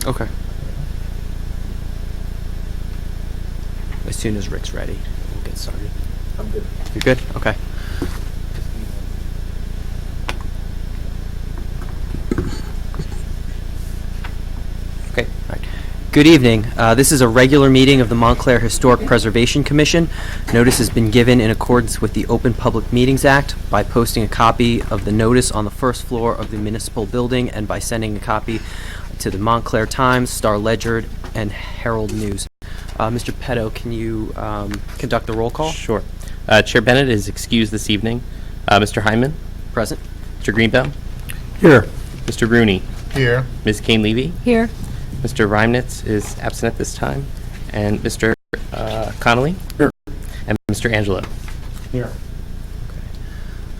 Okay. As soon as Rick's ready, we'll get started. I'm good. You're good? Okay. Okay. All right. Good evening. This is a regular meeting of the Montclair Historic Preservation Commission. Notice has been given in accordance with the Open Public Meetings Act by posting a copy of the notice on the first floor of the municipal building and by sending a copy to the Montclair Times, Star Ledger, and Herald News. Mr. Petto, can you conduct the roll call? Sure. Chair Bennett is excused this evening. Mr. Hyman? Present. Mr. Greenbell? Here. Mr. Rooney? Here. Ms. Kane-Levy? Here. Mr. Reimnitz is absent at this time. And Mr. Connolly? Here. And Mr. Angelo? Here.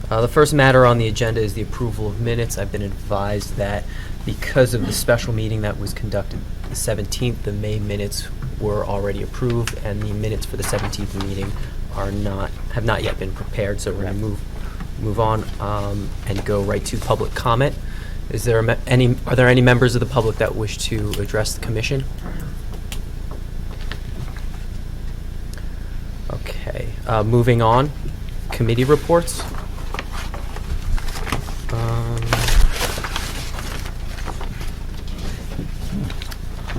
The first matter on the agenda is the approval of minutes. I've been advised that because of the special meeting that was conducted the 17th, the May minutes were already approved, and the minutes for the 17th meeting have not yet been prepared. So we're going to move on and go right to public comment. Are there any members of the public that wish to address the commission? Okay. Moving on. Committee reports.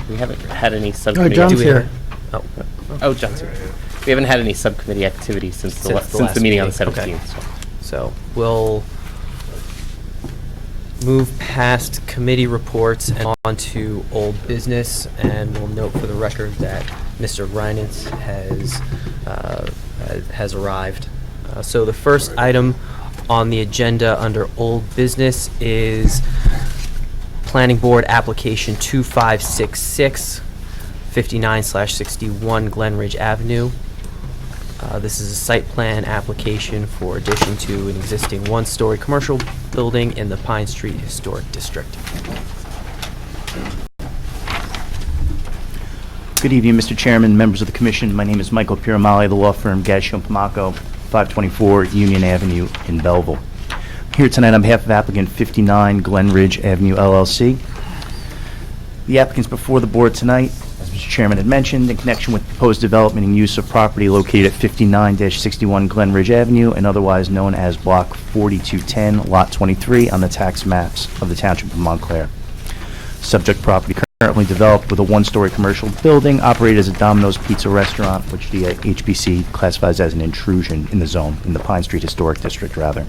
We haven't had any subcommittee. John's here. Oh, John's here. We haven't had any subcommittee activity since the last meeting on the meeting. 17th. Okay. So we'll move past committee reports and on to old business, and we'll note for the record that Mr. Reimnitz has arrived. So the first item on the agenda under old business is Planning Board Application 2566, 59/61 Glenridge Avenue. This is a site plan application for addition to an existing one-story commercial building in the Pine Street Historic District. Good evening, Mr. Chairman, members of the Commission. My name is Michael Piramali, the law firm Gassion Pamaco, 524 Union Avenue in Belleville. I'm here tonight on behalf of applicant 59 Glenridge Avenue LLC. The applicant's before the board tonight, as Mr. Chairman had mentioned, in connection with proposed development and use of property located at 59-61 Glenridge Avenue and otherwise known as Block 4210, Lot 23 on the tax maps of the Township of Montclair. Subject property currently developed with a one-story commercial building operated as a Domino's Pizza restaurant, which the HBC classifies as an intrusion in the zone, in the Pine Street Historic District, rather.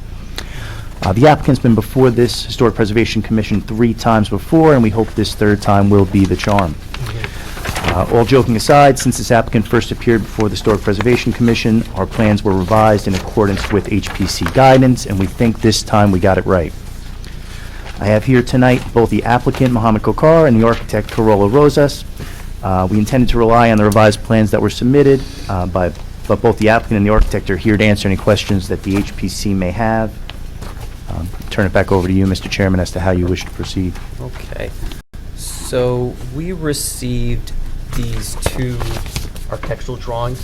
The applicant's been before this Historic Preservation Commission 3 times before, and we hope this third time will be the charm. All joking aside, since this applicant first appeared before the Historic Preservation Commission, our plans were revised in accordance with HPC guidance, and we think this time we got it right. I have here tonight both the applicant, Mohammad Khokar, and the architect, Carola Rosas. We intended to rely on the revised plans that were submitted, but both the applicant and the architect are here to answer any questions that the HPC may have. Turn it back over to you, Mr. Chairman, as to how you wish to proceed. Okay. So we received these 2 architectural drawings.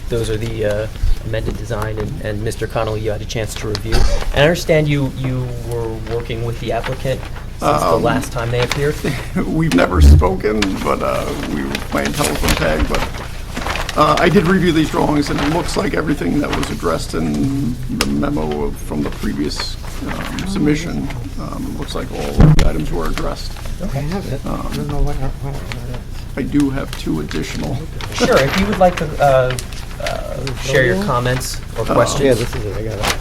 Those are the amended design, and Mr. Connolly, you had a chance to review. And I understand you were working with the applicant since the last time they appeared? We've never spoken, but we were playing telephone tag, but I did review these drawings, and it looks like everything that was addressed in the memo from the previous submission, looks like all of the items were addressed. Okay. I have it. I don't know what I do have 2 additional. Sure, if you would like to share your comments or questions. Yeah, this is it. I got it.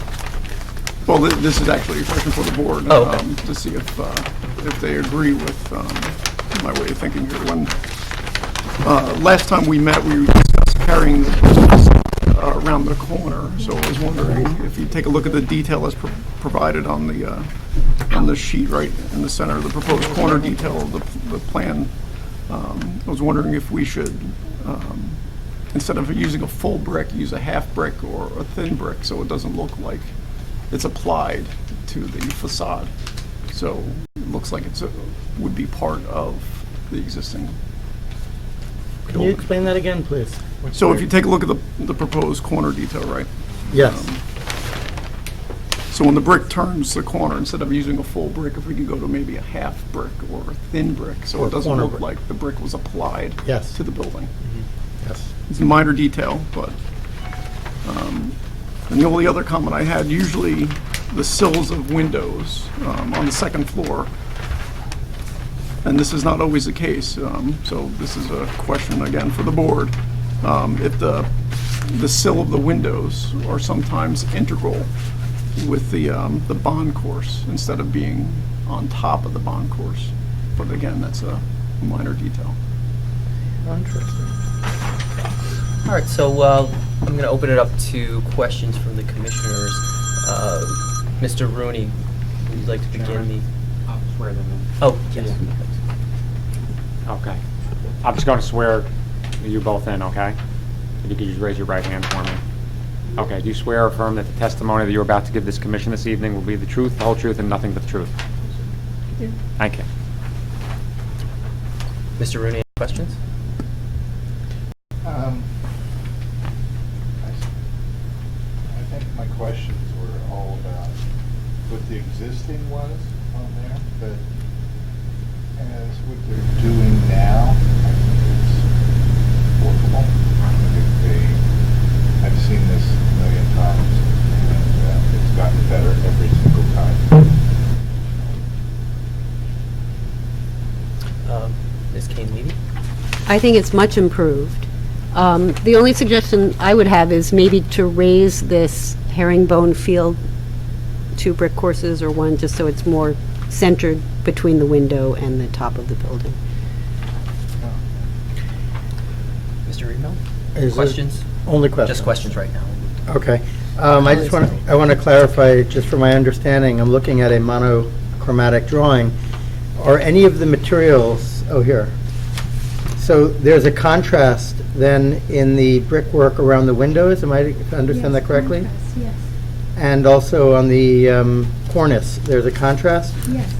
Well, this is actually a question for the board. Oh, okay. To see if they agree with my way of thinking here. When last time we met, we discussed carrying the business around the corner. So I was wondering if you take a look at the detail as provided on the sheet right in the center, the proposed corner detail of the plan. I was wondering if we should, instead of using a full brick, use a half brick or a thin brick so it doesn't look like it's applied to the facade. So it looks like it would be part of the existing Can you explain that again, please? So if you take a look at the proposed corner detail, right? Yes. So when the brick turns the corner, instead of using a full brick, if we could go to maybe a half brick or a thin brick, so Or it doesn't corner look brick. like the brick was applied Yes. to the building. Yes. It's a minor detail, but, and the only other comment I had, usually the sills of windows on the second floor, and this is not always the case, so this is a question again for the board. If the sill of the windows are sometimes integral with the bond course instead of being on top of the bond course. But again, that's a minor detail. Interesting. All right, so I'm going to open it up to questions from the commissioners. Mr. Rooney, would you like to begin the? I'll swear them in. Oh, yes. Okay. I'm just going to swear you both in, okay? If you could just raise your right hand for me. Okay, do you swear or affirm that the testimony that you're about to give this commission this evening will be the truth, the whole truth, and nothing but the truth? Thank you. Mr. Rooney, any questions? I think my questions were all about what the existing was on there, but as what they're doing now, I think it's workable. I've seen this a million times, and it's gotten better every single time. Ms. Kane-Levy? I think it's much improved. The only suggestion I would have is maybe to raise this herringbone field 2 brick courses or 1, just so it's more centered between the window and the top of the building. Mr. Reedmill? Is there- Questions? Only questions. Just questions right now. Okay. I want to clarify, just for my understanding, I'm looking at a monochromatic drawing. Are any of the materials, oh, here. So there's a contrast then in the brickwork around the windows, am I to understand that correctly? Yes, And also on the cornice, there's a contrast? yes.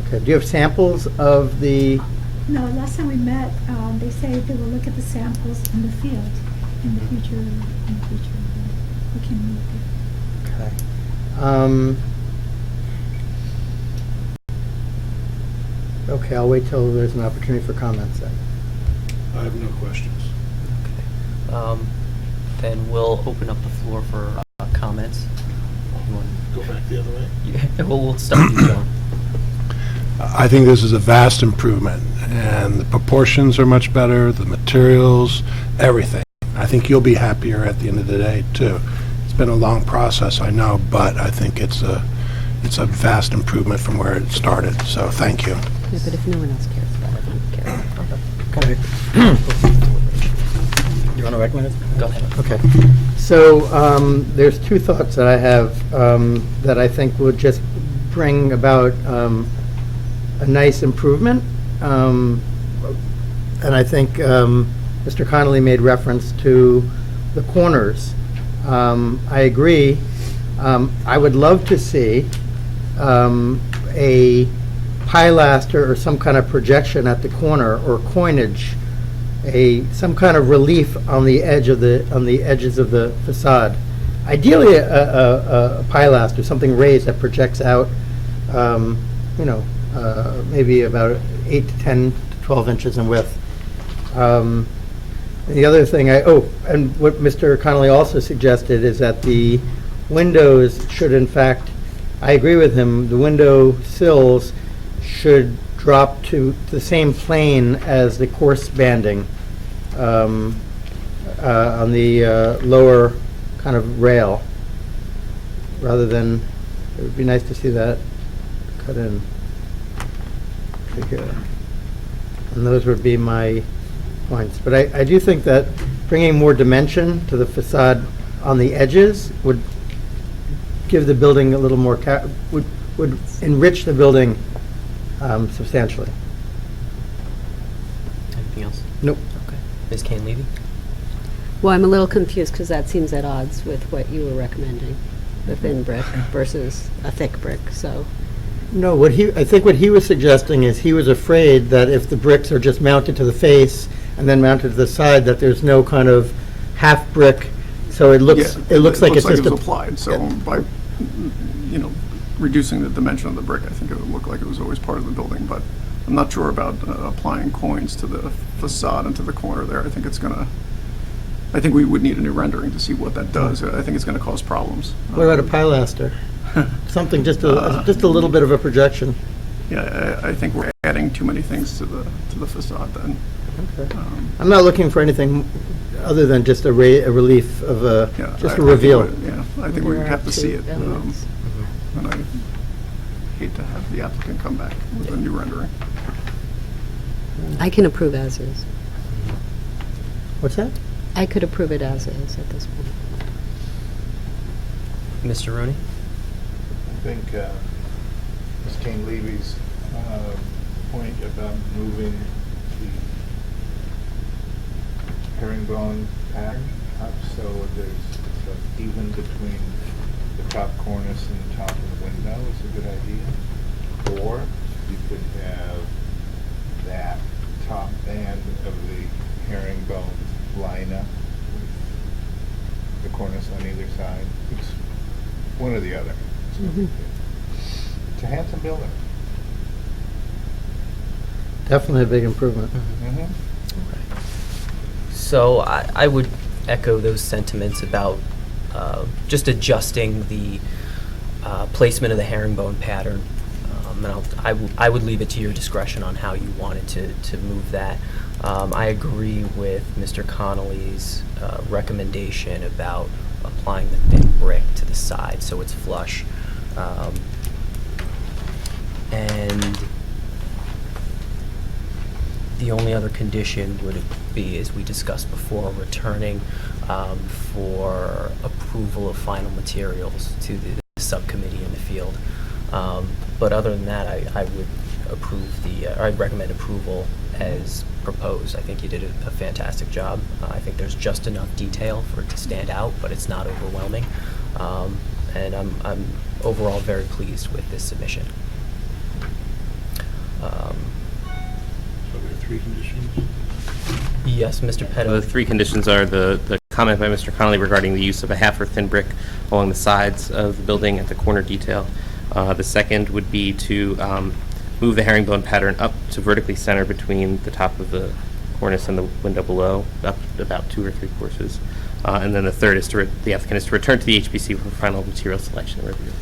Okay. Do you have samples of the, No, last time we met, they said they will look at the samples in the field in the future, we can move it. okay. Okay, I'll wait till there's an opportunity for comments then. I have no questions. Then we'll open up the floor for comments. You want- Go back the other way. Yeah, we'll start with you, John. I think this is a vast improvement, and the proportions are much better, the materials, everything. I think you'll be happier at the end of the day, too. It's been a long process, I know, but I think it's a vast improvement from where it started, so thank you. Yeah, but if no one else cares about it, I don't care. Okay. You want to recognize? Go ahead. Okay. So there's 2 thoughts that I have that I think would just bring about a nice improvement. And I think Mr. Connolly made reference to the corners. I agree. I would love to see a pilaster or some kind of projection at the corner or coinage, some kind of relief on the edges of the facade. Ideally, a pilaster, something raised that projects out, maybe about 8 to 10 to 12 inches in width. The other thing and what Mr. Connolly also suggested is that the windows should, in fact, I agree with him, the window sills should drop to the same plane as the course banding on the lower kind of rail, rather than, it would be nice to see that cut in to here. And those would be my points. But I do think that bringing more dimension to the facade on the edges would give the building a little more, would enrich the building substantially. Anything else? Nope. Okay. Ms. Kane-Levy? Well, I'm a little confused because that seems at odds with what you were recommending, the thin brick versus a thick brick, so. No, I think what he was suggesting is he was afraid that if the bricks are just mounted to the face and then mounted to the side, that there's no kind of half brick, so it looks like it's just it was applied, so reducing the dimension of the brick, I think it would look like it was always part of the building, but I'm not sure about applying coins to the facade and to the corner there. I think we would need a new rendering to see what that does. I think it's going to cause problems. What about a pilaster? Something, just a little bit of a projection. Yeah, I think we're adding too many things to the facade then. Okay. I'm not looking for anything other than just a relief of just a reveal. I think we There are have to see it. two elements. And I hate to have the applicant come back with a new rendering. I can approve as is. What's that? I could approve it as is at this point. Mr. Rooney? I think Ms. Kane-Levy's point about moving the herringbone pattern up so it's even between the top cornice and the top of the window is a good idea. Or you could have that top band of the herringbone line up with the cornice on either side. It's one or the other. It's a handsome building. Definitely a big improvement. So I would echo those sentiments about just adjusting the placement of the herringbone pattern. And I would leave it to your discretion on how you wanted to move that. I agree with Mr. Connolly's recommendation about applying the thin brick to the side so it's flush. And the only other condition would be, as we discussed before, returning for approval of final materials to the subcommittee in the field. But other than that, I would approve I'd recommend approval as proposed. I think you did a fantastic job. I think there's just enough detail for it to stand out, but it's not overwhelming. And I'm overall very pleased with this submission. So there are 3 conditions? Yes, Mr. The Petto. 3 conditions are the comment by Mr. Connolly regarding the use of a half or thin brick along the sides of the building at the corner detail. The second would be to move the herringbone pattern up to vertically center between the top of the cornice and the window below, up about 2 or 3 courses. And then the third is the applicant is to return to the HPC for final material selection and review.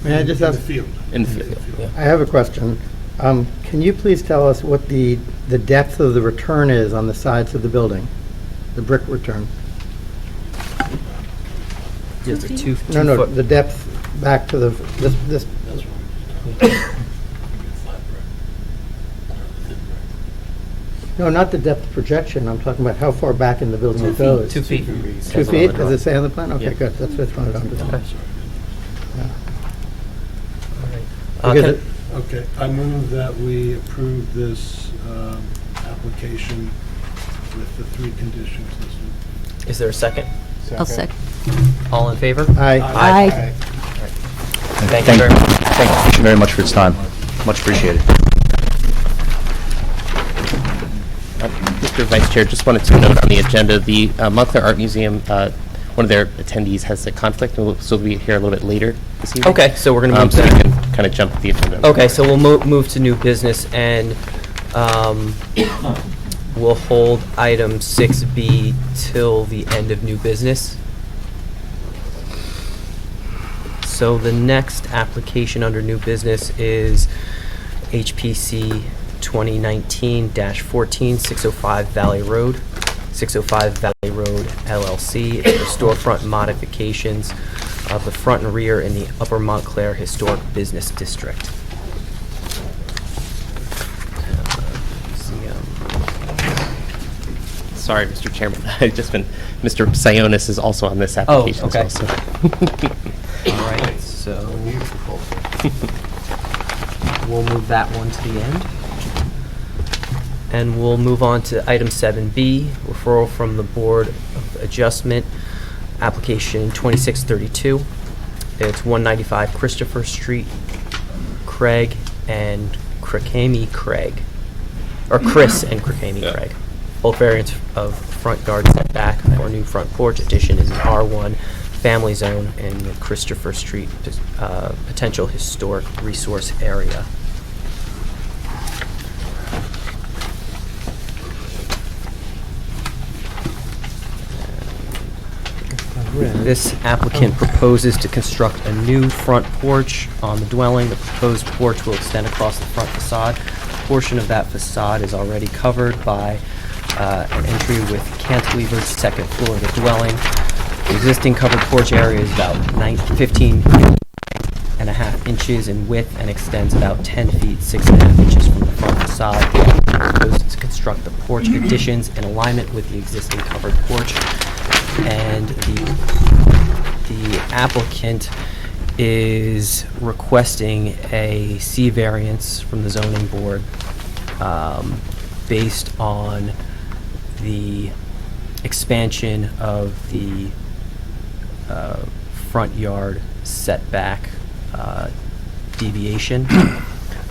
May I just In the ask? field. In the field. Yeah. I have a question. Can you please tell us what the depth of the return is on the sides of the building? The brick return? Is it 2 No, foot? the depth back to this. No, not the depth projection. I'm talking about how far back in the building it goes. 2 feet. 2 feet? Does it say on the plan? Okay, Yeah. good. That's what I wanted to understand. Okay. Yeah. All right. Because Okay, I move that we approve this application with the 3 conditions listed. Is there a second? I'll second. All in favor? Aye. Aye. Thank you very much. Thank you very much for its time. Much appreciated. Mr. Vice Chair, just wanted to note on the agenda, the Montclair Art Museum, one of their attendees has a conflict, and so we'll be here a little bit later this evening. Okay, so we're going to move So we to... can kind of jump the agenda. Okay, so we'll move to new business, and we'll hold item 6B till the end of new business. So the next application under new business is HPC 2019-14, 605 Valley Road. 605 Valley Road LLC. It's for storefront modifications of the front and rear in the Upper Montclair Historic Business District. Sorry, Mr. Chairman, Mr. Sionis is also on this application. okay. Also. All right, so we'll move that one to the end. And we'll move on to item 7B, referral from the Board of Adjustment, application 2632. It's 195 Christopher Street, Craig and Krekamey Craig, or Chris and Krekamey Craig. Both variants of front yard setback for a new front porch. Addition is an R1 family zone in the Christopher Street potential historic resource area. This applicant proposes to construct a new front porch on the dwelling. The proposed porch will extend across the front facade. A portion of that facade is already covered by an entry with cantilevered second floor of the dwelling. The existing covered porch area is about 15.5 inches in width and extends about 10 feet 6.5 inches from the front facade. Proposes to construct the porch additions in alignment with the existing covered porch. And the applicant is requesting a C variance from the zoning board based on the expansion of the front yard setback deviation.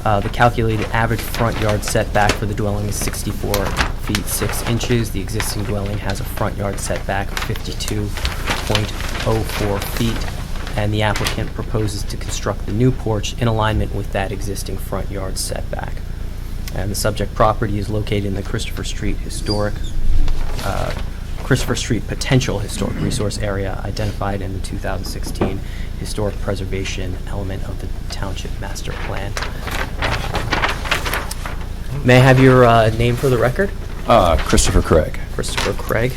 The calculated average front yard setback for the dwelling is 64 feet 6 inches. The existing dwelling has a front yard setback of 52.04 feet, and the applicant proposes to construct the new porch in alignment with that existing front yard setback. And the subject property is located in the Christopher Street Potential Historic Resource Area identified in the 2016 Historic Preservation element of the Township Master Plan. May I have your name for the record? Christopher Craig. Christopher Craig.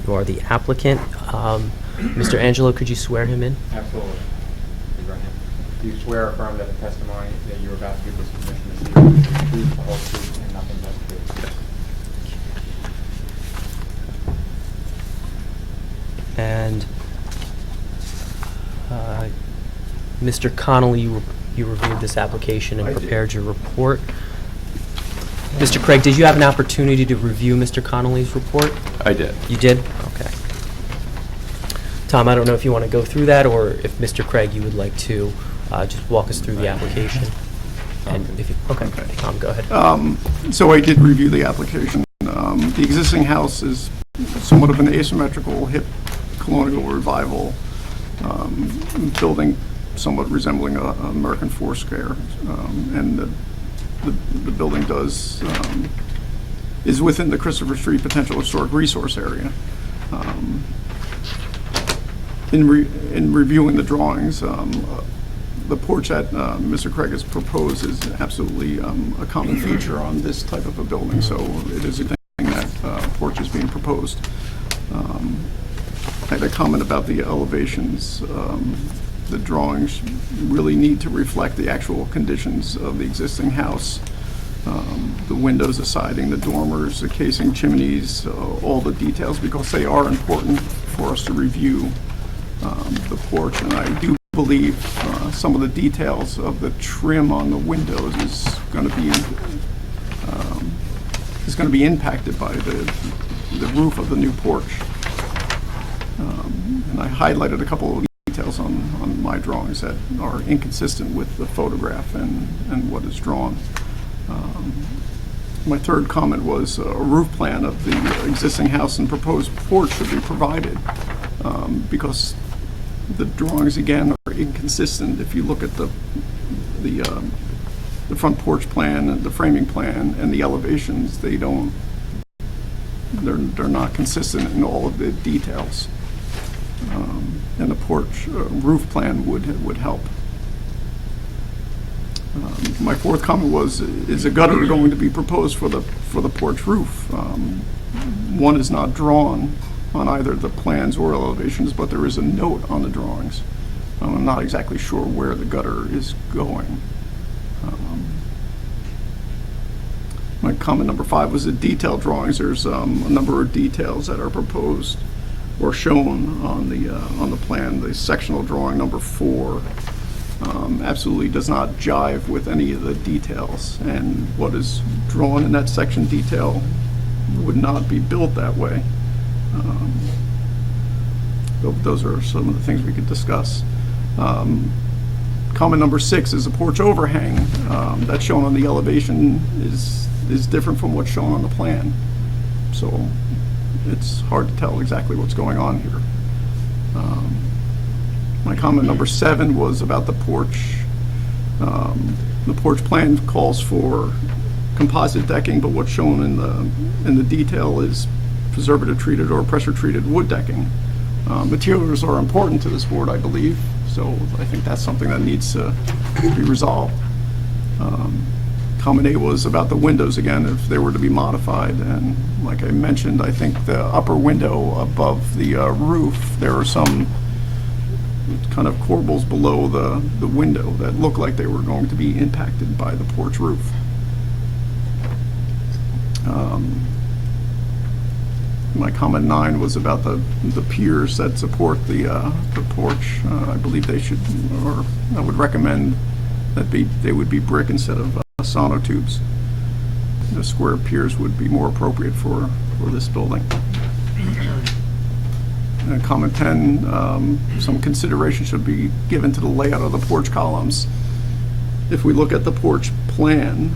You are the applicant. Mr. Angelo, could you swear him in? Absolutely. Raise your right hand. Do you swear or affirm that the testimony that you're about to give this commission this evening is the truth, the whole truth, and nothing but the truth? And Mr. Connolly, you reviewed this application and I did. prepared your report. Mr. Craig, did you have an opportunity to review Mr. Connolly's report? I did. You did? Okay. Tom, I don't know if you want to go through that, or if Mr. Craig, you would like to just walk us through the application. And if you, okay, Tom, go ahead. So I did review the application. The existing house is somewhat of an asymmetrical, hip colonial revival building, somewhat resembling a American Foursquare, and the building is within the Christopher Street Potential Historic Resource Area. In reviewing the drawings, the porch that Mr. Craig has proposed is absolutely a common feature on this type of a building, so it is a thing that porch is being proposed. I had a comment about the elevations. The drawings really need to reflect the actual conditions of the existing house. The windows, the siding, the dormers, the casing, chimneys, all the details, because they are important for us to review the porch. And I do believe some of the details of the trim on the windows is going to be impacted by the roof of the new porch. And I highlighted a couple of details on my drawings that are inconsistent with the photograph and what is drawn. My third comment was a roof plan of the existing house and proposed porch should be provided, because the drawings again are inconsistent. If you look at the front porch plan and the framing plan and the elevations, they're not consistent in all of the details. And the porch roof plan would help. My fourth comment was, is a gutter going to be proposed for the porch roof? One is not drawn on either the plans or elevations, but there is a note on the drawings. I'm not exactly sure where the gutter is going. My comment number 5 was the detailed drawings. There's a number of details that are proposed or shown on the plan. The sectional drawing number 4 absolutely does not jive with any of the details, and what is drawn in that section detail would not be built that way. Those are some of the things we could discuss. Comment number 6 is a porch overhang. That's shown on the elevation is different from what's shown on the plan. So it's hard to tell exactly what's going on here. My comment number 7 was about the porch. The porch plan calls for composite decking, but what's shown in the detail is preservative-treated or pressure-treated wood decking. Materials are important to this board, I believe, so I think that's something that needs to be resolved. Comment A was about the windows again, if they were to be modified, and like I mentioned, I think the upper window above the roof, there are some kind of corbels below the window that look like they were going to be impacted by the porch roof. My comment 9 was about the piers that support the porch. I believe they should, or I would recommend that they would be brick instead of sonotubes. The square piers would be more appropriate for this building. And comment 10, some consideration should be given to the layout of the porch columns. If we look at the porch plan,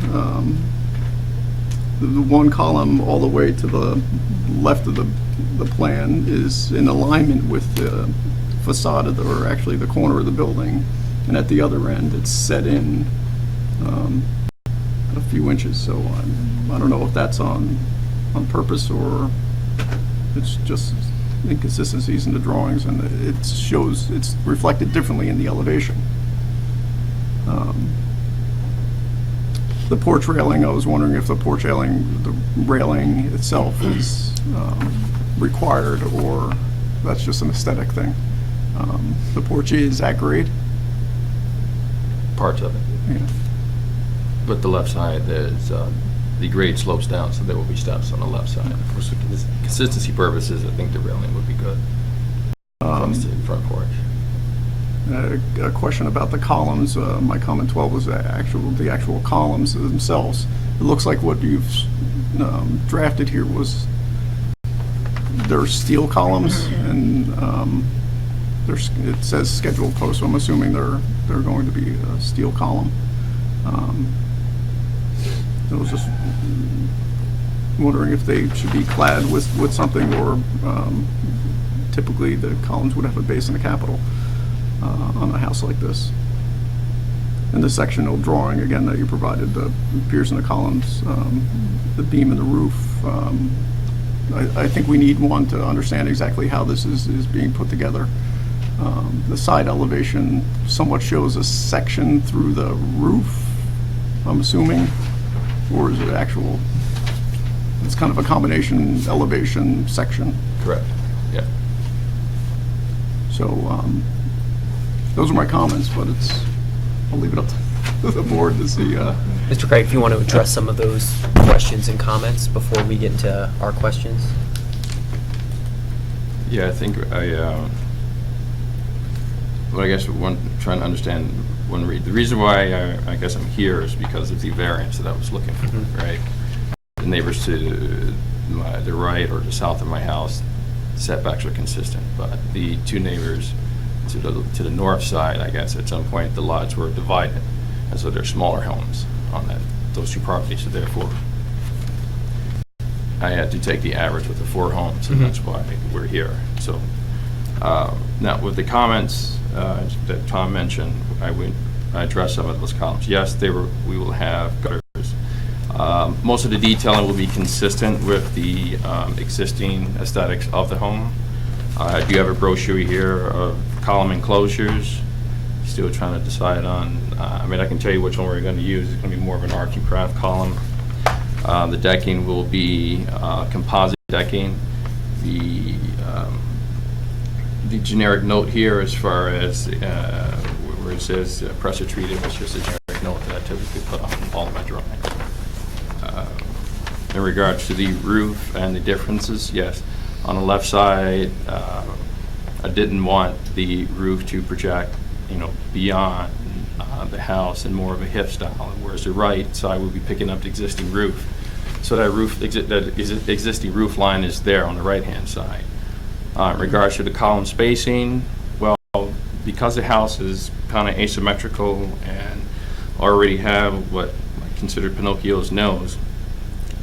the one column all the way to the left of the plan is in alignment with the facade of or actually the corner of the building, and at the other end it's set in a few inches. So I don't know if that's on purpose or it's just inconsistencies in the drawings, and it shows it's reflected differently in the elevation. The porch railing, I was wondering if the porch railing, the railing itself is required, or that's just an aesthetic thing. The porch is at grade. Parts of it. Yeah. But the left side, there's, the grade slopes down, so there will be steps on the left side. For consistency purposes, I think the railing would be good. From the front porch. A question about the columns. My comment 12 was the actual columns themselves. It looks like what you've drafted here was they're steel columns, and it says scheduled posts, so I'm assuming they're going to be a steel column. I was just wondering if they should be clad with something, or typically the columns would have a base and a capital on a house like this. In the sectional drawing, again, that you provided, the piers and the columns, the beam and the roof, I think we need one to understand exactly how this is being put together. The side elevation somewhat shows a section through the roof, I'm assuming, or is it actual? It's kind of a combination elevation section. Correct. Yeah. So those are my comments, but I'll leave it up to the board to see. Mr. Craig, if you want to address some of those questions and comments before we get into our questions. Yeah, I think well, I guess trying to understand the reason why I guess I'm here is because of the variance that I was looking for, right? The neighbors to the right or the south of my house, setbacks are consistent, but the two neighbors to the north side, I guess at some point the lots were divided, and so there's smaller homes on those two properties, so therefore I had to take the average with the 4 homes, and that's why we're here. So now with the comments that Tom mentioned, I would address some of those columns. Yes, we will have gutters. Most of the detailing will be consistent with the existing aesthetics of the home. I do have a brochure here of column enclosures. Still trying to decide on, I mean, I can tell you which one we're going to use. It's going to be more of an arts and craft column. The decking will be composite decking. The generic note here, as far as where it says pressure treated, was just a generic note that I typically put on all of my drawings. In regards to the roof and the differences, yes, on the left side, I didn't want the roof to project, beyond the house and more of a hip style, whereas the right side will be picking up the existing roof. So that existing roof line is there on the right-hand side. In regards to the column spacing, well, because the house is kind of asymmetrical and already have what I consider Pinocchio's nose,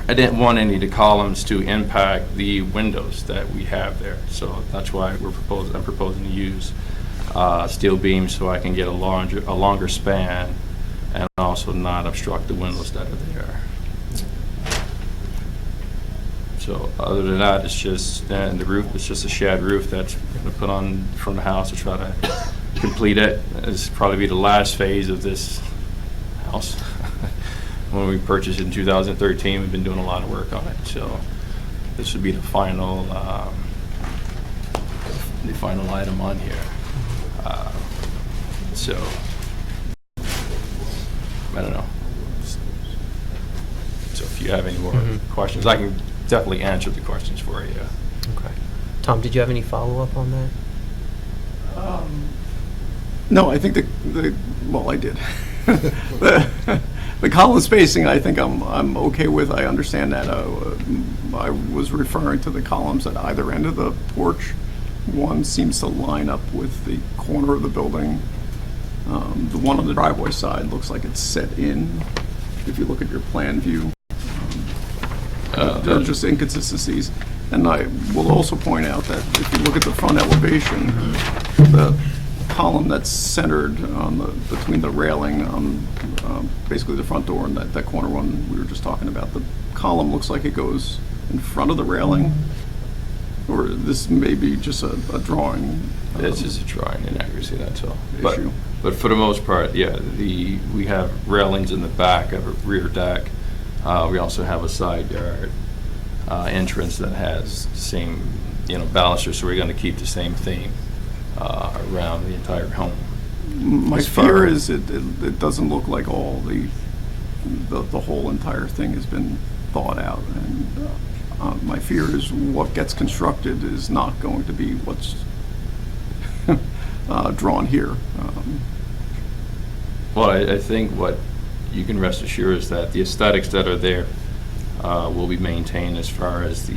I didn't want any of the columns to impact the windows that we have there. So that's why I'm proposing to use steel beams so I can get a longer span and also not obstruct the windows that are there. So other than that, it's just, and the roof, it's just a shed roof that's going to put on from the house to try to complete it. It's probably be the last phase of this house. When we purchased it in 2013, we've been doing a lot of work on it. So this would be the final item on here. So I don't know. So if you have any more questions, I can definitely answer the questions for you. Okay. Tom, did you have any follow-up on that? No, I think well, I did. The column spacing, I think I'm okay with. I understand that. I was referring to the columns at either end of the porch. One seems to line up with the corner of the building. The one on the driveway side looks like it's set in. If you look at your plan view, there are just inconsistencies. And I will also point out that if you look at the front elevation, the column that's centered on between the railing on basically the front door and that corner one we were just talking about, the column looks like it goes in front of the railing, or this may be just a drawing. It's just a drawing inaccuracy, that's all. Issue. But for the most part, yeah, we have railings in the back of a rear deck. We also have a side yard entrance that has the same, baluster, so we're going to keep the same theme around the entire home. My fear is it doesn't look like all the whole entire thing has been thought out, and my fear is what gets constructed is not going to be what's drawn here. Well, I think what you can rest assured is that the aesthetics that are there will be maintained as far as the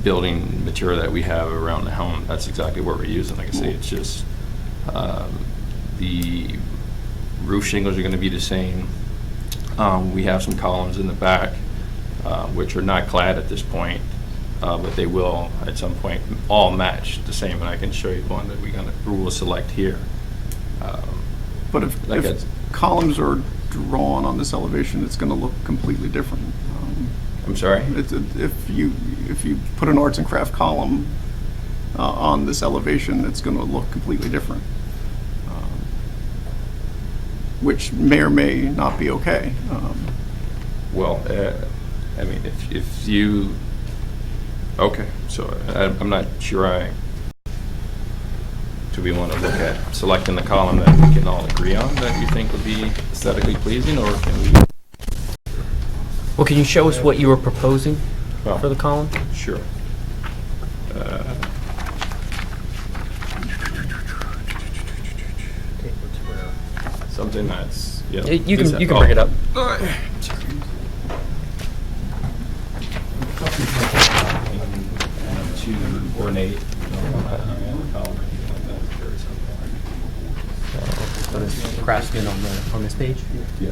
building material that we have around the home. That's exactly what we're using. Like I say, it's just the roof shingles are going to be the same. We have some columns in the back, which are not clad at this point, but they will at some point all match the same. And I can show you one that we will select here. But if columns are drawn on this elevation, it's going to look completely different. I'm sorry? If you put an arts and craft column on this elevation, it's going to look completely different, which may or may not be okay. Well, I mean, if you, okay, so I'm not sure do we want to look at selecting the column that we can all agree on that you think would be aesthetically pleasing, or can we? Well, can you show us what you were proposing for the column? Sure. Something that's, You can bring it up. All right. To ornate. Craftsman on this page? Yeah.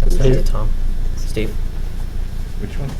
Send it to Tom. Steve? Which one?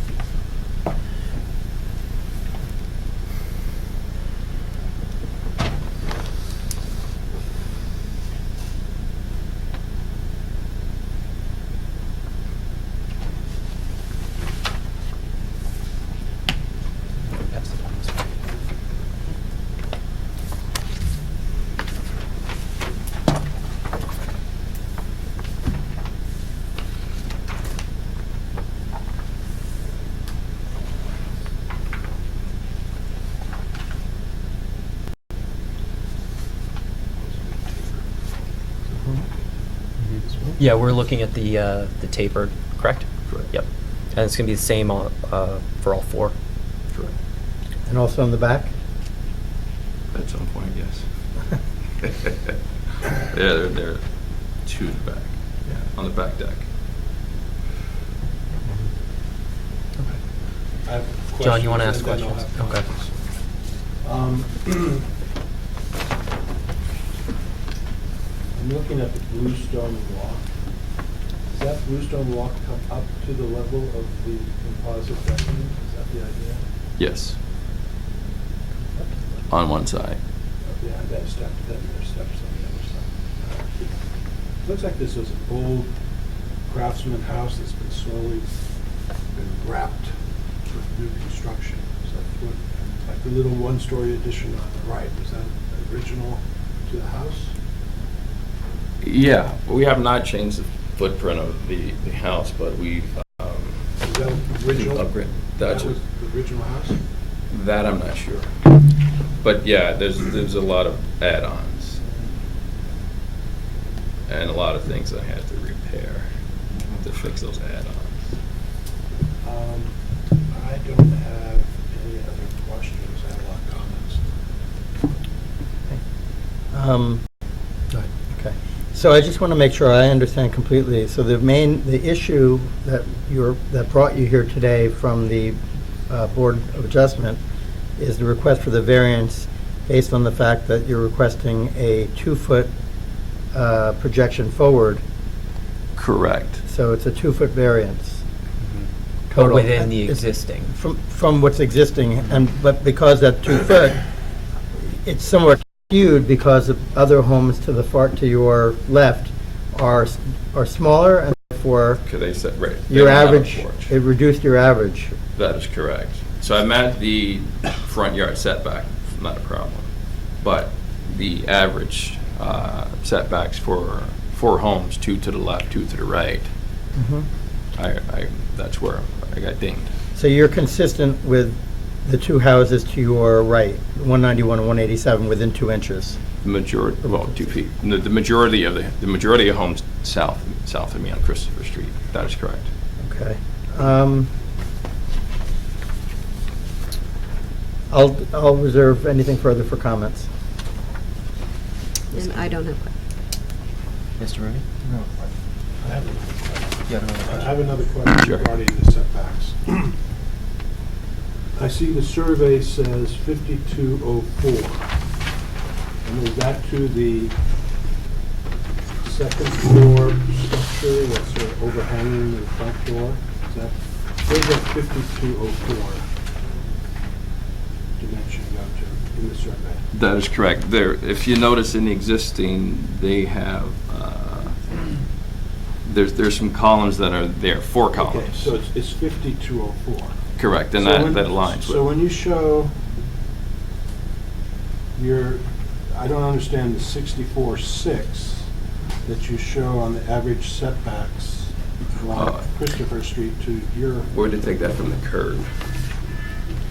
Yeah, we're looking at the tapered, correct? Correct. Yep. And it's going to be the same for all four? Correct. And also in the back? At some point, yes. Yeah, they're two in the back, on the back deck. John, you want to ask questions? Okay. I'm looking at the bluestone block. Is that bluestone walk come up to the level of the composite decking? Is that the idea? Yes. On one side. Yeah, and then there's steps on the other side. Looks like this was an old craftsman house that's been slowly been wrapped with new construction. So that's what, like the little one-story addition on the right, was that original to the house? Yeah, we have not changed the footprint of the house, but we've Is that original? upgrade. That was the original house? That I'm not sure. But yeah, there's a lot of add-ons and a lot of things I had to repair to fix those add-ons. I don't have any other questions. I have a lot of comments. Okay. So I just want to make sure I understand completely. So the issue that brought you here today from the Board of Adjustment is the request for the variance based on the fact that you're requesting a 2-foot projection forward. Correct. So it's a 2-foot variance. But Total. within the It's existing. From what's existing, but because that 2 foot, it's somewhat skewed because of other homes to your left are smaller, and therefore Could they set, right. they your don't have a average, porch. it reduced your average. That is correct. So I met the front yard setback, not a problem. But the average setbacks for 4 homes, 2 to the left, 2 to the right, that's where I got dinged. So you're consistent with the 2 houses to your right, 191 and 187, within 2 inches. The majority, well, 2 feet. The majority of homes south of me on Christopher Street. That is correct. Okay. I'll reserve anything further for comments. And I don't have questions. Mr. Rooney? No. I have another question. You have another I question? have another question Sure. regarding the setbacks. I see the survey says 5204. And is that to the second floor structure that's sort of overhanging the front door? Is that, where's that 5204 dimension go to in the survey? That is correct. There, if you notice in the existing, they have, there's some columns that are there, 4 Okay, columns. so it's 5204. Correct, and So that when- aligns So with, when you show I don't understand the 64.6 that you show on the average setbacks from Christopher Street to your, we're to take that from the curb.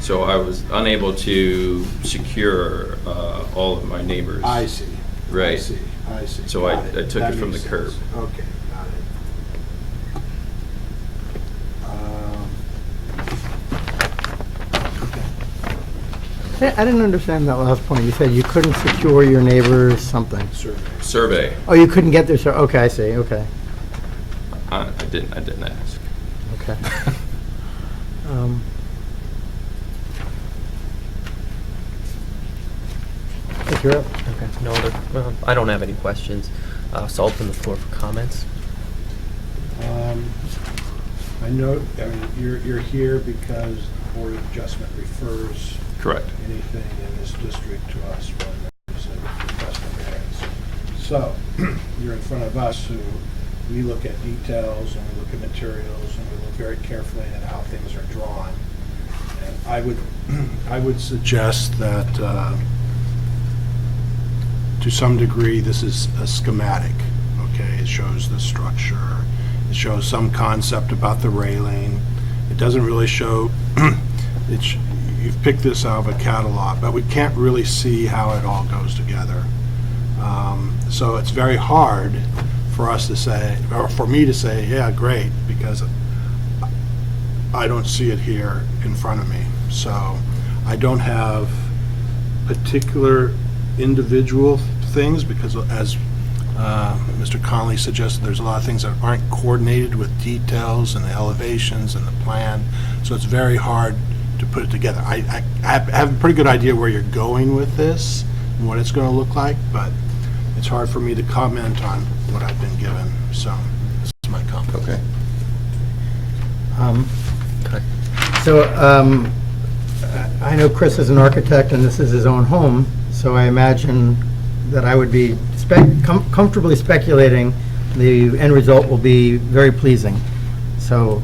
So I was unable to secure all of my neighbors. I see. Right. I see. So I Got it. took That it from makes the curb. sense. Okay, got it. I didn't understand that last point. You said you couldn't secure your neighbor's something. Survey. Survey, Oh, you couldn't get there, okay, I see, okay. I didn't ask. Okay. Um, I think you're up. Okay, no other, well, I don't have any questions, so I'll open the floor for comments. I know, I mean, you're here because the Board of Adjustment refers Correct. anything in this district to us when there's a request for variance. So, you're in front of us who, we look at details and we look at materials and we look very carefully at how things are drawn. And I would suggest that to some degree this is a schematic, okay? It shows the structure, it shows some concept about the railing. It doesn't really show, you've picked this out of a catalog, but we can't really see how it all goes together. So it's very hard for us to say, or for me to say, yeah, great, because I don't see it here in front of me. So I don't have particular individual things, because as Mr. Connolly suggested, there's a lot of things that aren't coordinated with details and the elevations and the plan, so it's very hard to put it together. I have a pretty good idea where you're going with this and what it's going to look like, but it's hard for me to comment on what I've been given, so this is my comment. Okay. I know Chris is an architect, and this is his own home, so I imagine that I would be comfortably speculating the end result will be very pleasing. So,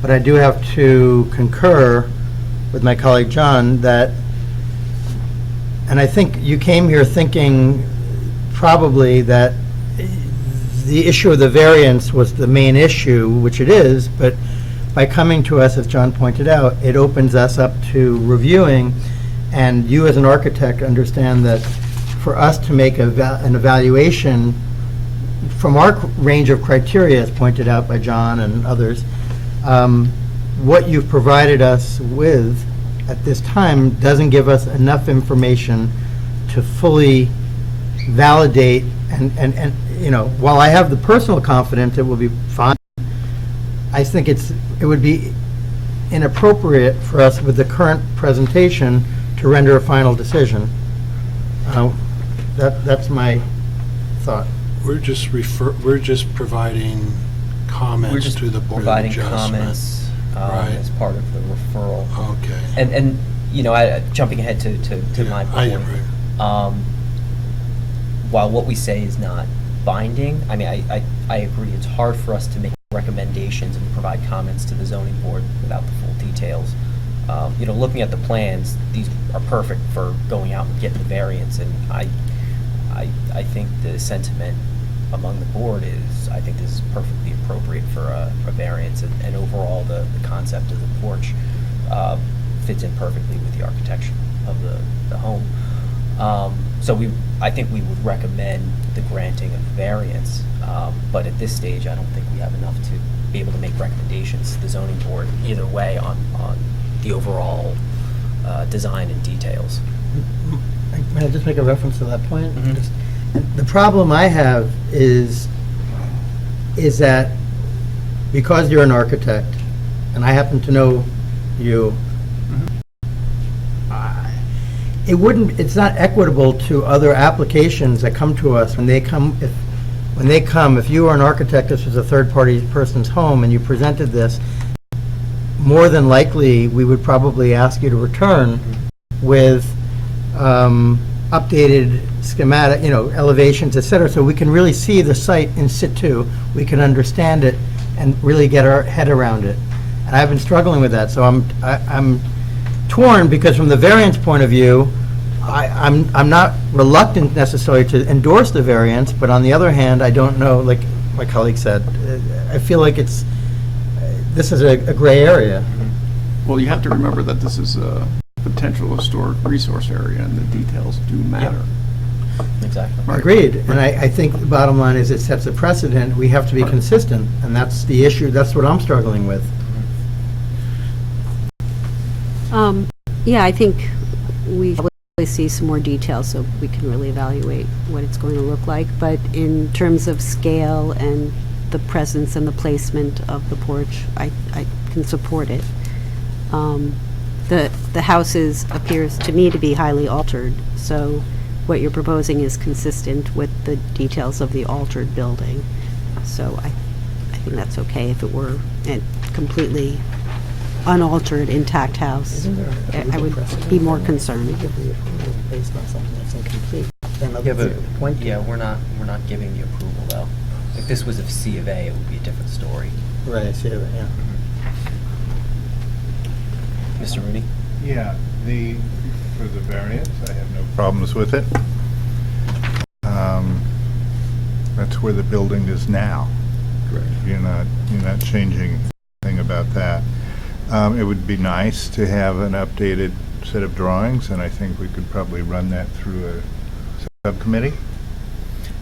but I do have to concur with my colleague John that, and I think you came here thinking probably that the issue of the variance was the main issue, which it is, but by coming to us, as John pointed out, it opens us up to reviewing, and you as an architect understand that for us to make an evaluation from our range of criteria, as pointed out by John and others, what you've provided us with at this time doesn't give us enough information to fully validate, and you know, while I have the personal confidence it will be fine, I think it would be inappropriate for us with the current presentation to render a final decision. That's my thought. We're just providing comments We're just to the Board of providing Adjustment. comments Right. as part of the referral. Okay. And you know, jumping ahead to my I point, am right. while what we say is not binding, I mean, I agree, it's hard for us to make recommendations and provide comments to the zoning board without the full details. You know, looking at the plans, these are perfect for going out and getting the variance, and I think the sentiment among the board is, I think this is perfectly appropriate for a variance, and overall, the concept of the porch fits in perfectly with the architecture of the home. So I think we would recommend the granting of variance, but at this stage, I don't think we have enough to be able to make recommendations to the zoning board either way on the overall design and details. May I just make a reference to that point? Mhm. The problem I have is that because you're an architect, and I happen to know you, it's not equitable to other applications that come to us when they come, if you are an architect, this was a third-party person's home, and you presented this, more than likely, we would probably ask you to return with updated schematic, you know, elevations, et cetera, so we can really see the site in situ, we can understand it, and really get our head around it. And I've been struggling with that, so I'm torn, because from the variance point of view, I'm not reluctant necessarily to endorse the variance, but on the other hand, I don't know, like my colleague said, I feel like this is a gray area. Well, you have to remember that this is a potential historic resource area, and the details do matter. Exactly. Agreed, and I think the bottom line is it sets a precedent, we have to be consistent, and that's the issue, that's what I'm struggling with. Yeah, I think we probably see some more details so we can really evaluate what it's going to look like. But in terms of scale and the presence and the placement of the porch, I can support it. The house appears to me to be highly altered, so what you're proposing is consistent with the details of the altered building. So I think that's okay. If it were a completely unaltered, intact house, I would be more concerned. Based on something that's incomplete. Yeah, we're not giving the approval though. If this was a C of A, it would be a different story. Right, I see that, yeah. Mr. Rooney? Yeah, for the variance, I have no problems with it. That's where the building is now. Correct. You're not changing anything about that. It would be nice to have an updated set of drawings, and I think we could probably run that through a subcommittee.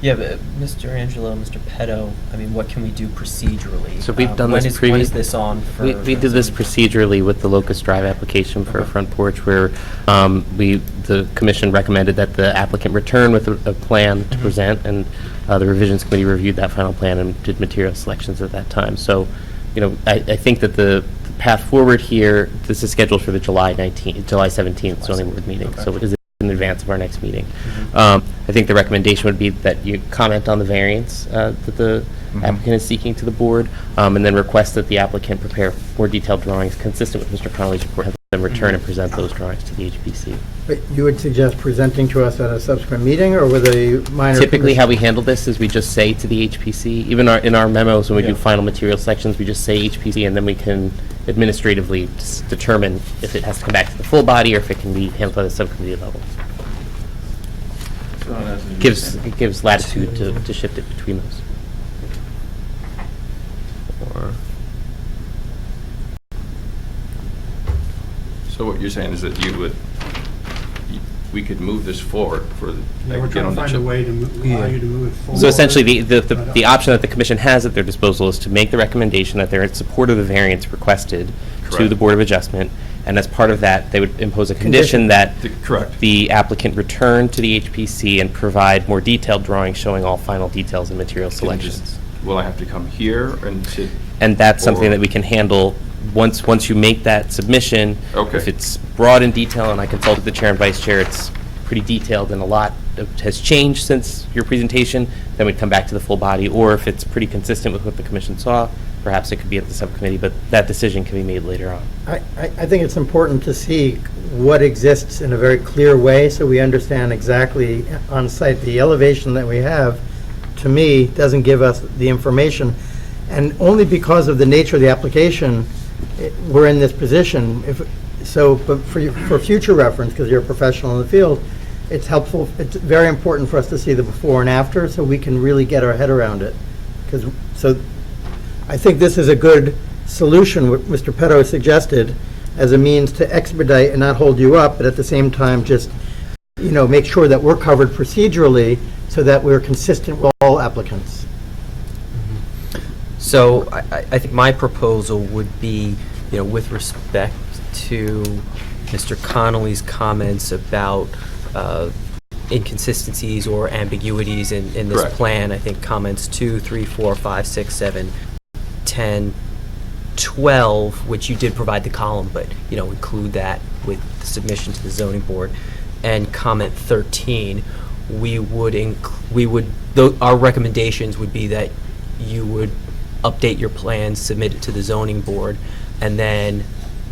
Yeah, but Mr. Angelo, Mr. Petto, I mean, what can we do procedurally? So we've done When this When is this on for? We did this procedurally with the Locust Drive application for a front porch, where the commission recommended that the applicant return with a plan to present, and the revisions committee reviewed that final plan and did material selections at that time. So, you know, I think that the path forward here, this is scheduled for the July 17th zoning board meeting, Okay. so it is in advance of our next meeting. I think the recommendation would be that you comment on the variance that the applicant is seeking to the board, and then request that the applicant prepare more detailed drawings consistent with Mr. Connolly's report, and then return and present those drawings to the HPC. But you would suggest presenting to us at a subsequent meeting, or with a minor? Typically, how we condition? handle this is we just say to the HPC, even in our memos, when we do final material sections, we just say HPC, and then we can administratively determine if it has to come back to the full body or if it can be handled by the subcommittee level. It gives latitude to shift it between those. Or So what you're saying is that we could move this forward for, Yeah, we're trying to find a way to allow you to move it forward. So essentially, the option that the commission has at their disposal is to make the recommendation that they're in support of the variance requested to Correct. the Board of Adjustment, and as part of that, they would impose a condition that Correct. the applicant return to the HPC and provide more detailed drawings showing all final details and material selections. Will I have to come here and sit? And that's something Or- that we can handle once you make that submission. Okay. If it's broad in detail, and I consulted the chair and vice chair, it's pretty detailed and a lot has changed since your presentation, then we'd come back to the full body. Or if it's pretty consistent with what the commission saw, perhaps it could be at the subcommittee, but that decision can be made later on. I think it's important to see what exists in a very clear way, so we understand exactly on site. The elevation that we have, to me, doesn't give us the information. And only because of the nature of the application, we're in this position. But for future reference, because you're a professional in the field, it's helpful, it's very important for us to see the before and after, so we can really get our head around it. So I think this is a good solution, what Mr. Petto suggested, as a means to expedite and not hold you up, but at the same time, just, make sure that we're covered procedurally so that we're consistent with all applicants. So I think my proposal would be, with respect to Mr. Connolly's comments about inconsistencies or ambiguities in this Correct. plan, I think comments 2, 3, 4, 5, 6, 7, 10, 12, which you did provide the column, but, include that with the submission to the zoning board, and comment 13, our recommendations would be that you would update your plans, submit it to the zoning board, and then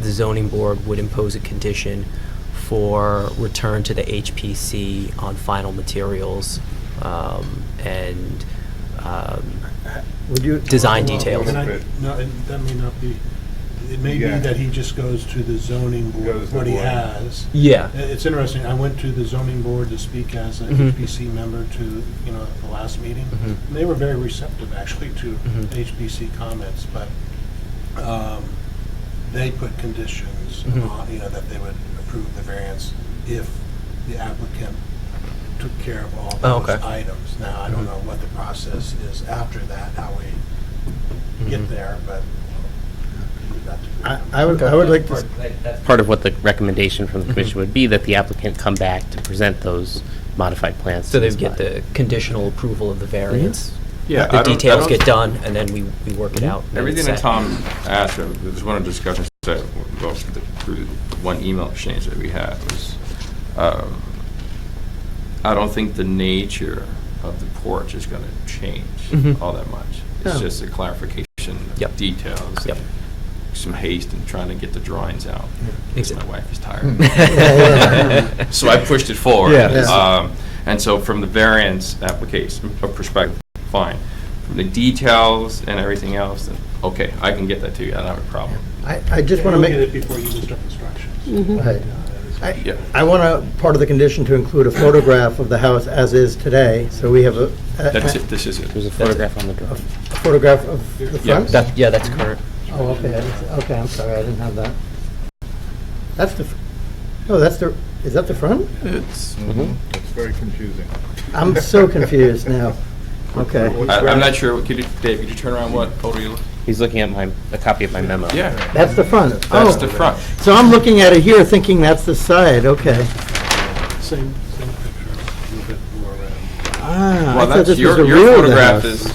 the zoning board would impose a condition for return to the HPC on final materials and Would you? design details. No, that may not be, it may be Yeah. that he just goes to the zoning board, Goes to what he board. has. Yeah. It's interesting, I went to the zoning board to speak as an Mhm. HPC member to, the last meeting. Mhm. And they were very receptive, actually, to Mhm. HPC comments, but they put conditions Mhm. on, that they would approve the variance if the applicant took care of all Oh, those okay. items. Now, I don't know what the process is after that, how we get Mhm. there, but we've got to. I would like to, That's part of what the recommendation from the commission would be, that the applicant come back to present those modified plans. So to they this would get body. the conditional approval of the variance. Yeah, The I don't- details I get don't- done, and then we work it out. and Everything it's that set. Tom asked, there was one of the discussions that, through one email exchange that we had was, I don't think the nature of the porch is going to change Mhm. all that much. It's No. just a clarification Yep. of details. Yep. Some haste in trying to get the drawings out. Because my Exactly. wife is tired. Yeah. So I pushed it forward. Yeah. And so from the variance application perspective, fine. From the details and everything else, then, okay, I can get that to you, I don't have a problem. I just want to Look at make, it before you start construction. Right. Yeah. I want part of the condition to include a photograph of the house as is today, so we have That's it, this is it. There's a photograph on the a drawing. photograph of the Yeah. front? That's current. Oh, okay, okay, I'm sorry, I didn't have that. That's the, oh, is that the front? It's very confusing. I'm so confused now. Okay. I'm not sure, Dave, could you turn around what photo you look? He's looking at a copy of my memo. Yeah, That's the front. that's Oh, the front. so I'm looking at it here thinking that's the side, okay. Same picture, a little bit more around. Ah, I Well, thought that's, this was your the rear of the photograph house. is,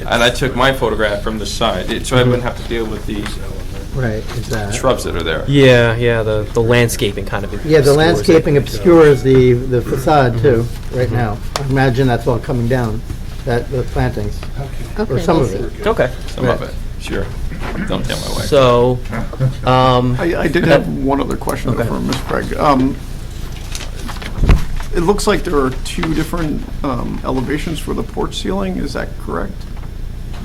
and I took my photograph from the side, so I wouldn't have to deal with the Right, is that? shrubs that are there. Yeah, the landscaping kind of. Yeah, the obscures it. landscaping obscures the facade too, right now. I imagine that's all coming down. the plantings, Okay, or some we'll of see. it. Okay. Some of it, sure. Don't tell my wife. So, I did have one other question though Okay. for Ms. Craig. It looks like there are two different elevations for the porch ceiling, is that correct?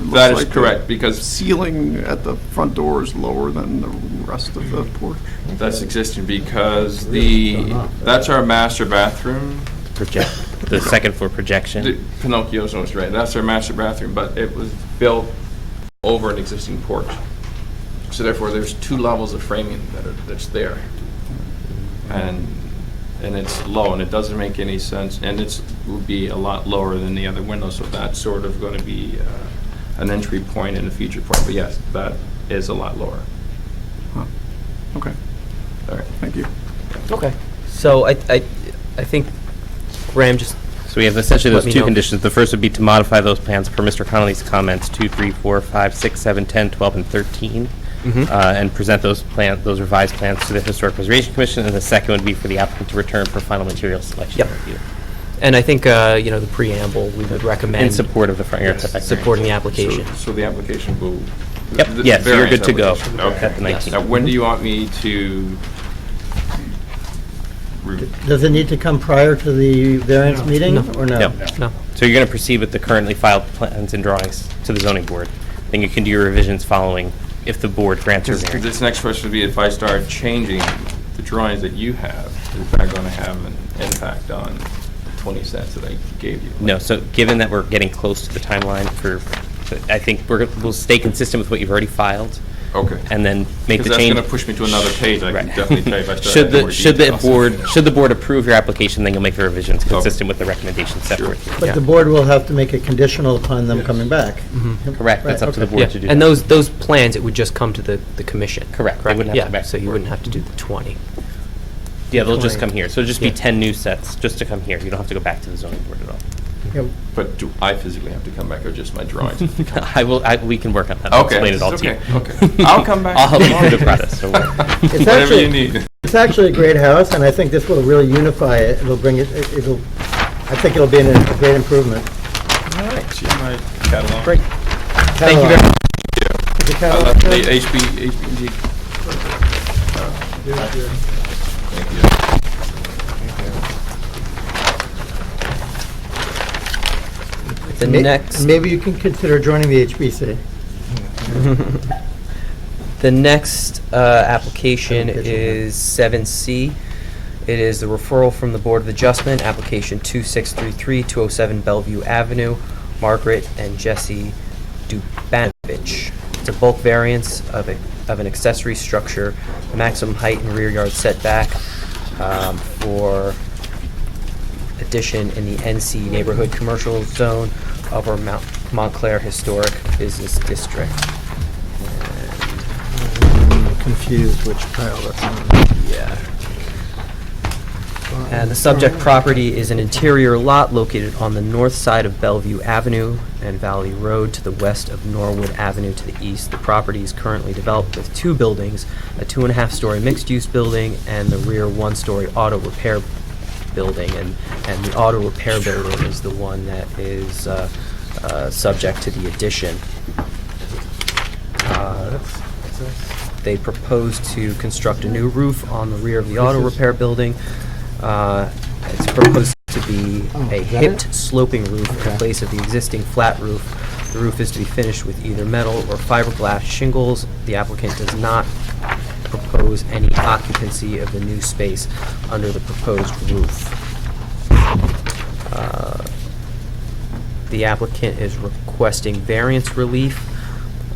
It looks That is like the correct, because Ceiling at the front door is lower than the rest of the porch. that's existing because that's our master bathroom. The second floor projection. Pinocchio's almost right. That's our master bathroom, but it was built over an existing porch. So therefore, there's two levels of framing that's there. And it's low, and it doesn't make any sense, and it would be a lot lower than the other windows, so that's sort of going to be an entry point and a feature point. But yes, that is a lot lower. Huh. Okay, All right. thank you. okay. So I think Graham just, So we have essentially Let those me two know. conditions. The first would be to modify those plans per Mr. Connolly's comments, 2, 3, 4, 5, 6, 7, 10, 12, and 13, and present those revised plans to the Historic Preservation Commission. And the second would be for the applicant to return for final material selection Yep. review. and I think, the preamble, we would recommend. In support of the front yard setback. Supporting the application. So the application will... Yep, the yes, you're variance good to go application. at the Okay. 19th. Now, when do you want me to... Does it need to come prior to the variance meeting, or no? No. So you're going to proceed with the currently filed plans and drawings to the zoning board. Then you can do your revisions following if the board grants your variance. This next question would be, if I start changing the drawings that you have, is that going to have an impact on the 20 cents that I gave you? No, so given that we're getting close to the timeline I think we'll stay consistent with what you've already filed, Okay. and then make the Because that's change. going to push me to another page, I can Right. definitely tell you if I start Should adding more details. the board approve your application, then you'll make the revisions consistent with the recommendations set Sure. forth. But the board will have to make it conditional upon them coming back. Correct, that's Right, up to the okay. board to do that. And those plans, it would just come to the commission. Correct. They wouldn't have to Yeah, come back to so the you board. wouldn't have to do the 20. Yeah, they'll just come here. So it'll just be Yeah. 10 new sets, just to come here. You don't have to go back to the zoning board at all. Yeah, But do I physically have to come back, or just my drawings? We can work on that. I'll Okay. explain it all to you. Okay. I'll come back. I'll help you through the process, don't worry. It's Whatever actually- you need. It's actually a great house, and I think this will really unify it. It'll bring it, I think it'll be a great improvement. All right. See my catalog. Great. Thank you very much. Is the I catalog left good? the HB&G. Thank you. The May- next. Maybe you can consider joining the HBC. The next application is 7C. It is the referral from the Board of Adjustment, application 2633-207 Bellevue Avenue, Margaret and Jesse Dubanovich. It's a bulk variance of an accessory structure, maximum height and rear yard setback for addition in the NC Neighborhood Commercial Zone of our Montclair Historic Business District. I'm confused which pile that's on. Yeah. And the subject property is an interior lot located on the north side of Bellevue Avenue and Valley Road to the west of Norwood Avenue to the east. The property is currently developed with two buildings, a 2.5-story mixed-use building and the rear 1-story auto repair building. And the auto repair building is the one that is subject to the addition. They propose to construct a new roof on the rear of the auto repair building. It's proposed to be a hipped sloping roof in place of the existing flat roof. The roof is to be finished with either metal or fiberglass shingles. The applicant does not propose any occupancy of the new space under the proposed roof. The applicant is requesting variance relief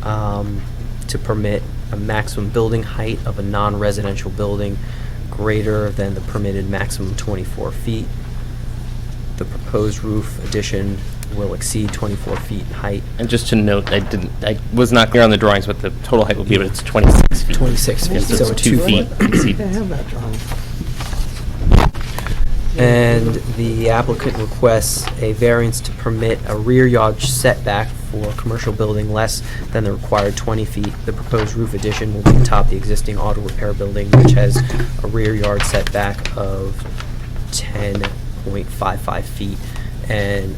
to permit a maximum building height of a non-residential building greater than the permitted maximum 24 feet. The proposed roof addition will exceed 24 feet in height. And just to note, I was not clear on the drawings what the total height will be, but it's 26 feet. 26 feet, So so it's 2 2 feet. feet. I have that drawing. And the applicant requests a variance to permit a rear yard setback for a commercial building less than the required 20 feet. The proposed roof addition will be atop the existing auto repair building, which has a rear yard setback of 10.55 feet. And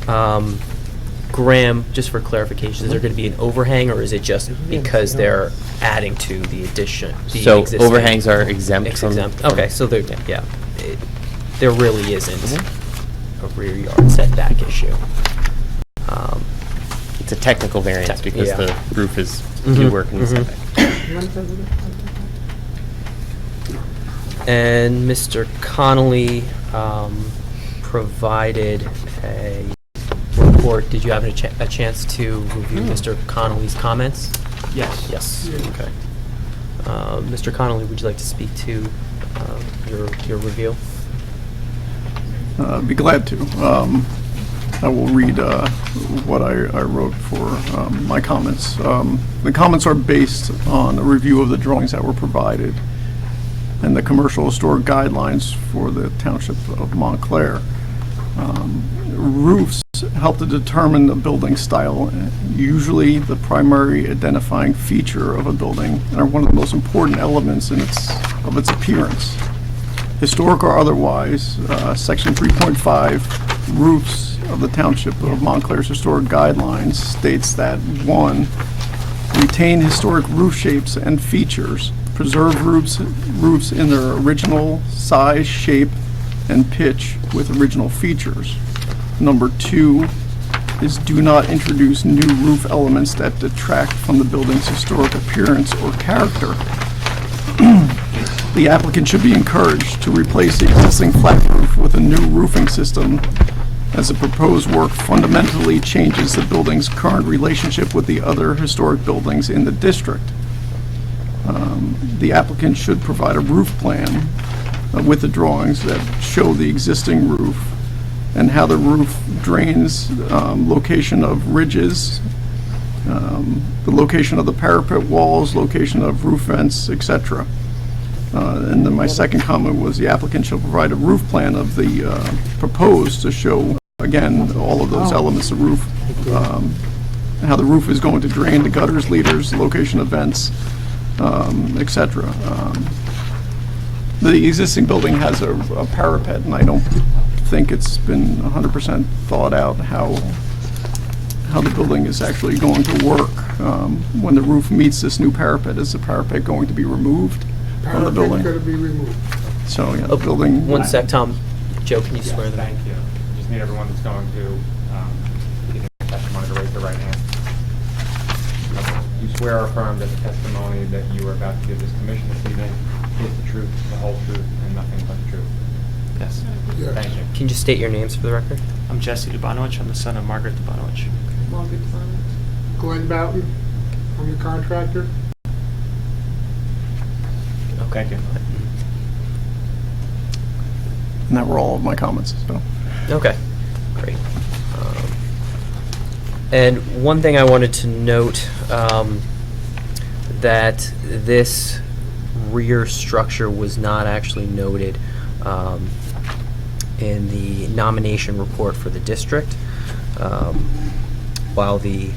Graham, just for clarification, is there going to be an overhang, or is it just because they're adding to the addition? The So existing- overhangs are exempt It's from... exempt, okay, so there, yeah, there really isn't a rear yard setback issue. It's a technical variance because Yeah. the roof is Mhm, new work in the mhm. setback. And Mr. Connolly provided a report. Did you have a chance to review Mr. Connolly's comments? Yes. Yes, okay. Mr. Connolly, would you like to speak to your review? Be glad to. I will read what I wrote for my comments. The comments are based on a review of the drawings that were provided and the commercial historic guidelines for the Township of Montclair. Roofs help to determine the building style, usually the primary identifying feature of a building, and are one of the most important elements of its appearance. Historic or otherwise, Section 3.5, roofs of the Township of Montclair's historic guidelines states that, 1, retain historic roof shapes and features, preserve roofs in their original size, shape, and pitch with original features. Number 2 is do not introduce new roof elements that detract from the building's historic appearance or character. The applicant should be encouraged to replace the existing flat roof with a new roofing system, as the proposed work fundamentally changes the building's current relationship with the other historic buildings in the district. The applicant should provide a roof plan with the drawings that show the existing roof and how the roof drains, location of ridges, the location of the parapet walls, location of roof vents, etc. And then my second comment was the applicant shall provide a roof plan of the proposed to show, again, all of those elements of roof, how the roof is going to drain, the gutters, leaders, location of vents, etc. The existing building has a parapet, and I don't think it's been 100% thought out how the building is actually going to work. When the roof meets this new parapet, is the parapet going to be removed from the building? Parapet's going to be removed. So, yeah, the building... One sec, Tom. Joe, can you swear them? Thank you. Just need everyone that's going to give their testimony to raise their right hand. You swear or affirm that the testimony that you are about to give this commission this evening is the truth, the whole truth, and nothing but the truth? Yes. Yes. Thank you. Can you just state your names for the record? I'm Jesse Dubanovich. I'm the son of Margaret Dubanovich. Glenn Boughton, I'm the contractor. Thank you. And that were all of my comments, so... Okay, great. And one thing I wanted to note, that this rear structure was not actually noted in the nomination report for the district, while the,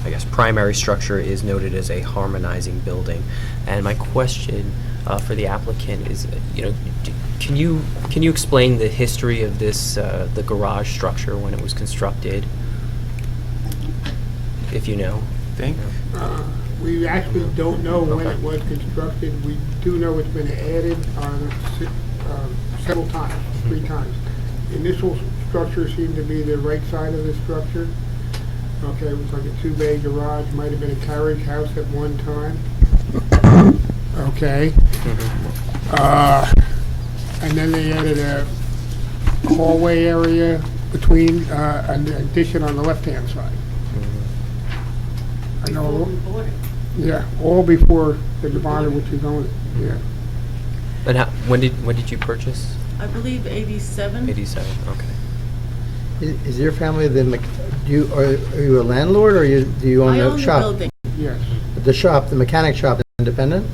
I guess, primary structure is noted as a harmonizing building. And my question for the applicant is, can you explain the history of this, the garage structure when it was constructed, if you know? Think? We actually don't know when Okay. it was constructed. We do know it's been added several times, 3 times. The initial structure seemed to be the right side of the structure. Okay, it was like a 2-bay garage, might have been a carriage house at one time. Okay. And then they added a hallway area between an addition on the left-hand side. I know. Yeah, all before the Dubanovich was owned it, yeah. And when did you purchase? I believe 87. 87, okay. Is your family are you a landlord, or do you own I the own the shop? building. Yes. The shop, the mechanic shop, is independent?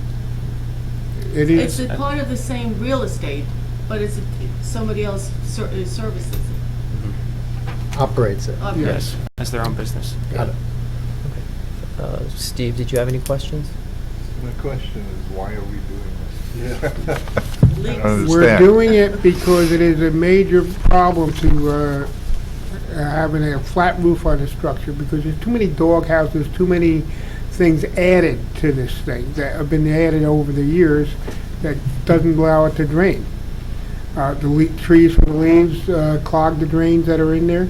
It It's is. a part of the same real estate, but it's somebody else services it. Operates it? Yes. As their own business. Got it. Steve, did you have any questions? My question is, why are we doing this? Leaks. We're doing it because it is a major problem to having a flat roof on the structure because there's too many dog houses, too many things added to this thing that have been added over the years that doesn't allow it to drain. Trees from the leaves clog the drains that are in there.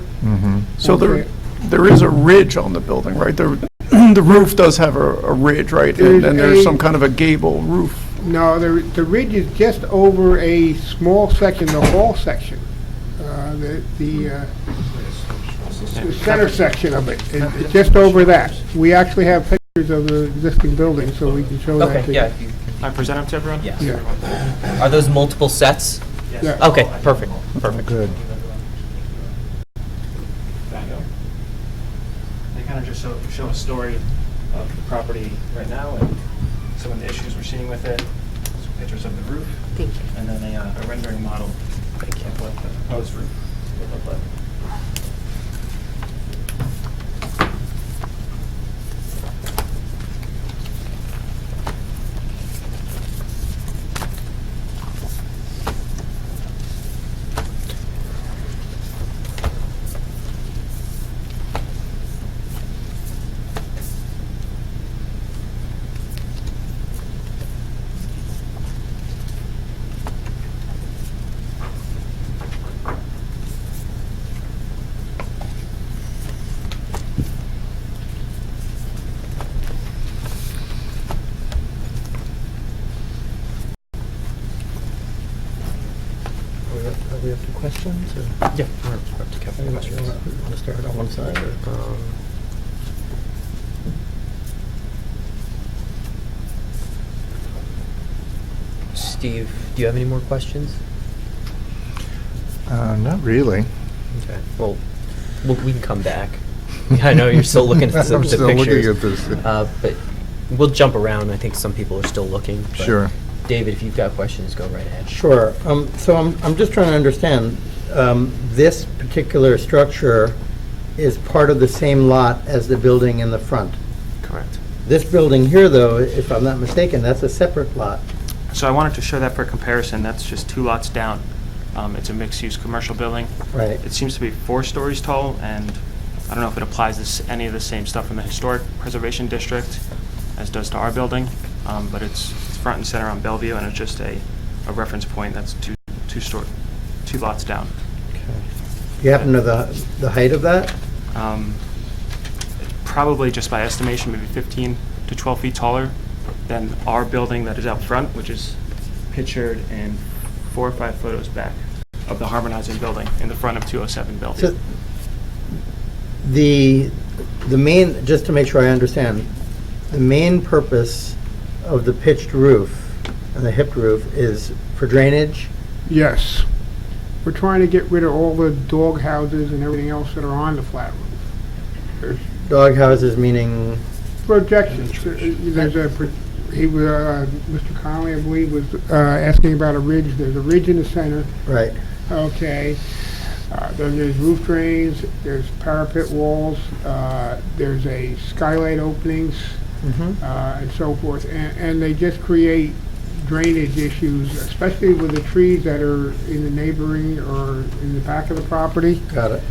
So Okay. there is a ridge on the building, right? The roof does have a ridge, right? There's And there's a- some kind of a gable roof. No, the ridge is just over a small section, the hall section. The center section of it, it's just over that. We actually have pictures of the existing building, so we can show that to Okay, you. yeah. if you- I present them to everyone? Yeah. Yeah. Are those multiple sets? Yeah. Okay, perfect, perfect. Good. They kind of just show a story of the property right now and some of the issues we're seeing with it, some pictures of the roof, Thank you. and then a rendering model of what the proposed roof would look like. Are we up to questions? Yeah, we're up to capital questions. Want to start on one side? Or? Steve, do you have any more questions? Not really. Okay, well, we can come back. I know you're still looking at some I'm of the still looking pictures. at this. But we'll jump around. I think some people are still looking. but Sure. David, if you've got questions, go right ahead. Sure. So I'm just trying to understand, this particular structure is part of the same lot as the building in the front. Correct. This building here, though, if I'm not mistaken, that's a separate lot. So I wanted to show that for comparison. That's just 2 lots down. It's a mixed-use commercial building. Right. It seems to be 4 stories tall, and I don't know if it applies to any of the same stuff from the Historic Preservation District as does to our building, but it's front and center on Bellevue, and it's just a reference point that's 2 lots down. You happen to know the height of that? Probably just by estimation, maybe 15 to 12 feet taller than our building that is out front, which is pictured in 4 or 5 photos back of the harmonizing building in the front of 207 Bellevue. So the main, just to make sure I understand, the main purpose of the pitched roof and the hipped roof is for drainage? Yes. We're trying to get rid of all the dog houses and everything else that are on the flat roof. There's Dog houses meaning, projections. There's Mr. Connolly, I believe, was asking about a ridge. There's a ridge in the center. right. Okay. Then there's roof drains, there's parapet walls, there's a skylight openings, and so forth. And they just create drainage issues, especially with the trees that are in the neighboring or in the back of the property. Got it.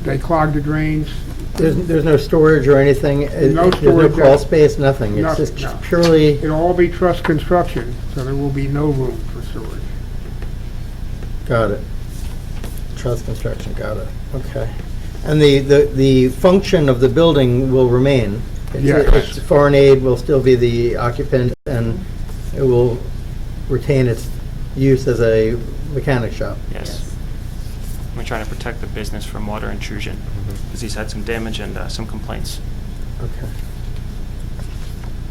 They clog the drains. There's no storage or anything? No There's no storage, crawl space, nothing? It's Nothing, just no. purely, It'll all be truss construction, so there will be no room for storage. got it. Truss construction, got it. Okay. And the function of the building will remain? Yes. Its foreign aid will still be the occupant, and it will retain its use as a mechanic shop? Yes. We're trying to protect the business from water intrusion because he's had some damage and some complaints. Okay.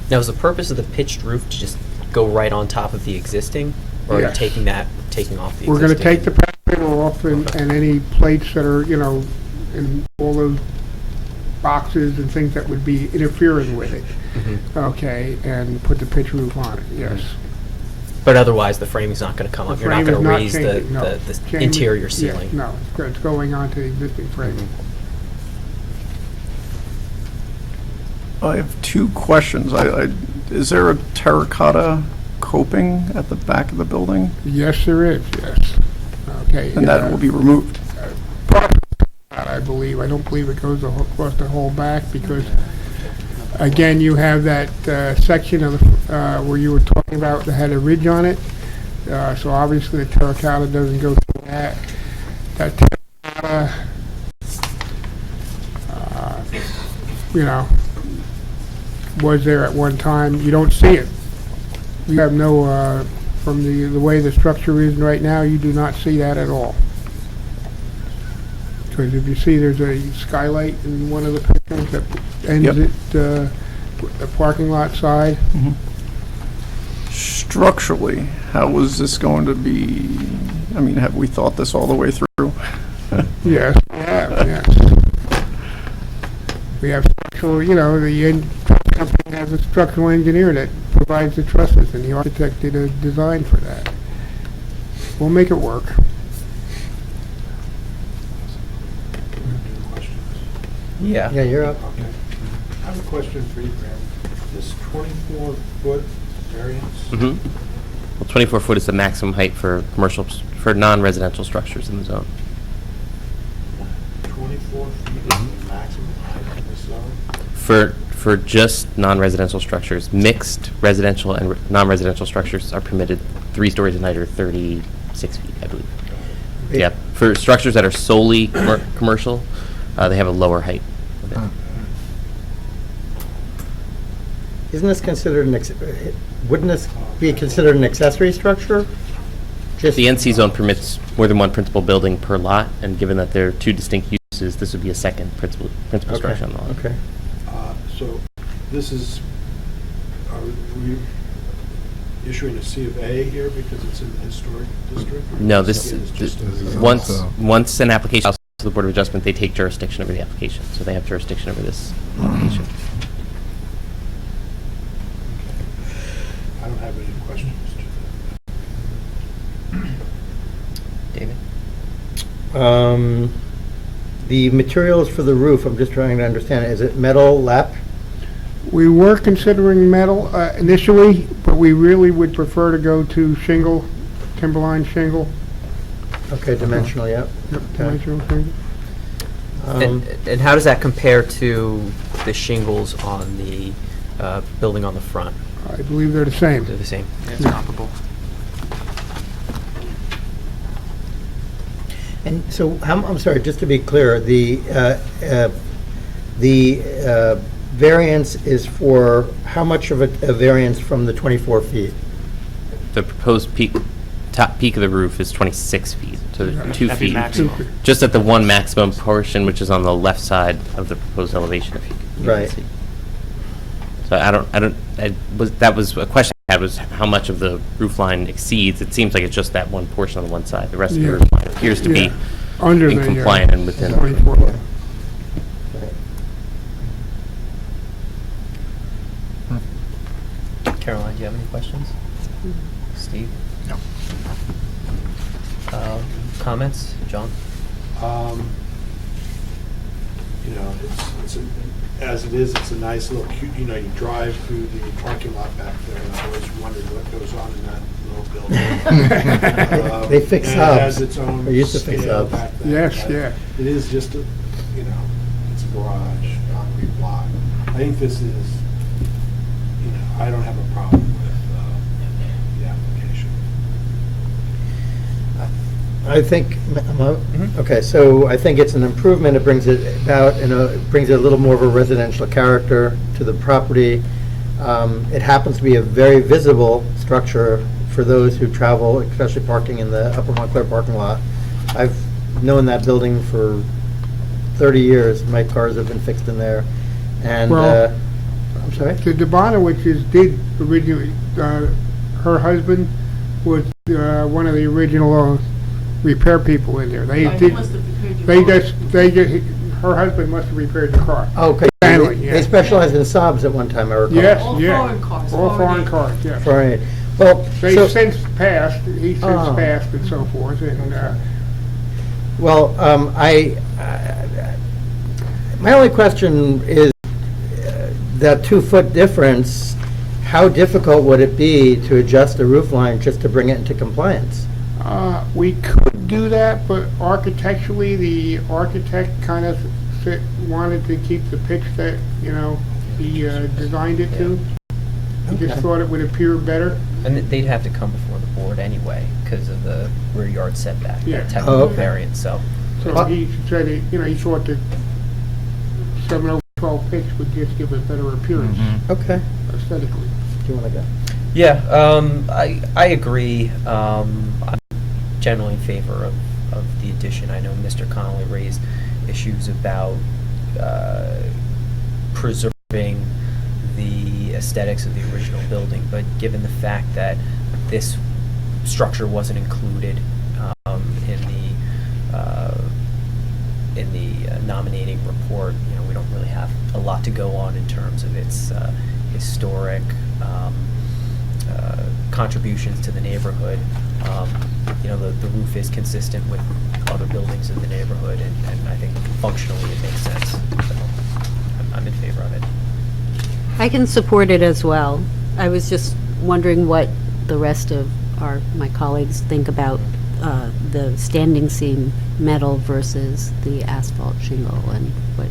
Now, is the purpose of the pitched roof to just go right on top of the existing? Or are you Yes. taking off the existing? We're going to take the parapet off and any plates that are, in all those boxes and things that would be interfering with it. Okay, and put the pitch roof on it, yes. But otherwise, the framing's not going to come up? The You're not frame going is to not raise changing, no. the Chain- interior yeah, ceiling? No, it's going onto the existing frame. I have 2 questions. Is there a terracotta coping at the back of the building? Yes, there is, yes. Okay. And that will be removed? I believe. I don't believe it goes across the whole back because, again, you have that section of where you were talking about that had a ridge on it. So obviously the terracotta doesn't go through that. That terracotta, was there at one time. You don't see it. You have no, from the way the structure is right now, you do not see that at all. Because if you see there's a skylight in one of the pictures that ends at the parking lot side. Structurally, how was this going to be, I mean, have we thought this all the way through? Yes, we have, yes. We have structural, the company has a structural engineer that provides the trusses, and the architect did a design for that. We'll make it work. Yeah. Yeah, you're up. Okay. I have a question for you, Graham. This 24-foot variance? Well, 24 foot is the maximum height for non-residential structures in the zone. 24 feet is the maximum height in this zone? For just non-residential structures, mixed residential and non-residential structures are permitted 3 stories a night or 36 feet, I believe. Yeah, for structures that are solely commercial, they have a lower height. Isn't this considered wouldn't this be considered an accessory structure? The NC zone permits more than one principal building per lot, and given that there are 2 distinct uses, this would be a second principal structure on the lot. Okay. So this is, are we issuing a C of A here because it's in the historic district? Or No, is just once an application goes to the Board of Adjustment, they take jurisdiction over the application, so they have jurisdiction over this application. I don't have any questions to that. David? The materials for the roof, I'm just trying to understand, is it metal, lap? We were considering metal initially, but we really would prefer to go to shingle, timberline shingle. Okay, dimensional, yep. Yep, Okay. dimensional shingle. And how does that compare to the shingles on the building on the front? I believe they're the same. They're the same. Yeah, it's comparable. And so, I'm sorry, just to be clear, the variance is for how much of a variance from the 24 feet? The proposed top peak of the roof is 26 feet, so 2 That'd be feet. maximum. Just at the one maximum portion, which is on the left side of the proposed elevation, if you can Right. see. So that was a question I had, was how much of the roof line exceeds. It seems like it's just that one portion on the one side. The rest of the Yeah. roof line appears to be Yeah. Under in the, compliant and within. 24. Caroline, do you have any questions? Steve? No. Comments? John? As it is, it's a nice little cute, you drive through the parking lot back there, and I always wondered what goes on in that little building. They fix and hubs. It has its own They used to fix scale hubs. back then. Yes, but yeah. It is just it's a garage, concrete block. I think this is, I don't have a problem with the application. I think, okay, so I think it's an improvement. It brings it about, brings it a little more of a residential character to the property. It happens to be a very visible structure for those who travel, especially parking in the Upper Montclair parking lot. I've known that building for 30 years. My cars have been fixed in there. And, Well, I'm sorry? The Dubanoviches did originally, her husband was one of the original repair people in there. They He did, must have prepared your car. her husband must have repaired the car. Okay. Handling, yeah. They specialized in Saabs at one time, I recall. Yes, All yeah. foreign cars, All foreign foreign made. cars, yes. Right. Well, They've so, since passed, he's since Oh. passed and so forth, and, well, my only question is that 2-foot difference, how difficult would it be to adjust the roof line just to bring it into compliance? We could do that, but architecturally, the architect kind of wanted to keep the pitch that, he designed it to. He just thought it would appear better. And they'd have to come before the board anyway, because of the rear yard setback, Yeah. that technical okay. variance, so. So he said, he thought the 7/12 pitch would just give a better appearance Okay. aesthetically. Do you want to go? Yeah, I agree. I'm generally in favor of the addition. I know Mr. Connolly raised issues about preserving the aesthetics of the original building, but given the fact that this structure wasn't included in the nominating report, we don't really have a lot to go on in terms of its historic contributions to the neighborhood. The roof is consistent with other buildings in the neighborhood, and I think functionally it makes sense. So I'm in favor of it. I can support it as well. I was just wondering what the rest of my colleagues think about the standing seam metal versus the asphalt shingle and what.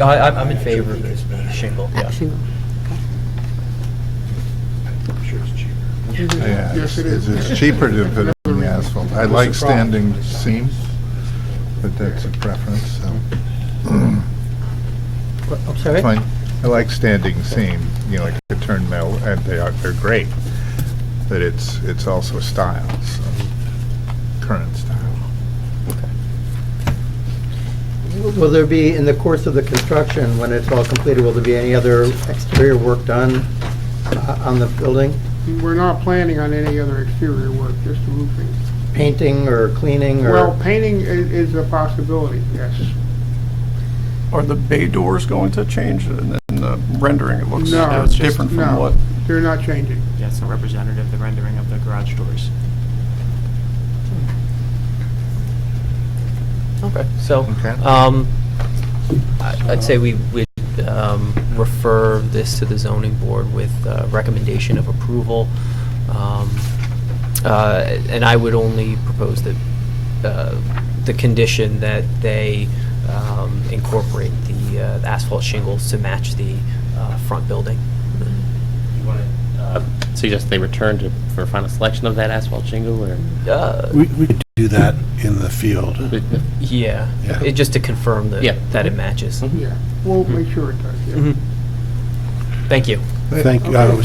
I'm in favor of the shingle. Yeah. Shingle. Yeah, Yes, it is. It's cheaper to put it in the asphalt. I like standing seam, but that's a preference, so. I'm sorry? Fine. I like standing seam, like a turn metal, and they're great, but it's also style, so, current style. Will there be, in the course of the construction, when it's all completed, will there be any other exterior work done on the building? We're not planning on any other exterior work, just the roofing. Painting or cleaning or? Well, painting is a possibility, yes. Are the bay doors going to change? In the rendering, it looks No, different from no, what? they're not changing. Yeah, it's not representative, the rendering of the garage doors. Okay. So, Okay. I'd say we would refer this to the zoning board with recommendation of approval. And I would only propose that the condition that they incorporate the asphalt shingles to match the front building. You want to suggest they return for a final selection of that asphalt shingle, or? We could do that in the field. Yeah, Yeah. just to confirm that, Yeah. that it matches. Yeah, we'll make sure it does, yeah. Mhm. Thank you. Thank you. Okay, thank you. Wait, hold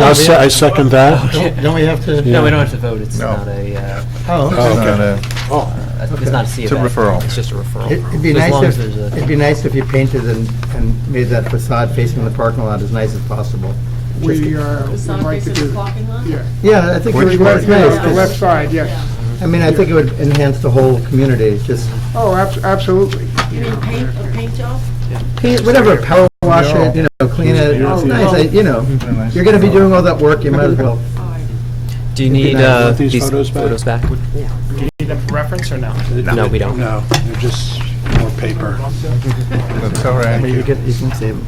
on. I second that. Don't we have to? No, we don't have to vote. It's No. not a, Oh, This okay. is gonna, it's not a C of It's a A. referral. It's just a referral. It'd be As nice long if, as there's a- it'd be nice if you painted and made that facade facing the parking lot as nice as possible. We Just- would Facade like to facing the do, parking lot? yeah. Yeah, I think it Which would part? work nice. The 'cause- left side, yes. I mean, I think it would enhance the whole community, just Oh, absolutely. You mean paint, a paint job? paint, whatever, power wash it, clean it, it's nice, you're gonna be doing all that work, you might as well. All right. Do you It'd be need nice. Want these these photos photos back? back? Do you need them for reference or no? No, we don't. No, they're just more paper. that's all right. You can save them.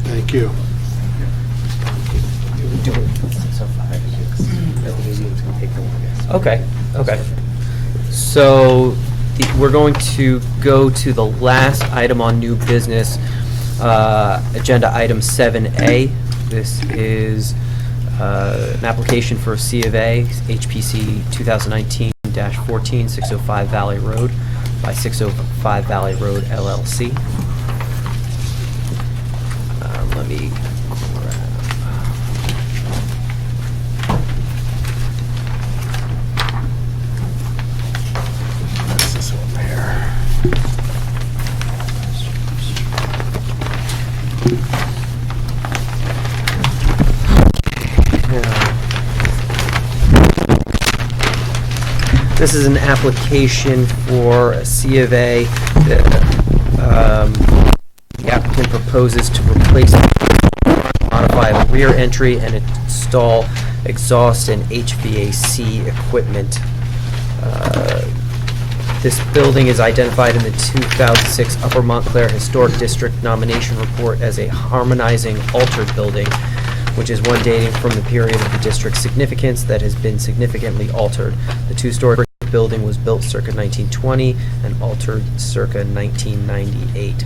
Thank you. Okay, okay. So we're going to go to the last item on new business, agenda item 7A. This is an application for a C of A, HPC 2019-14, 605 Valley Road by 605 Valley Road LLC. Let me This is an application for a C of A. The applicant proposes to replace, modify the rear entry and install exhaust and HVAC equipment. This building is identified in the 2006 Upper Montclair Historic District nomination report as a harmonizing altered building which is one dating from the period of the district's significance that has been significantly altered. The two-story brick building was built circa 1920 and altered circa 1998.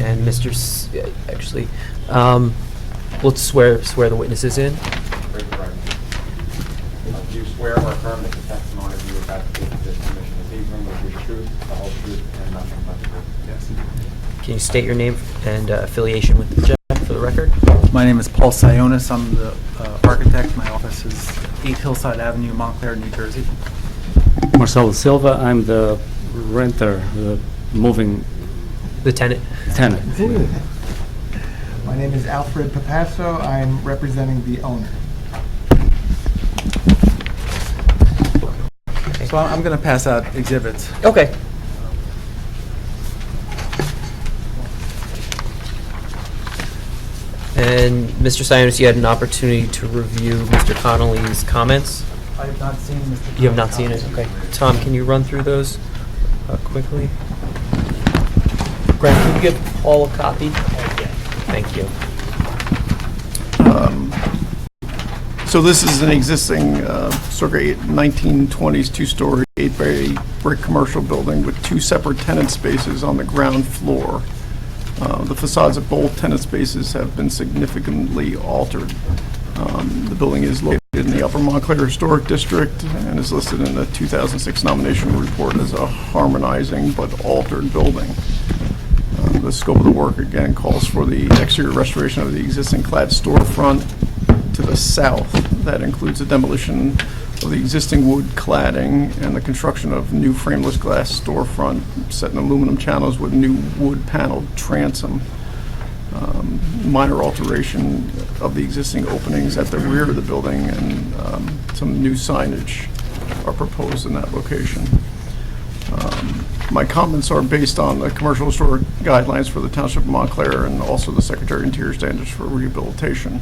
And we'll swear the witnesses in. Raise your right hand. Do you swear or affirm that the testimony you are about to give to this commission this evening will be the truth, the whole truth, and nothing but the truth? Yes. Can you state your name and affiliation with the project for the record? My name is Paul Sionis. I'm the architect. My office is 8 Hillside Avenue, Montclair, New Jersey. Marcelo Silva, I'm the renter, the moving The tenant. tenant. My name is Alfred Papasso. I'm representing the owner. So I'm going to pass out exhibits. Okay. And Mr. Sionis, you had an opportunity to review Mr. Connolly's comments? I have not seen Mr. You have not seen it? Okay. Tom, can you run through those quickly? Grant, can you give Paul a copy? Thank you. So this is an existing circa 1920s two-story 8-bay brick commercial building with 2 separate tenant spaces on the ground floor. The facades of both tenant spaces have been significantly altered. The building is located in the Upper Montclair Historic District and is listed in the 2006 nomination report as a harmonizing but altered building. The scope of the work again calls for the exterior restoration of the existing clad storefront to the south. That includes the demolition of the existing wood cladding and the construction of new frameless glass storefront set in aluminum channels with new wood paneled transom. Minor alteration of the existing openings at the rear of the building and some new signage are proposed in that location. My comments are based on the commercial historic guidelines for the Township of Montclair and also the Secretary of Interior standards for rehabilitation.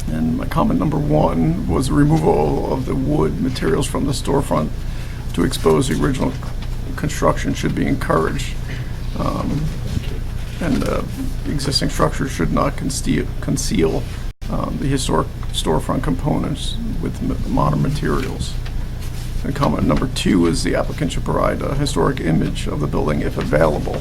And my comment number 1 was the removal of the wood materials from the storefront to expose the original construction should be encouraged. And the existing structure should not conceal the historic storefront components with modern materials. And comment number 2 is the applicant should provide a historic image of the building if available.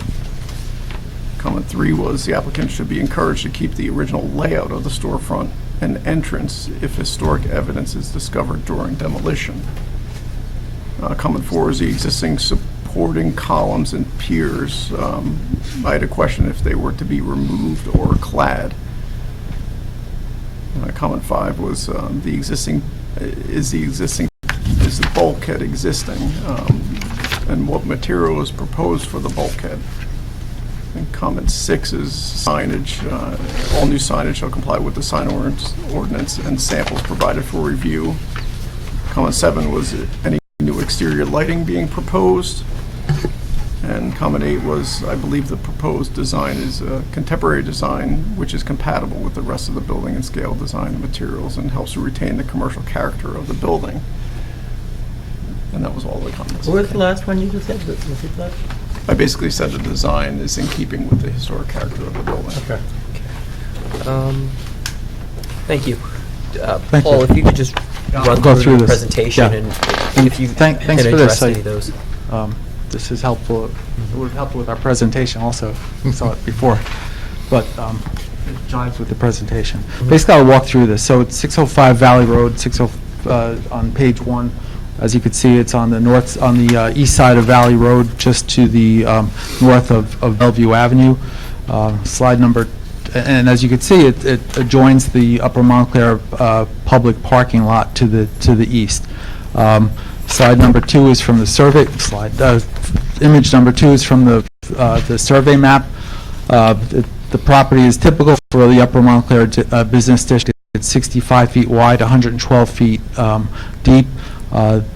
Comment 3 was the applicant should be encouraged to keep the original layout of the storefront and entrance if historic evidence is discovered during demolition. Comment 4 is the existing supporting columns and piers. I had a question if they were to be removed or clad. Comment 5 was is the bulkhead existing, and what material is proposed for the bulkhead. And comment 6 is signage. All new signage shall comply with the sign ordinance and samples provided for review. Comment 7 was any new exterior lighting being proposed. And comment 8 was, I believe the proposed design is a contemporary design which is compatible with the rest of the building and scale design and materials and helps to retain the commercial character of the building. And that was all the comments. What was the last one you just said? Repeat that? I basically said the design is in keeping with the historic character of the building. Okay. Thank you. Thank Paul, you. if you could just run go through through the this. presentation Yeah. and if you can Thanks for address this. any of those. This is helpful. It would have helped with our presentation also. We saw it before. But it jives with the presentation. Basically, I'll walk through this. So it's 605 Valley Road, on page 1. As you can see, it's on the east side of Valley Road, just to the north of Bellevue Avenue. Slide number, and as you can see, it adjoins the Upper Montclair public parking lot to the east. Slide number 2 is from the survey. Image number 2 is from the survey map. The property is typical for the Upper Montclair Business District. It's 65 feet wide, 112 feet deep.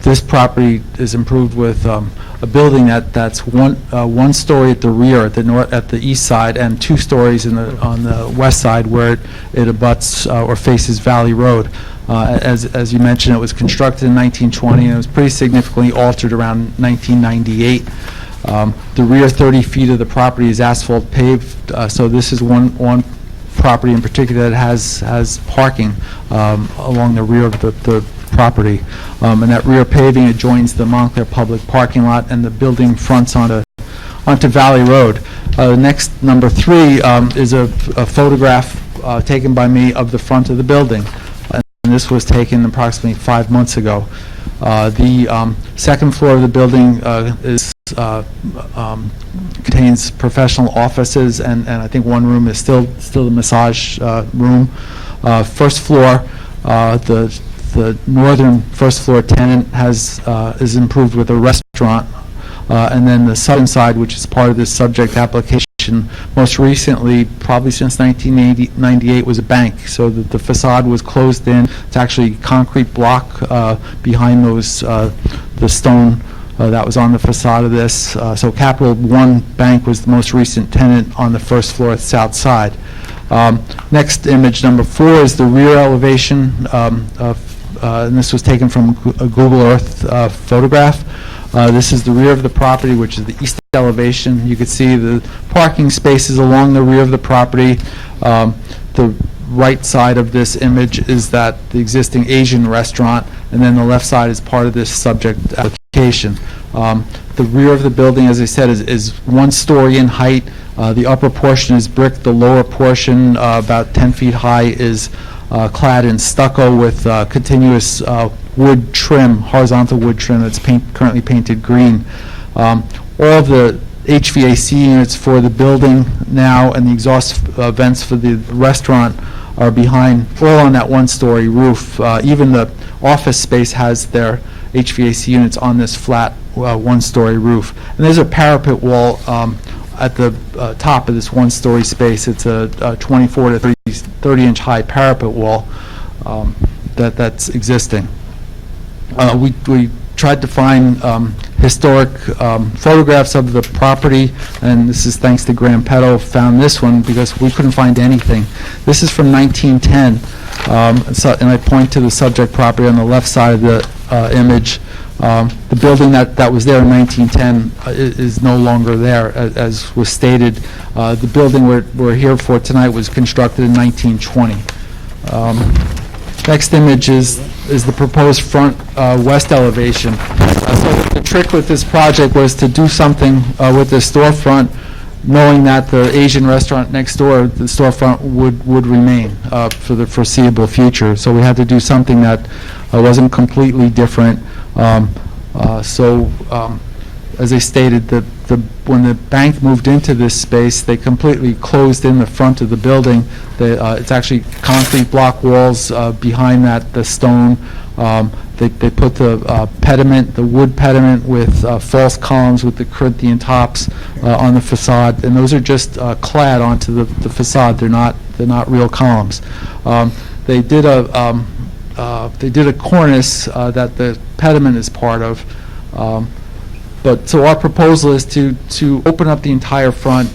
This property is improved with a building that's one story at the rear, at the east side, and 2 stories on the west side, where it abuts or faces Valley Road. As you mentioned, it was constructed in 1920, and it was pretty significantly altered around 1998. The rear 30 feet of the property is asphalt paved, so this is one property in particular that has parking along the rear of the property. And that rear paving adjoins the Montclair public parking lot, and the building fronts onto Valley Road. Next, number 3, is a photograph taken by me of the front of the building. And this was taken approximately 5 months ago. The second floor of the building contains professional offices, and I think one room is still the massage room. First floor, the northern first floor tenant is improved with a restaurant, and then the southern side, which is part of this subject application, most recently, probably since 1998, was a bank. So the facade was closed in. It's actually concrete block behind those the stone that was on the facade of this. So Capital One Bank was the most recent tenant on the first floor, south side. Next image, number 4, is the rear elevation, and this was taken from a Google Earth photograph. This is the rear of the property, which is the east elevation. You can see the parking spaces along the rear of the property. The right side of this image is the existing Asian restaurant, and then the left side is part of this subject application. The rear of the building, as I said, is 1 story in height. The upper portion is brick. The lower portion, about 10 feet high, is clad in stucco with continuous wood trim, horizontal wood trim that's currently painted green. All of the HVAC units for the building now and the exhaust vents for the restaurant are behind, all on that 1-story roof. Even the office space has their HVAC units on this flat 1-story roof. And there's a parapet wall at the top of this 1-story space. It's a 24 to 30-inch high parapet wall that's existing. We tried to find historic photographs of the property, and this is thanks to Graham Petto, found this one because we couldn't find anything. This is from 1910, and I point to the subject property on the left side of the image. The building that was there in 1910 is no longer there, as was stated. The building we're here for tonight was constructed in 1920. Next image is the proposed front west elevation. So the trick with this project was to do something with the storefront, knowing that the Asian restaurant next door, the storefront would remain for the foreseeable future. So we had to do something that wasn't completely different. As I stated, when the bank moved into this space, they completely closed in the front of the building. It's actually concrete block walls behind that, the stone. They put the pediment, the wood pediment with false columns with the Corinthian tops on the facade, and those are just clad onto the facade. They're not real columns. They did a cornice that the pediment is part of. So our proposal is to open up the entire front.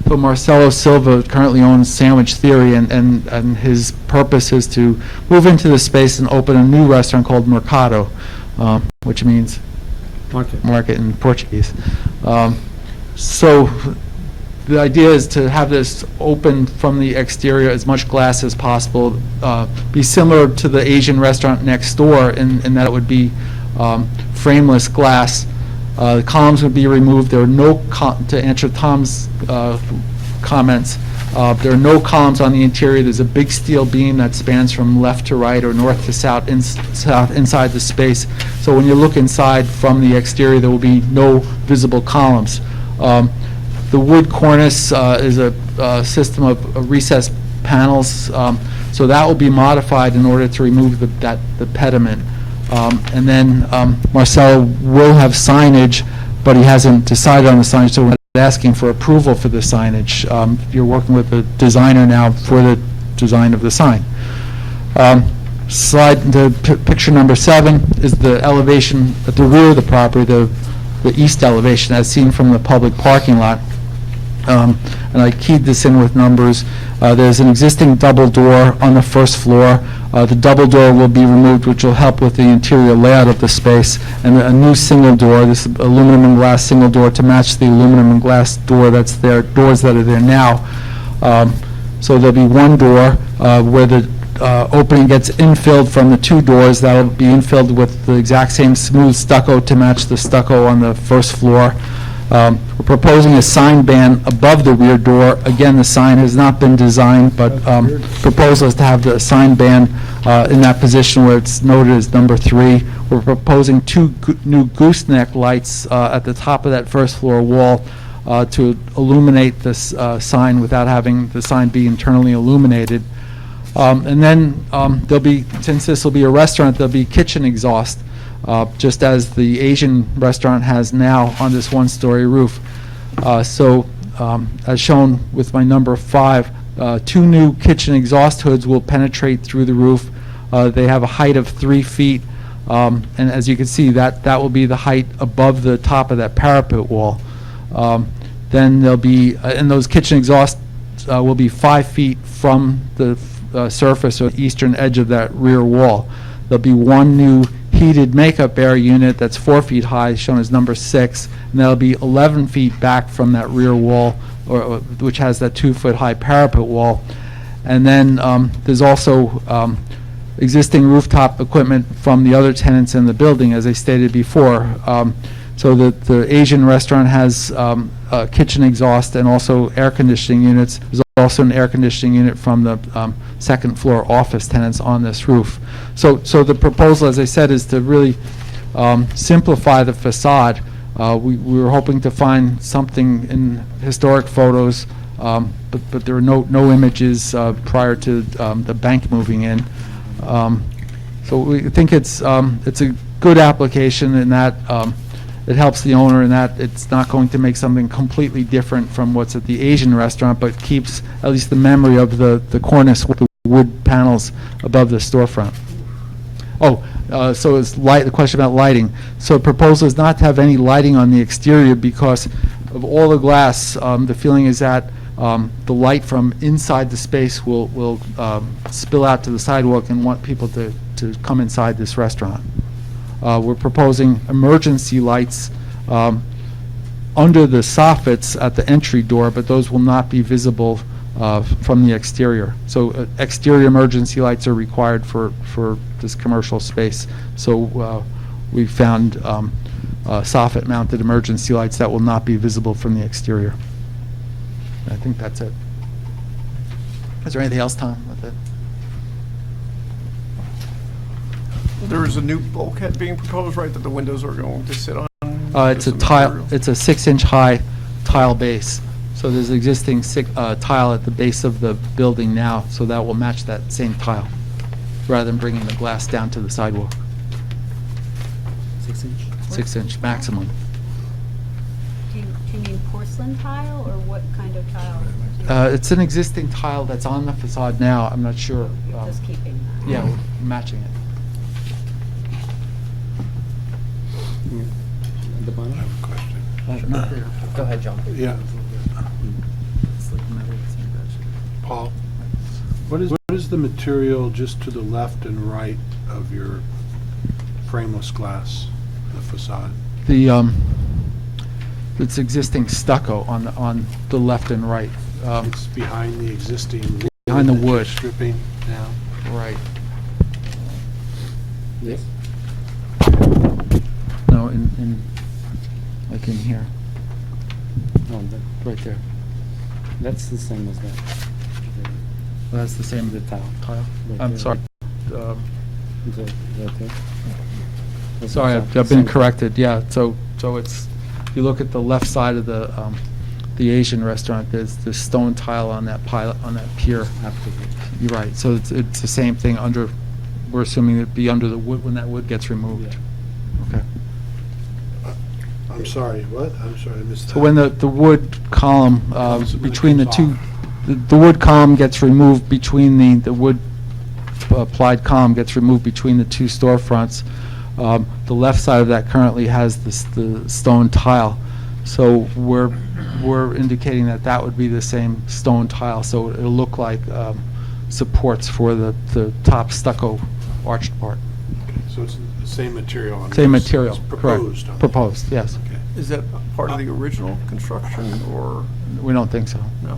So Marcelo Silva currently owns Sandwich Theory, and his purpose is to move into the space and open a new restaurant called Mercado, which means market in Portuguese. So the idea is to have this open from the exterior, as much glass as possible, be similar to the Asian restaurant next door in that it would be frameless glass. The columns would be removed. There are no, to answer Tom's comments, there are no columns on the interior. There's a big steel beam that spans from left to right or north to south, inside the space. So when you look inside from the exterior, there will be no visible columns. The wood cornice is a system of recessed panels, so that will be modified in order to remove the pediment. And then Marcelo will have signage, but he hasn't decided on the signage, so we're not asking for approval for the signage. You're working with a designer now for the design of the sign. Slide to picture number 7 is the elevation at the rear of the property, the east elevation as seen from the public parking lot. And I keyed this in with numbers. There's an existing double door on the first floor. The double door will be removed, which will help with the interior layout of the space, and a new single door, this aluminum and glass single door to match the aluminum and glass door that's there, doors that are there now. So there'll be one door where the opening gets infilled from the two doors. That'll be infilled with the exact same smooth stucco to match the stucco on the first floor. We're proposing a sign ban above the rear door. Again, the sign has not been designed, but proposal is to have the sign ban in that position where it's noted as number 3. We're proposing 2 new gooseneck lights at the top of that first floor wall to illuminate this sign without having the sign be internally illuminated. And then there'll be, since this will be a restaurant, there'll be kitchen exhaust, just as the Asian restaurant has now on this one-story roof. So as shown with my number 5, 2 new kitchen exhaust hoods will penetrate through the roof. They have a height of 3 feet, and as you can see, that will be the height above the top of that parapet wall. Then there'll be, and those kitchen exhausts will be 5 feet from the surface or eastern edge of that rear wall. There'll be 1 new heated makeup area unit that's 4 feet high, shown as number 6, and that'll be 11 feet back from that rear wall, which has that 2-foot high parapet wall. And then there's also existing rooftop equipment from the other tenants in the building, as I stated before. So the Asian restaurant has kitchen exhaust and also air conditioning units. There's also an air conditioning unit from the second floor office tenants on this roof. So the proposal, as I said, is to really simplify the facade. We were hoping to find something in historic photos, but there are no images prior to the bank moving in. So we think it's a good application in that it helps the owner in that it's not going to make something completely different from what's at the Asian restaurant, but keeps at least the memory of the cornice with the wood panels above the storefront. So it's the question about lighting. So the proposal is not to have any lighting on the exterior because of all the glass. The feeling is that the light from inside the space will spill out to the sidewalk and want people to come inside this restaurant. We're proposing emergency lights under the soffits at the entry door, but those will not be visible from the exterior. So exterior emergency lights are required for this commercial space. So we found soffit-mounted emergency lights that will not be visible from the exterior. I think that's it. Is there anything else, Tom, with it? There is a new bulkhead being proposed, right, that the windows are going to sit on? It's a tile. It's a 6-inch high tile base. So there's existing tile at the base of the building now, so that will match that same tile, rather than bringing the glass down to the sidewalk. 6-inch? 6-inch maximum. Do you mean porcelain tile, or what kind of tile? It's an existing tile that's on the facade now. I'm not sure. You're just keeping that? Yeah, we're matching it. I have a question. Go ahead, John. Yeah. Paul, what is the material just to the left and right of your frameless glass, the facade? It's existing stucco on the left and right. It's behind the existing wood. Behind the that you're wood. Stripping now? Right. Yes. No, like in here. No, Right there. that's the same as that. Well, that's the same The tile. Right I'm there. sorry. Right there. That's Sorry, exactly I've been same. corrected, yeah. So it's, if you look at the left side of the Asian restaurant, there's stone tile on that pilot, on that pier. You're right, so it's the same thing under, we're assuming it'd be under the wood when that wood gets removed. Okay. I'm sorry, what? I'm sorry, I missed that. So when the wood column, When it between the comes two, the wood column gets removed between the wood applied column gets removed between the two storefronts. The left side of that currently has the stone tile. So we're indicating that would be the same stone tile, so it'll look like supports for the top stucco arched part. So it's the same material? on Same this- material, it's correct. Proposed? on Proposed, yes. Okay. Is that part of the original construction, or? We don't think so. No.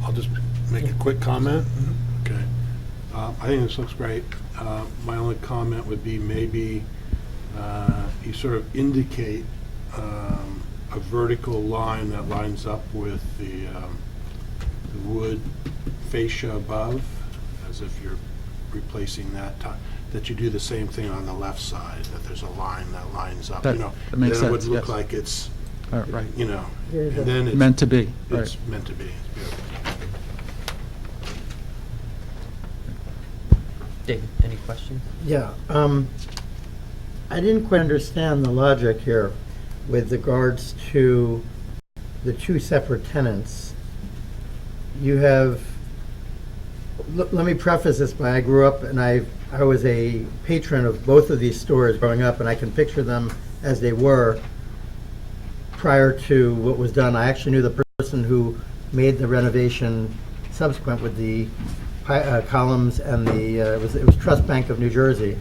I'll just make a quick comment. Okay. I think this looks great. My only comment would be maybe you sort of indicate a vertical line that lines up with the wood fascia above, as if you're replacing that, that you do the same thing on the left side, that there's a line that lines up, That- you know. that makes then it would sense, look yes. like it's, Right. you know, and then it's. Meant to be, It's right. meant to be. It's beautiful. David, any questions? Yeah, I didn't quite understand the logic here with regards to the two separate tenants. You have, let me preface this by, I grew up and I was a patron of both of these stores growing up, and I can picture them as they were prior to what was done. I actually knew the person who made the renovation subsequent with the columns and the, it was Trust Bank of New Jersey.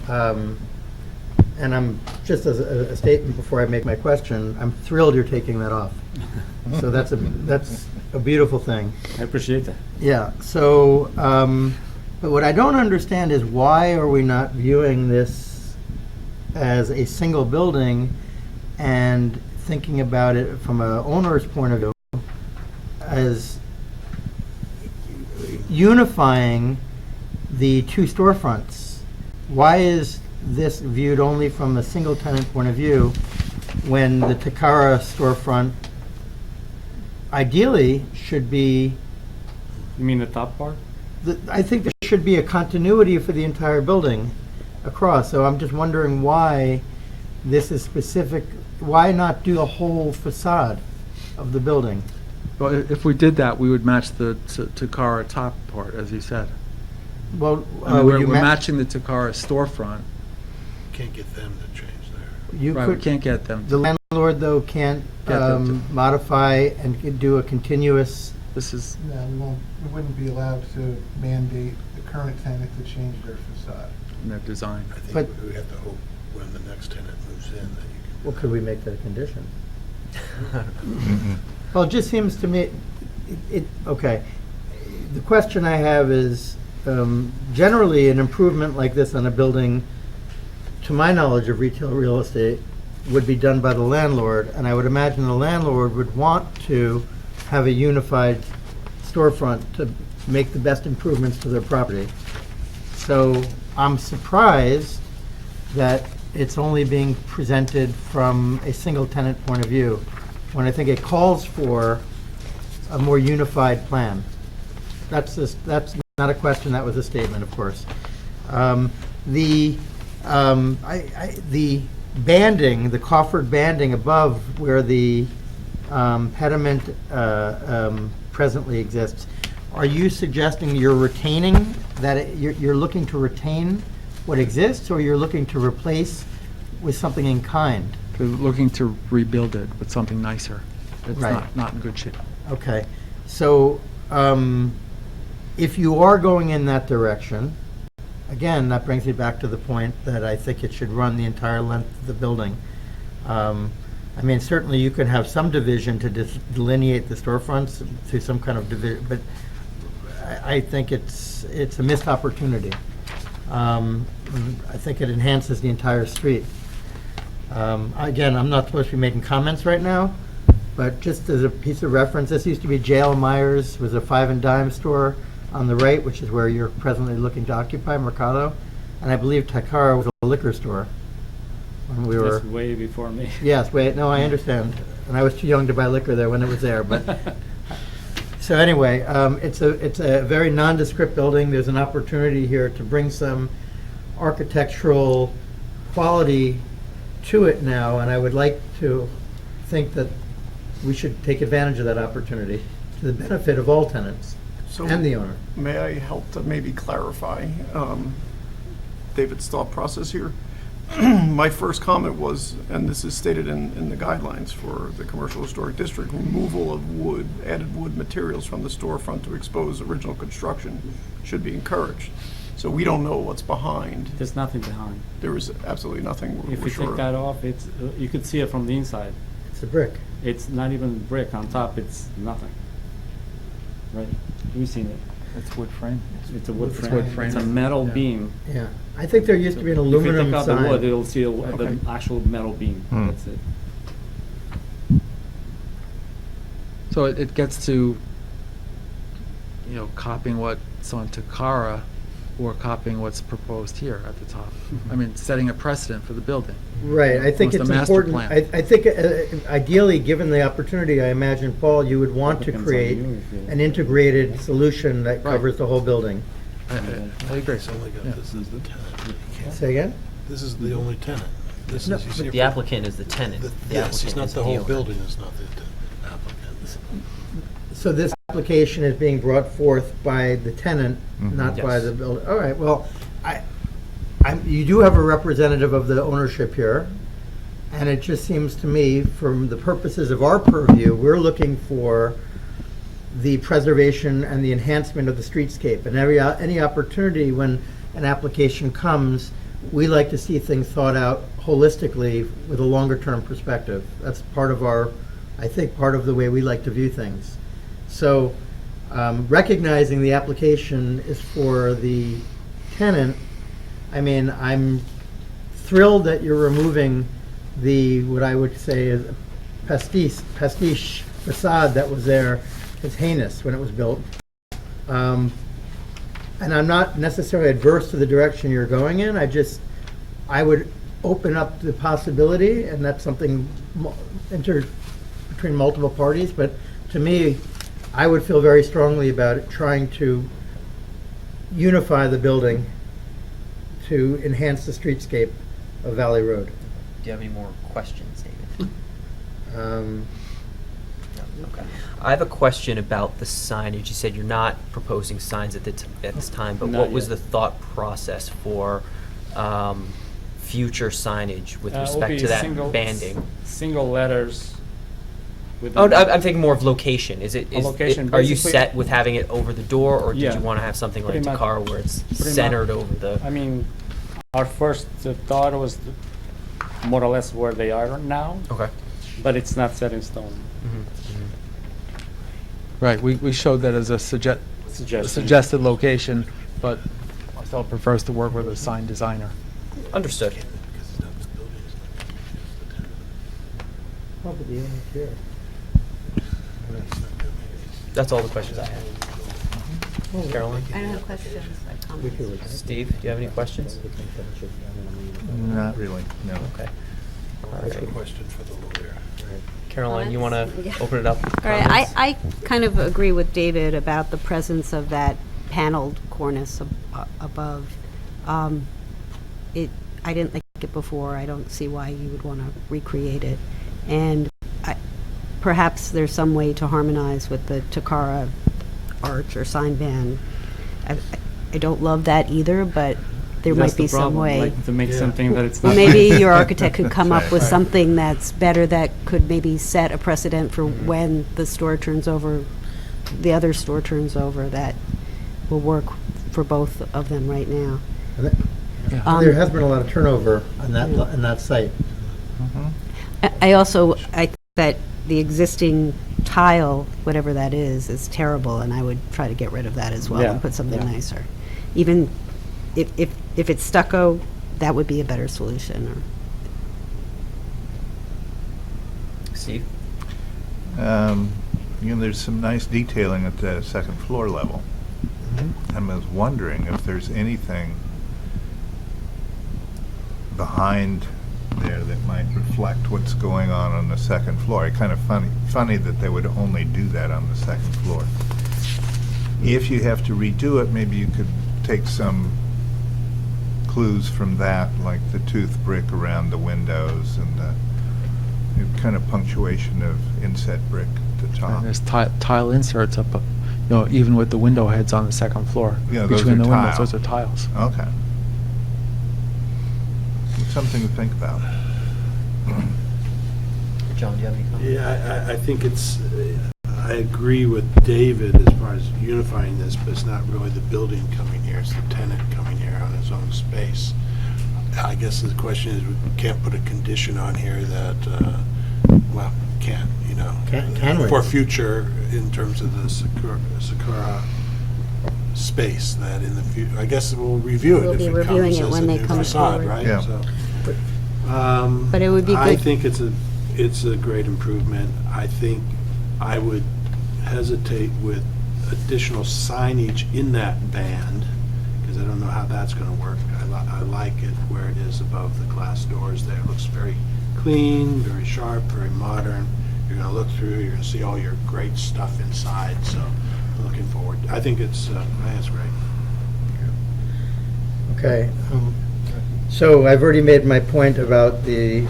And I'm, just as a statement before I make my question, I'm thrilled you're taking that off. So that's a beautiful thing. I appreciate that. Yeah, so, but what I don't understand is why are we not viewing this as a single building and thinking about it from an owner's point of view as unifying the two storefronts? Why is this viewed only from a single tenant point of view when the Takara storefront ideally should be? You mean the top part? I think there should be a continuity for the entire building across, so I'm just wondering why this is specific, why not do the whole facade of the building? Well, if we did that, we would match the Takara top part, as you said. Well, I mean, would we're you matching the Takara storefront. Can't get them to change there. You Right, we could, can't get them. the landlord, though, can't Get them modify and could do a continuous. This is, No, we wouldn't be allowed to mandate the current tenant to change their facade. in their design. I think But- we have to hope when the next tenant moves in that you Well, could we make that a condition? Well, it just seems to me, okay. The question I have is, generally, an improvement like this on a building, to my knowledge of retail real estate, would be done by the landlord, and I would imagine the landlord would want to have a unified storefront to make the best improvements to their property. So I'm surprised that it's only being presented from a single tenant point of view, when I think it calls for a more unified plan. That's not a question, that was a statement, of course. The banding, the coffered banding above where the pediment presently exists, are you suggesting you're retaining that, you're looking to retain what exists, or you're looking to replace with something in kind? They're looking to rebuild it with something nicer. It's Right. not in good shape. Okay, so if you are going in that direction, again, that brings me back to the point that I think it should run the entire length of the building. I mean, certainly you could have some division to delineate the storefronts through some kind of division, but I think it's a missed opportunity. I think it enhances the entire street. Again, I'm not supposed to be making comments right now, but just as a piece of reference, this used to be J.L. Myers, was a five and dime store on the right, which is where you're presently looking to occupy, Mercado. And I believe Takara was a liquor store when we were. That's way before me. Yes, wait, no, I understand. And I was too young to buy liquor there when it was there, but. So anyway, it's a very nondescript building. There's an opportunity here to bring some architectural quality to it now, and I would like to think that we should take advantage of that opportunity to the benefit of all tenants So and the owner. May I help to maybe clarify David's thought process here? my first comment was, and this is stated in the guidelines for the Commercial Historic District, removal of wood, added wood materials from the storefront to expose original construction should be encouraged. So we don't know what's behind. There's nothing behind. There is absolutely nothing, If we're you sure take of. that off, it's, you could see it from the inside. It's a brick. It's not even brick on top, it's nothing. Right? You've seen it. It's wood frame. It's a wood It's frame. wood frame. It's a metal Yeah. beam. Yeah. I think there used to be an aluminum If you take out the wood, sign. you'll see Okay. the actual metal beam. That's it. So it gets to, copying what's on Takara or copying what's proposed here at the top. I mean, setting a precedent for the building. Right, I think What's it's the master important, plan? I think ideally, given the opportunity, I imagine, Paul, you would want to Depends on create you if you- an integrated solution that Right. covers the whole building. I agree. It's only got, Yeah. this is the tenant. Say again? This is the only tenant. This No, is, you but see, The applicant is the tenant. The yes, it's applicant not is the whole owner. building, it's not the applicant. So this application is being brought forth by the tenant, not by Yes. the builder. All right, well, you do have a representative of the ownership here, and it just seems to me, from the purposes of our purview, we're looking for the preservation and the enhancement of the streetscape. And any opportunity when an application comes, we like to see things thought out holistically with a longer-term perspective. That's part of I think, part of the way we like to view things. So, recognizing the application is for the tenant, I mean, I'm thrilled that you're removing what I would say is pastiche facade that was there. It's heinous when it was built. And I'm not necessarily adverse to the direction you're going in. I would open up the possibility, and that's something between multiple parties, but to me, I would feel very strongly about it, trying to unify the building to enhance the streetscape of Valley Road. Do you have any more questions, David? No? Okay. I have a question about the signage. You said you're not proposing signs at this time, but Not what was yet. the thought process for future signage with It will respect be to that single- banding? Single letters. with Oh, the- I'm thinking more of location. Location, Are you basically- set with having it over the door, or did Yeah. you want to have something like Pretty much- Takara where it's pretty centered much. over the? I mean, our first thought was more or less where they are now, Okay. but it's not set in stone. Right, we showed that as a suggested location, but myself prefers to work with a sign designer. Understood. Oh, but the owner's here. That's all the questions I have. Caroline? I don't have questions, I have comments. Steve, do you have any questions? Not really, no. Okay. All That's a right. question for the lawyer. Caroline, you want to Yeah. open it up? All right, I kind of agree with David about the presence of that paneled cornice above. I didn't like it before. I don't see why you would want to recreate it. And perhaps there's some way to harmonize with the Takara arch or sign band. I don't love that either, but there That's might be the some problem, way. like, to make something that it's Well, not. maybe your architect could come up with Right. something that's better, that could maybe set a precedent for when the store turns over, the other store turns over, that will work for both of them right now. There has been a lot of turnover on that site. I think that the existing tile, whatever that is terrible, and I would try to get rid of that as well Yeah, and put something yeah. nicer. Even if it's stucco, that would be a better solution. Steve? There's some nice detailing at the second floor level. I was wondering if there's anything behind there that might reflect what's going on the second floor. It's kind of funny that they would only do that on the second floor. If you have to redo it, maybe you could take some clues from that, like the tooth brick around the windows and the kind of punctuation of inset brick at the top. And there's tile inserts up, even with the window heads on the second floor. Yeah, those Between are the windows, tile. those are tiles. Okay. something to think about. John, do you have any comments? Yeah, I think it's, I agree with David as far as unifying this, but it's not really the building coming here, it's the tenant coming here on his own space. I guess the question is, we can't put a condition on here that, well, can't, you know. Can we? For future, in terms of the Sakura space, that in the future, I guess we'll review it We'll if be it reviewing comes it as when a they new come facade, forward. right? Yeah. So, But it would be I good- think it's a great improvement. I think I would hesitate with additional signage in that band, because I don't know how that's going to work. I like it where it is above the glass doors there. It looks very clean, very sharp, very modern. You're going to look through, you're going to see all your great stuff inside, so I'm looking forward. I think it's great. Okay. So I've already made my point about the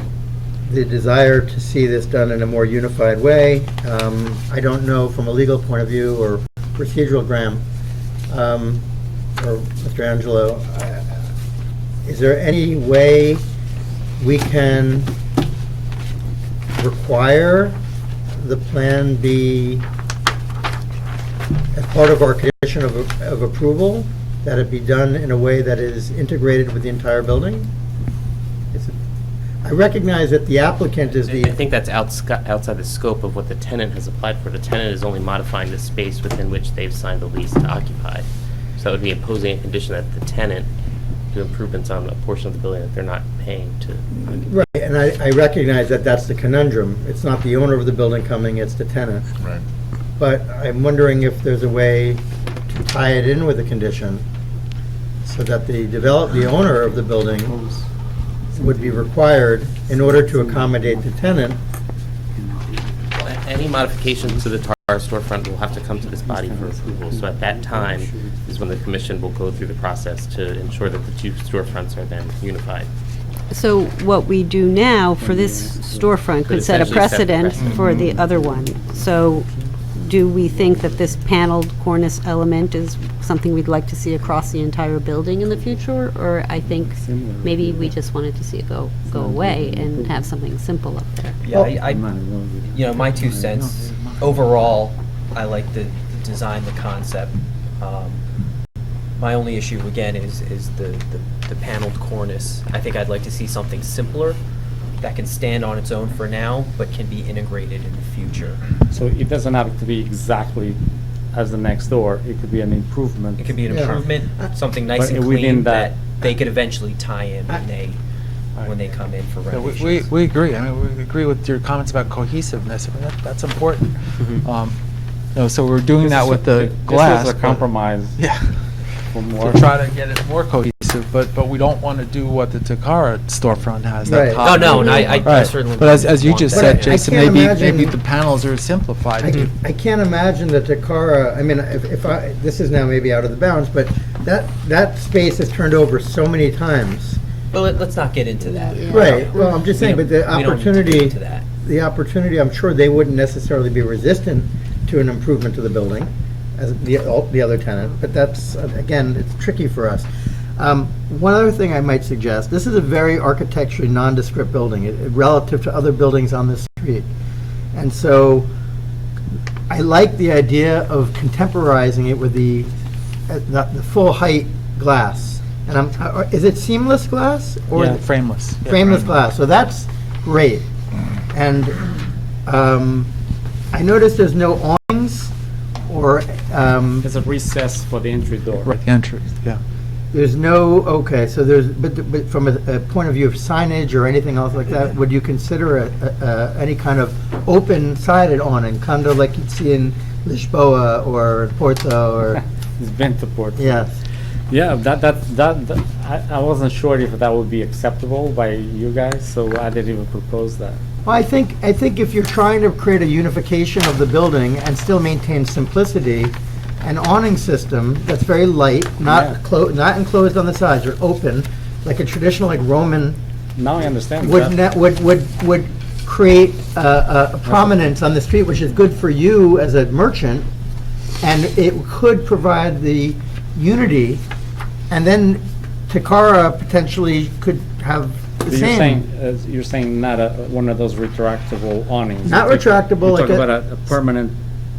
desire to see this done in a more unified way. I don't know from a legal point of view or procedural, Graham, or Mr. Angelo, is there any way we can require the plan be, as part of our condition of approval, that it be done in a way that is integrated with the entire building? I recognize that the applicant is the... I think that's outside the scope of what the tenant has applied for. The tenant is only modifying the space within which they've signed the lease to occupy. So that would be imposing a condition that the tenant do improvements on a portion of the building that they're not paying to occupy. Right, and I recognize that that's the conundrum. It's not the owner of the building coming, it's the tenant. Right. But I'm wondering if there's a way to tie it in with a condition so that the owner of the building would be required, in order to accommodate the tenant. Any modification to the tar storefront will have to come to this body for approval. So at that time is when the commission will go through the process to ensure that the two storefronts are then unified. So what we do now for this storefront could set a essentially set the precedent precedent. for the other one. So do we think that this paneled cornice element is something we'd like to see across the entire building in the future? Or I think maybe we just wanted to see it go away and have something simple up there. Yeah, my 2 cents, overall, I like the design, the concept. My only issue, again, is the paneled cornice. I think I'd like to see something simpler that can stand on its own for now, but can be integrated in the future. So it doesn't have to be exactly as the next door. It could be an improvement. It could be an improvement, something nice But and within clean that- that they could eventually tie in when they come in for Yeah, renovations. we agree. I mean, we agree with your comments about cohesiveness. I mean, that's important. So we're doing that with the glass. This is a but- compromise. Yeah. For more. To try to get it more cohesive, but we don't want to do what the Takara storefront has. that Right. top- No, and I Right. certainly But as you want just that. said, But I Jason, can't maybe imagine- the panels are simplified. I can't imagine that Takara, I mean, if I, this is now maybe out of the bounds, but that space is turned over so many times. Well, let's not get into that. Right, well, I'm just saying, but the We don't need to get opportunity, into that. I'm sure they wouldn't necessarily be resistant to an improvement to the building as the other tenant, but that's, again, it's tricky for us. One other thing I might suggest, this is a very architecturally nondescript building relative to other buildings on this street. And so I like the idea of contemporizing it with the full height glass. And is it seamless glass? Or Yeah, frameless. Frameless glass, so that's great. And I noticed there's no awnings or, There's a recess for the entry door. Right, the entrance, yeah. there's no, okay, so but from a point of view of signage or anything else like that, would you consider any kind of open-sided awning, kind of like you'd see in Lisboa or Porto or? It's been to Porto. Yes. Yeah, that I wasn't sure if that would be acceptable by you guys, so I didn't even propose that. Well, I think if you're trying to create a unification of the building and still maintain simplicity, an awning system that's very light, not enclosed on the sides, or open, like a traditional, like Roman, Now I understand would that. would create a prominence on the street, which is good for you as a merchant, and it could provide the unity, and then Takara potentially could have You're saying not one of those retractable awnings? Not retractable, You're like talking a- about a permanent?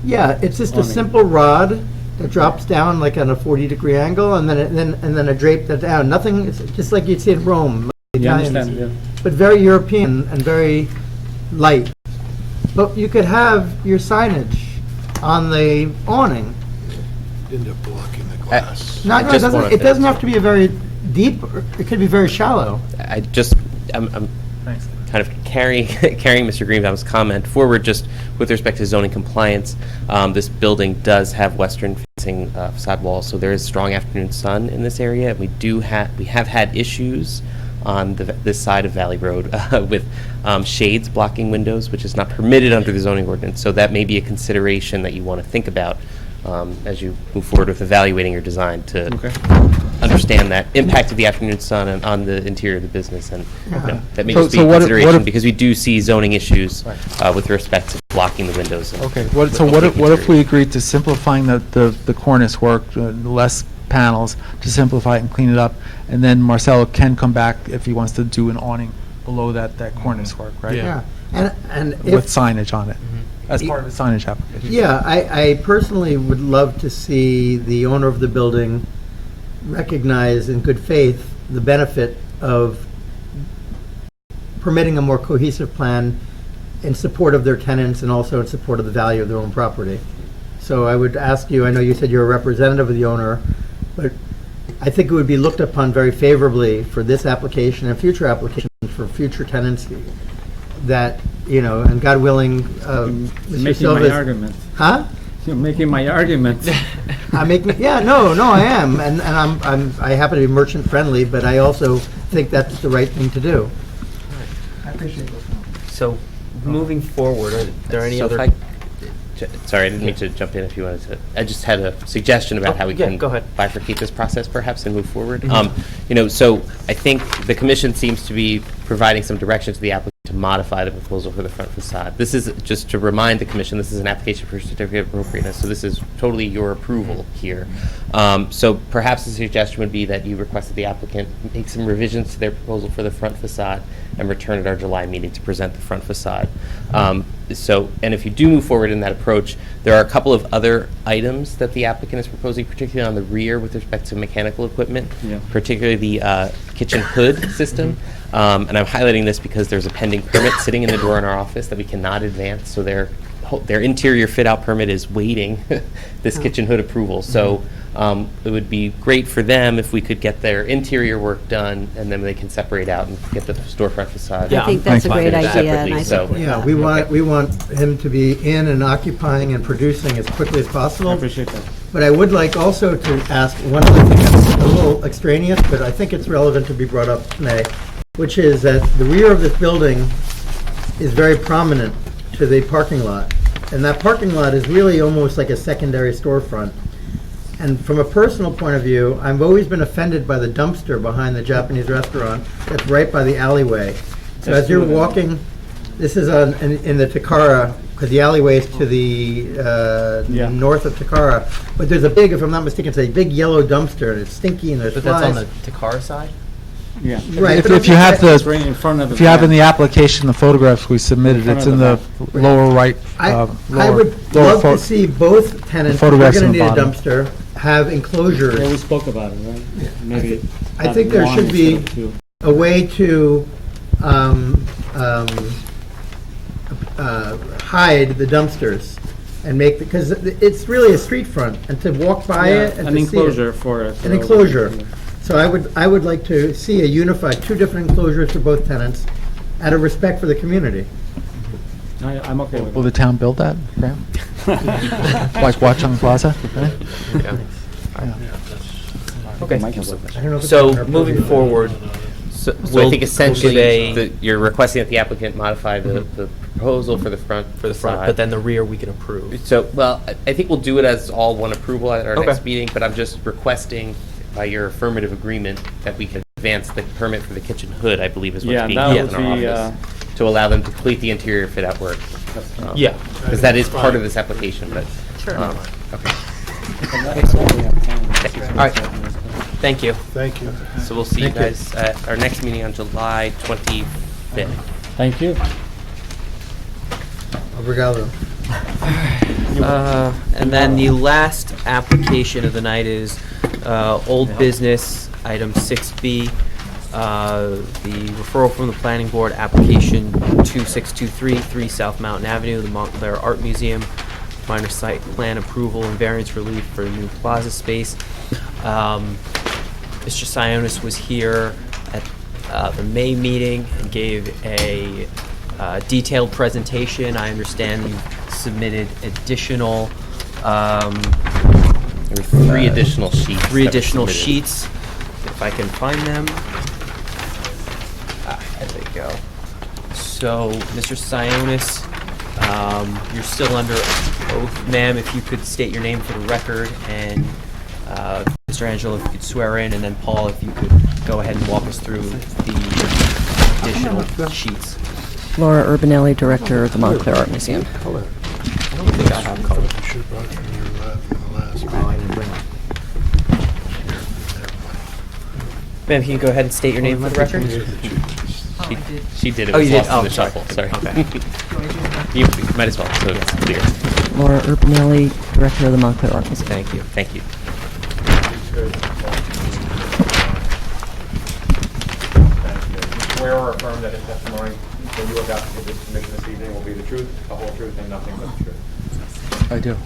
Yeah, it's just a awning. simple rod that drops down like on a 40-degree angle, and then a drape that down. Nothing, it's just like you'd see in Rome, like the Yeah, I Italians. understand, yeah. But very European and very light. But you could have your signage on the awning. End up blocking the glass. No, it doesn't have to be a very deep, it could be very shallow. I'm kind of carrying Mr. Greenbaum's comment forward just with respect to zoning compliance. This building does have western facing facade walls, so there is strong afternoon sun in this area. And we have had issues on this side of Valley Road with shades blocking windows, which is not permitted under the zoning ordinance. So that may be a consideration that you want to think about as you move forward with evaluating your design to understand that impact of the afternoon sun on the interior of the business, and that may just be a consideration because we do see zoning issues with respect to blocking the windows. Okay, what if we agreed to simplifying the cornice work, less panels, to simplify it and clean it up, and then Marcelo can come back if he wants to do an awning below that cornice work, right? Yeah, and With if, signage on it, as part of the signage application. yeah, I personally would love to see the owner of the building recognize in good faith the benefit of permitting a more cohesive plan in support of their tenants and also in support of the value of their own property. So I would ask you, I know you said you're a representative of the owner, but I think it would be looked upon very favorably for this application and future applications for future tenancy, that, and God willing, Mr. Making Silva's... my argument. Huh? You're making my argument. I am, and I happen to be merchant friendly, but I also think that's the right thing to do. I appreciate those comments. So, moving forward, are there any So if other? Sorry, I didn't mean to jump in if you wanted to. I just had a suggestion about how we can go ahead. bifurcate this process perhaps and move forward. Mhm. So I think the commission seems to be providing some direction to the applicant to modify the proposal for the front facade. This is, just to remind the commission, this is an application for certificate of appropriateness, so this is totally your approval here. So perhaps the suggestion would be that you request that the applicant make some revisions to their proposal for the front facade and return at our July meeting to present the front facade. And if you do move forward in that approach, there are a couple of other items that the applicant is proposing, particularly on the rear with respect to mechanical equipment, particularly the kitchen hood system. And I'm highlighting this because there's a pending permit sitting in the drawer in our office that we cannot advance, so their interior fit-out permit is waiting this kitchen hood approval. So it would be great for them if we could get their interior work done, and then they can separate out and get the storefront facade. I think that's a great idea, separately. and I So- support Yeah, that. we want him to be in and occupying and producing as quickly as possible. I appreciate that. But I would like also to ask one other thing that's a little extraneous, but I think it's relevant to be brought up today, which is that the rear of this building is very prominent to the parking lot. And that parking lot is really almost like a secondary storefront. And from a personal point of view, I've always been offended by the dumpster behind the Japanese restaurant that's right by the alleyway. So as you're walking, this is in the Takara, because the alleyway is to the north of Takara. But there's a big, if I'm not mistaken, it's a big yellow dumpster, and it's stinky, and there's But flies. that's on the Takara side? Yeah. Right, If but if you have It's right in front of the if you have in the back. application, the photographs we submitted, front it's of in the the lower right. I lower- would lower love pho- to see both tenants, if they're photographs going in to the need a bottom. dumpster, have enclosures. Yeah, we spoke about it, right? Maybe. I think there have should one be instead of two. a way to hide the dumpsters and make, because it's really a street front, and to walk by Yeah, it and an to see enclosure it. for it. An enclosure. So I would like to see a unified, two different enclosures for both tenants, out of respect for the community. I'm okay with Will it. the town build that, Graham? Like Watchung Plaza? right? Okay. I don't know if it's So, on our moving purview. forward, So we'll I think essentially convey you're requesting that the applicant modify the proposal for the front for the front, facade. but then the rear we can approve. So, well, I think we'll do it as all one approval at our Okay. next meeting, but I'm just requesting by your affirmative agreement that we can advance the permit for the kitchen hood, I believe is what's Yeah, being that held in our would be, office, to allow them to complete the interior fit-out work. Yeah. Because that is part of this application, but. Sure. Okay. All right. Thank you. Thank you. So we'll see you Thank you. guys at our next meeting on July 25th. Thank you. Obrigado. And then the last application of the night is old business, item 6B, the referral from the planning board, application 2623, 3 South Mountain Avenue, the Montclair Art Museum, minor site plan approval and variance relief for a new plaza space. Mr. Sionis was here at the May meeting and gave a detailed presentation. I understand you submitted additional, There were 3 additional sheets. 3 that were additional submitted. sheets, if I can find them. There they go. So, Mr. Sionis, you're still under oath. Ma'am, if you could state your name for the record, and Mr. Angelo, if you could swear in, and then Paul, if you could go ahead and walk us through the additional sheets. Laura Urbanelli, Director of the Montclair Art Museum. I don't think I have color. You should have brought it from your last meeting. Ma'am, can you go ahead and state your name for the record? She did. It Oh, was you did? lost in Oh, the sorry. shuffle. Sorry. Okay. You might as well, so it's clear. Laura Urbanelli, Director of the Montclair Art Museum. Thank you. Thank you. Swear or affirm that the testimony that you are about to give this commission this evening will be the truth, the whole truth, and nothing but the truth. I do.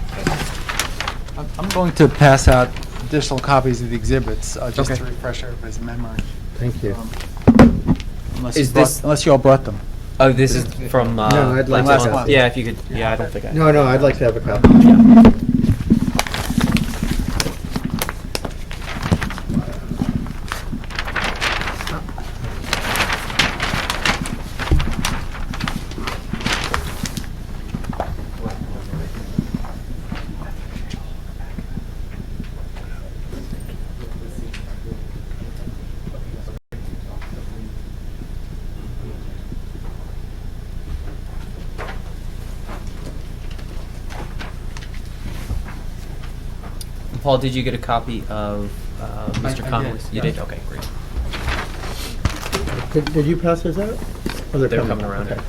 I'm going to pass out additional copies of the exhibits, just Okay. to refresh everybody's memory. Thank you. Unless you all brought them. Oh, this is from, No, I'd like last to- month. Yeah, if you could, yeah, I don't think I. No, I'd like to have a copy. Paul, did you get a copy of Mr. I did, Connolly's? You yeah. did? Okay, great. Did you pass those out? Oh, They're coming around. Okay.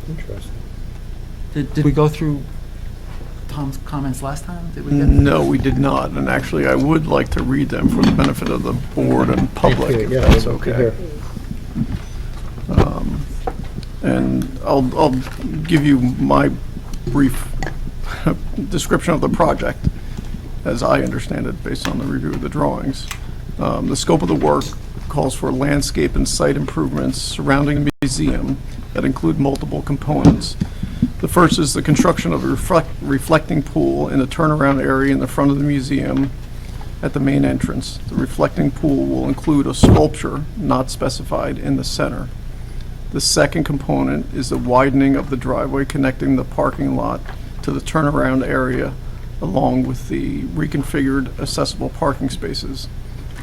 Interesting. Did we go through Tom's comments last time? Did we get No, we did not, and actually, I would like to read them for the benefit of the board and public, Thank if you. Yeah, that's I'd like to okay. hear. And I'll give you my brief description of the project, as I understand it, based on the review of the drawings. The scope of the work calls for landscape and site improvements surrounding the museum that include multiple components. The first is the construction of a reflecting pool in a turnaround area in the front of the museum at the main entrance. The reflecting pool will include a sculpture not specified in the center. The second component is the widening of the driveway connecting the parking lot to the turnaround area, along with the reconfigured accessible parking spaces.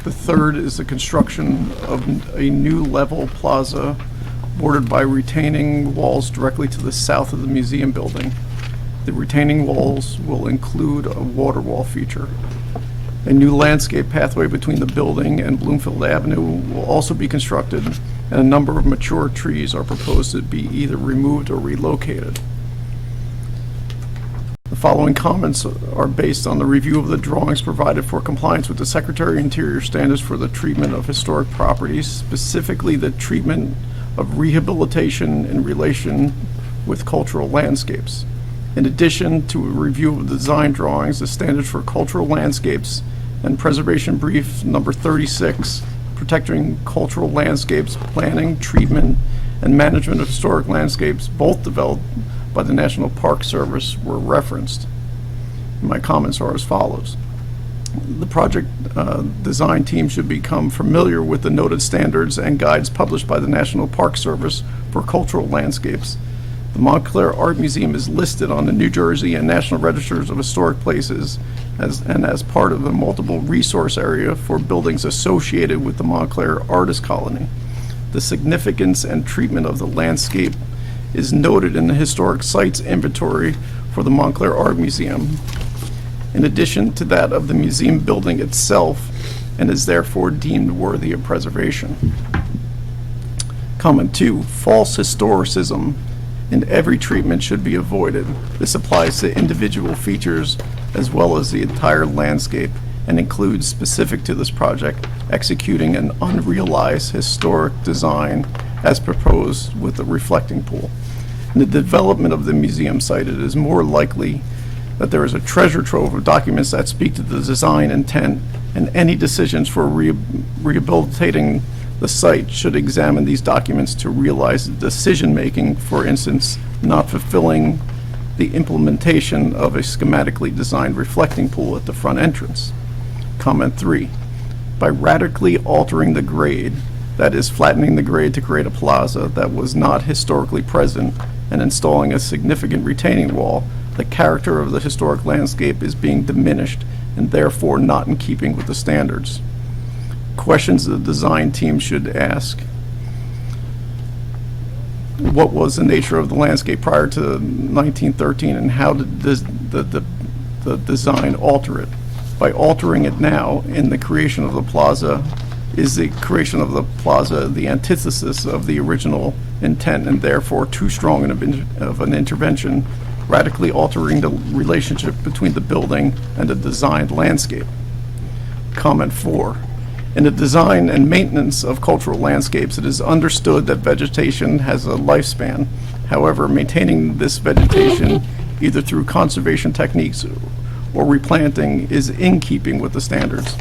The third is the construction of a new level plaza bordered by retaining walls directly to the south of the museum building. The retaining walls will include a water wall feature. A new landscape pathway between the building and Bloomfield Avenue will also be constructed, and a number of mature trees are proposed to be either removed or relocated. The following comments are based on the review of the drawings provided for compliance with the Secretary of Interior standards for the treatment of historic properties, specifically the treatment of rehabilitation in relation with cultural landscapes. In addition to a review of the design drawings, the standards for cultural landscapes and preservation brief number 36, protecting cultural landscapes, planning, treatment, and management of historic landscapes, both developed by the National Park Service, were referenced. My comments are as follows. The project design team should become familiar with the noted standards and guides published by the National Park Service for cultural landscapes. The Montclair Art Museum is listed on the New Jersey and National Registers of Historic Places as part of a multiple resource area for buildings associated with the Montclair Artist Colony. The significance and treatment of the landscape is noted in the Historic Sites Inventory for the Montclair Art Museum, in addition to that of the museum building itself, and is therefore deemed worthy of preservation. Comment 2, false historicism in every treatment should be avoided. This applies to individual features as well as the entire landscape, and includes, specific to this project, executing an unrealized historic design as proposed with the reflecting pool. In the development of the museum site, it is more likely that there is a treasure trove of documents that speak to the design intent, and any decisions for rehabilitating the site should examine these documents to realize the decision-making, for instance, not fulfilling the implementation of a schematically designed reflecting pool at the front entrance. Comment 3, by radically altering the grade, that is, flattening the grade to create a plaza that was not historically present, and installing a significant retaining wall, the character of the historic landscape is being diminished and therefore not in keeping with the standards. Questions the design team should ask: what was the nature of the landscape prior to 1913, and how did the design alter it? By altering it now in the creation of the plaza, is the creation of the plaza the antithesis of the original intent and therefore too strong of an intervention, radically altering the relationship between the building and the designed landscape? Comment 4, in the design and maintenance of cultural landscapes, it is understood that vegetation has a lifespan. However, maintaining this vegetation, either through conservation techniques or replanting, is in keeping with the standards.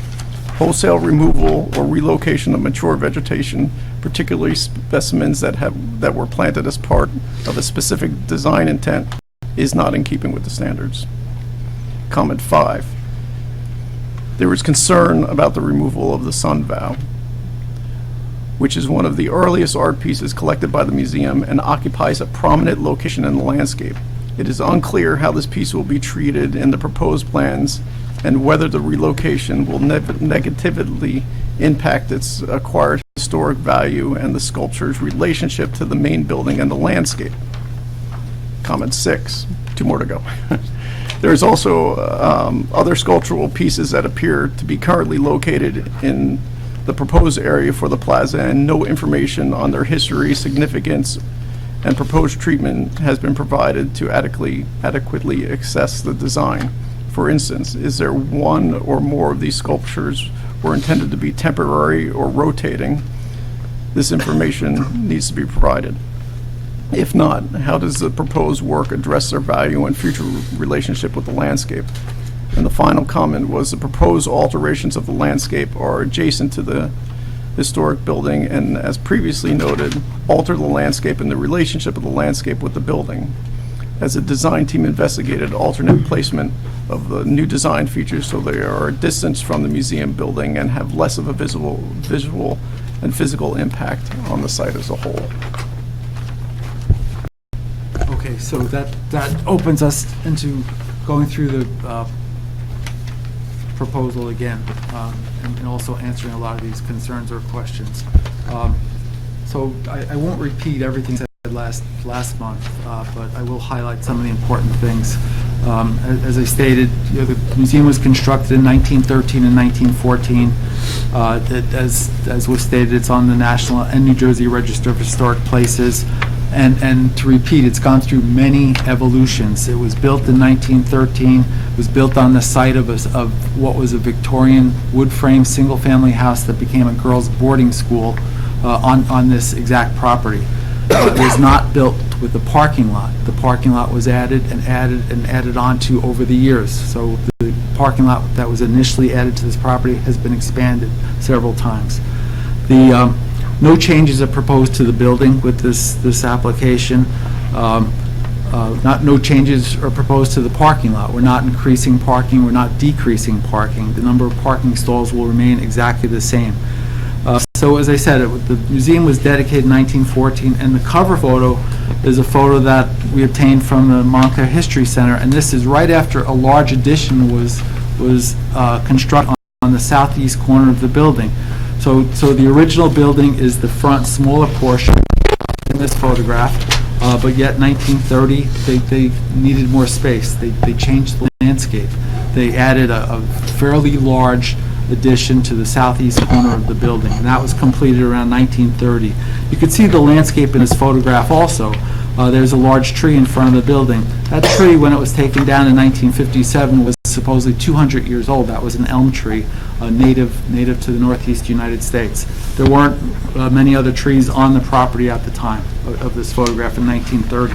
Wholesale removal or relocation of mature vegetation, particularly specimens that were planted as part of a specific design intent, is not in keeping with the standards. Comment 5, there is concern about the removal of the sun vow, which is one of the earliest art pieces collected by the museum and occupies a prominent location in the landscape. It is unclear how this piece will be treated in the proposed plans and whether the relocation will negatively impact its acquired historic value and the sculpture's relationship to the main building and the landscape. Comment 6, 2 more to go. There is also other sculptural pieces that appear to be currently located in the proposed area for the plaza, and no information on their history, significance, and proposed treatment has been provided to adequately assess the design. For instance, is there one or more of these sculptures were intended to be temporary or rotating? This information needs to be provided. If not, how does the proposed work address their value and future relationship with the landscape? And the final comment was the proposed alterations of the landscape are adjacent to the historic building and, as previously noted, alter the landscape and the relationship of the landscape with the building. As the design team investigated alternate placement of the new design features so they are a distance from the museum building and have less of a visual and physical impact on the site as a whole. Okay, so that opens us into going through the proposal again, and also answering a lot of these concerns or questions. So I won't repeat everything said last month, but I will highlight some of the important things. As I stated, the museum was constructed in 1913 and 1914. As was stated, it's on the National and New Jersey Register of Historic Places. And to repeat, it's gone through many evolutions. It was built in 1913. It was built on the site of what was a Victorian wood frame single-family house that became a girls' boarding school on this exact property. It was not built with the parking lot. The parking lot was added on to over the years. So the parking lot that was initially added to this property has been expanded several times. No changes are proposed to the building with this application. no changes are proposed to the parking lot. We're not increasing parking, we're not decreasing parking. The number of parking stalls will remain exactly the same. So as I said, the museum was dedicated in 1914, and the cover photo is a photo that we obtained from the Montclair History Center, and this is right after a large addition was constructed on the southeast corner of the building. So the original building is the front smaller portion in this photograph, but yet 1930 they needed more space. They changed the landscape. They added a fairly large addition to the southeast corner of the building, and that was completed around 1930. You can see the landscape in this photograph also. There's a large tree in front of the building. That tree, when it was taken down in 1957, was supposedly 200 years old. That was an elm tree, native to the northeast United States. There weren't many other trees on the property at the time of this photograph in 1930.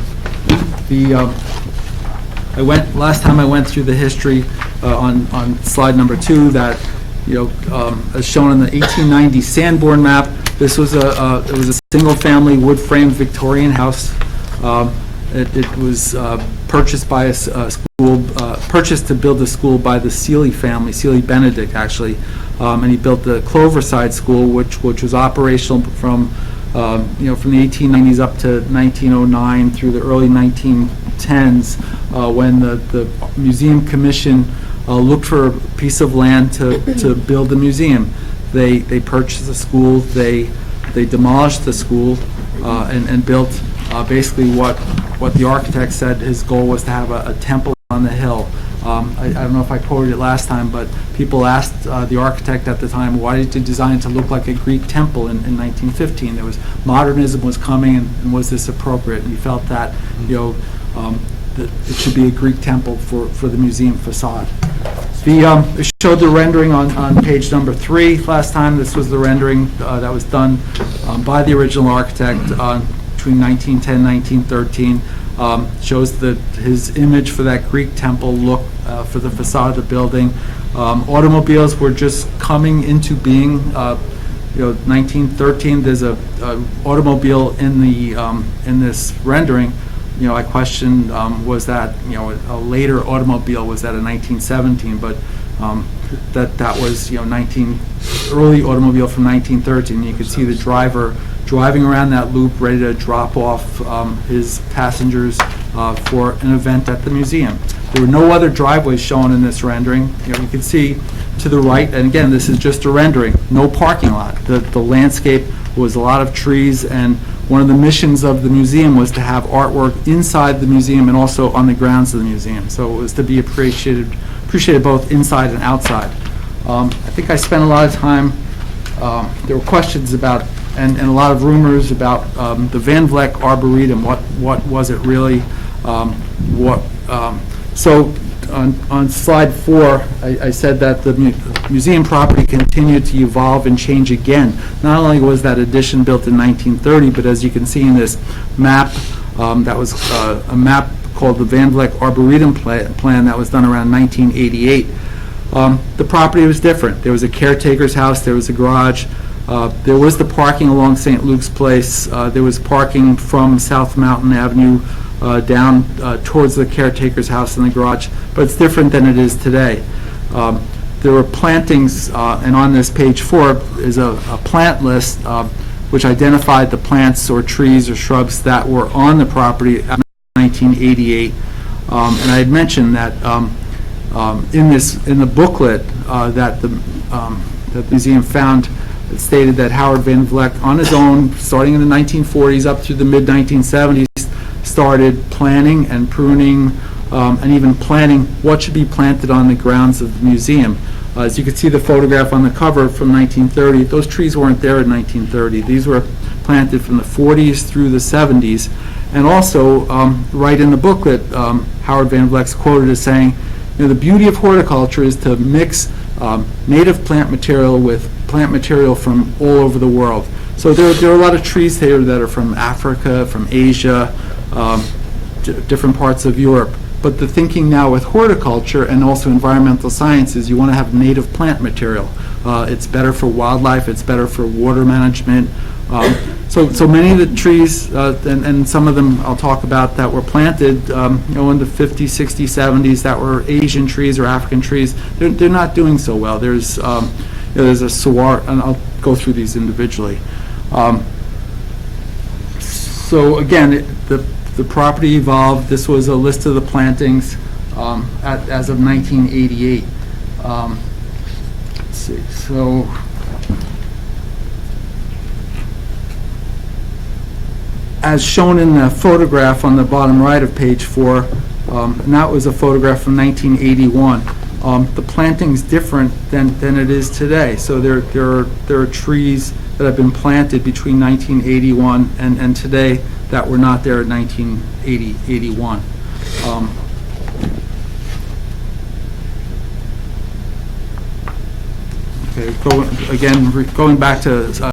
Last time I went through the history on slide number 2, that as shown in the 1890 Sanborn map, this was it was a single-family wood-framed Victorian house. It was purchased by a school, purchased to build a school by the Seeley family, Seeley Benedict actually, and he built the Cloverside School, which was operational from from the 1890s up to 1909 through the early 1910s, when the Museum Commission looked for a piece of land to build the museum. They purchased the school, they demolished the school, and built basically what the architect said his goal was to have a temple on the hill. I don't know if I quoted it last time, but people asked the architect at the time, why did you design it to look like a Greek temple in 1915? There was modernism was coming, and was this appropriate? And he felt that that it should be a Greek temple for the museum facade. It showed the rendering on page number 3 last time. This was the rendering that was done by the original architect between 1910 and 1913. Shows his image for that Greek temple look for the facade of the building. Automobiles were just coming into being. 1913. There's a automobile in this rendering. I questioned was that a later automobile, was that a 1917? But that was early automobile from 1913. You could see the driver driving around that loop, ready to drop off his passengers for an event at the museum. There were no other driveways shown in this rendering. You can see to the right, and again, this is just a rendering, no parking lot. The landscape was a lot of trees, and one of the missions of the museum was to have artwork inside the museum and also on the grounds of the museum. So it was to be appreciated both inside and outside. I think I spent a lot of time, there were questions about, and a lot of rumors about the Van Vleck Arboretum. What was it really? So on slide 4, I said that the museum property continued to evolve and change again. Not only was that addition built in 1930, but as you can see in this map, that was a map called the Van Vleck Arboretum plan that was done around 1988. The property was different. There was a caretaker's house, there was a garage, there was the parking along St. Luke's Place, there was parking from South Mountain Avenue down towards the caretaker's house and the garage, but it's different than it is today. There were plantings, and on this page 4 is a plant list which identified the plants or trees or shrubs that were on the property in 1988. And I had mentioned that in the booklet that the museum found, it stated that Howard Van Vleck, on his own, starting in the 1940s up through the mid-1970s, started planning and pruning and even planning what should be planted on the grounds of the museum. As you can see the photograph on the cover from 1930, those trees weren't there in 1930. These were planted from the 40s through the 70s. And also, right in the booklet, Howard Van Vleck's quoted as saying, the beauty of horticulture is to mix native plant material with plant material from all over the world. So there are a lot of trees here that are from Africa, from Asia, different parts of Europe. But the thinking now with horticulture and also environmental sciences, you want to have native plant material. It's better for wildlife, it's better for water management, So many of the trees, and some of them I'll talk about that were planted, in the 50s, 60s, 70s, that were Asian trees or African trees, they're not doing so well. There's a saguaro, and I'll go through these individually. So again, the property evolved. This was a list of the plantings as of 1988. Let's see. So. As shown in the photograph on the bottom right of page 4, and that was a photograph from 1981. The planting's different than it is today. So there are trees that have been planted between 1981 and today that were not there in 1981. Going back to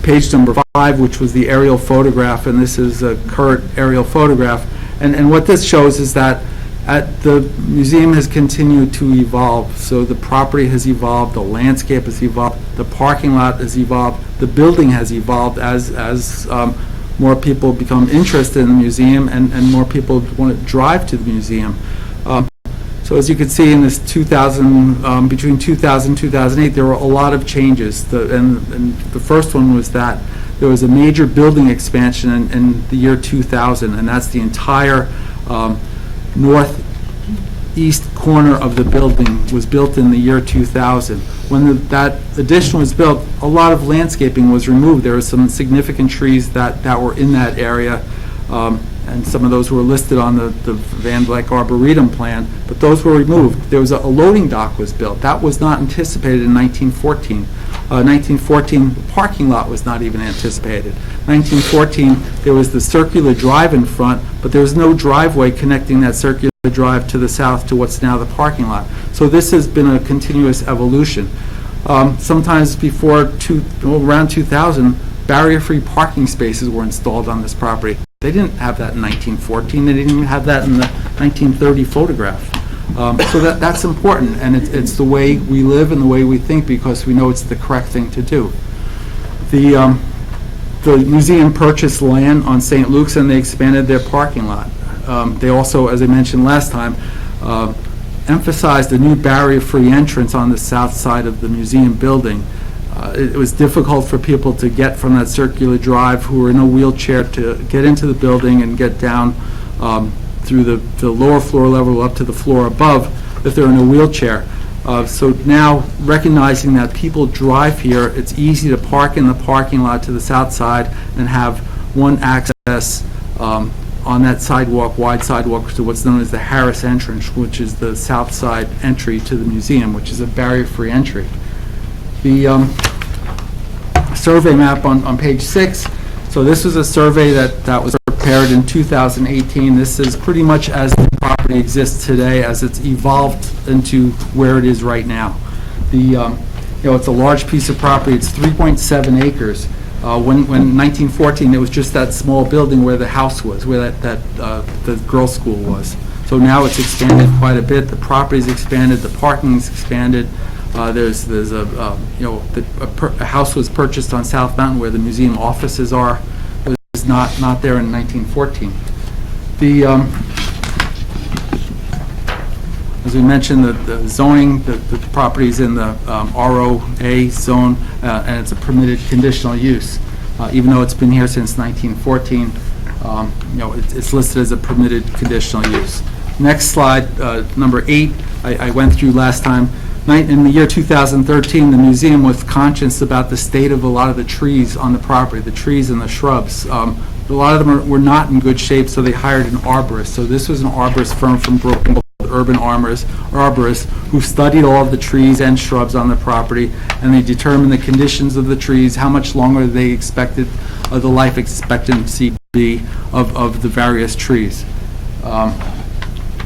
page number 5, which was the aerial photograph, and this is a current aerial photograph. And what this shows is that the museum has continued to evolve. So the property has evolved, the landscape has evolved, the parking lot has evolved, the building has evolved as more people become interested in the museum and more people want to drive to the museum. So as you can see in this between 2000 and 2008, there were a lot of changes. And the first one was that there was a major building expansion in the year 2000, and that's the entire northeast corner of the building was built in the year 2000. When that addition was built, a lot of landscaping was removed. There were some significant trees that were in that area. And some of those were listed on the Van Vleck Arboretum plan, but those were removed. There was a loading dock was built. That was not anticipated in 1914. 1914, the parking lot was not even anticipated. 1914, there was the circular drive in front, but there was no driveway connecting that circular drive to the south to what's now the parking lot. So this has been a continuous evolution. Sometimes around 2000, barrier-free parking spaces were installed on this property. They didn't have that in 1914. They didn't even have that in the 1930 photograph. So that's important, and it's the way we live and the way we think because we know it's the correct thing to do. The museum purchased land on St. Luke's and they expanded their parking lot. They also, as I mentioned last time, emphasized a new barrier-free entrance on the south side of the museum building. It was difficult for people to get from that circular drive who were in a wheelchair to get into the building and get down through the lower floor level up to the floor above if they're in a wheelchair. So now, recognizing that people drive here, it's easy to park in the parking lot to the south side and have one access on that sidewalk, wide sidewalk, to what's known as the Harris entrance, which is the south side entry to the museum, which is a barrier-free entry. The survey map on page 6. So this was a survey that was prepared in 2018. This is pretty much as the property exists today, as it's evolved into where it is right now. It's a large piece of property. It's 3.7 acres. When 1914, it was just that small building where the house was, where the girls' school was. So now it's expanded quite a bit. The property's expanded. The parking's expanded. There's a house was purchased on South Mountain where the museum offices are. It was not there in 1914. As we mentioned, the zoning, the property's in the ROA zone, and it's a permitted conditional use. Even though it's been here since 1914, it's listed as a permitted conditional use. Next slide, number 8, I went through last time. In the year 2013, the museum was conscious about the state of a lot of the trees on the property, the trees and the shrubs. A lot of them were not in good shape, so they hired an arborist. So this was an arborist firm from Brooklyn, Urban Arborists, who studied all of the trees and shrubs on the property, and they determined the conditions of the trees, how much longer they expected the life expectancy be of the various trees.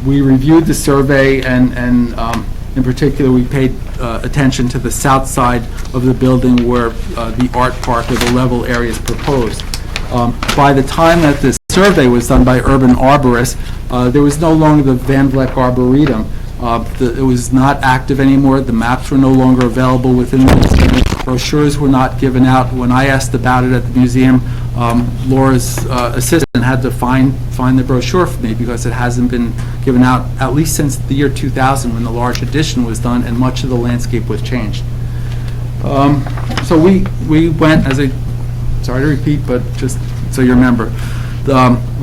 We reviewed the survey, and in particular, we paid attention to the south side of the building where the art park or the level area is proposed. By the time that this survey was done by urban arborists, there was no longer the Van Vleck Arboretum. It was not active anymore. The maps were no longer available within the museum. Brochures were not given out. When I asked about it at the museum, Laura's assistant had to find the brochure for me because it hasn't been given out at least since the year 2000 when the large addition was done and much of the landscape was changed. So we went, sorry to repeat, but just so you remember,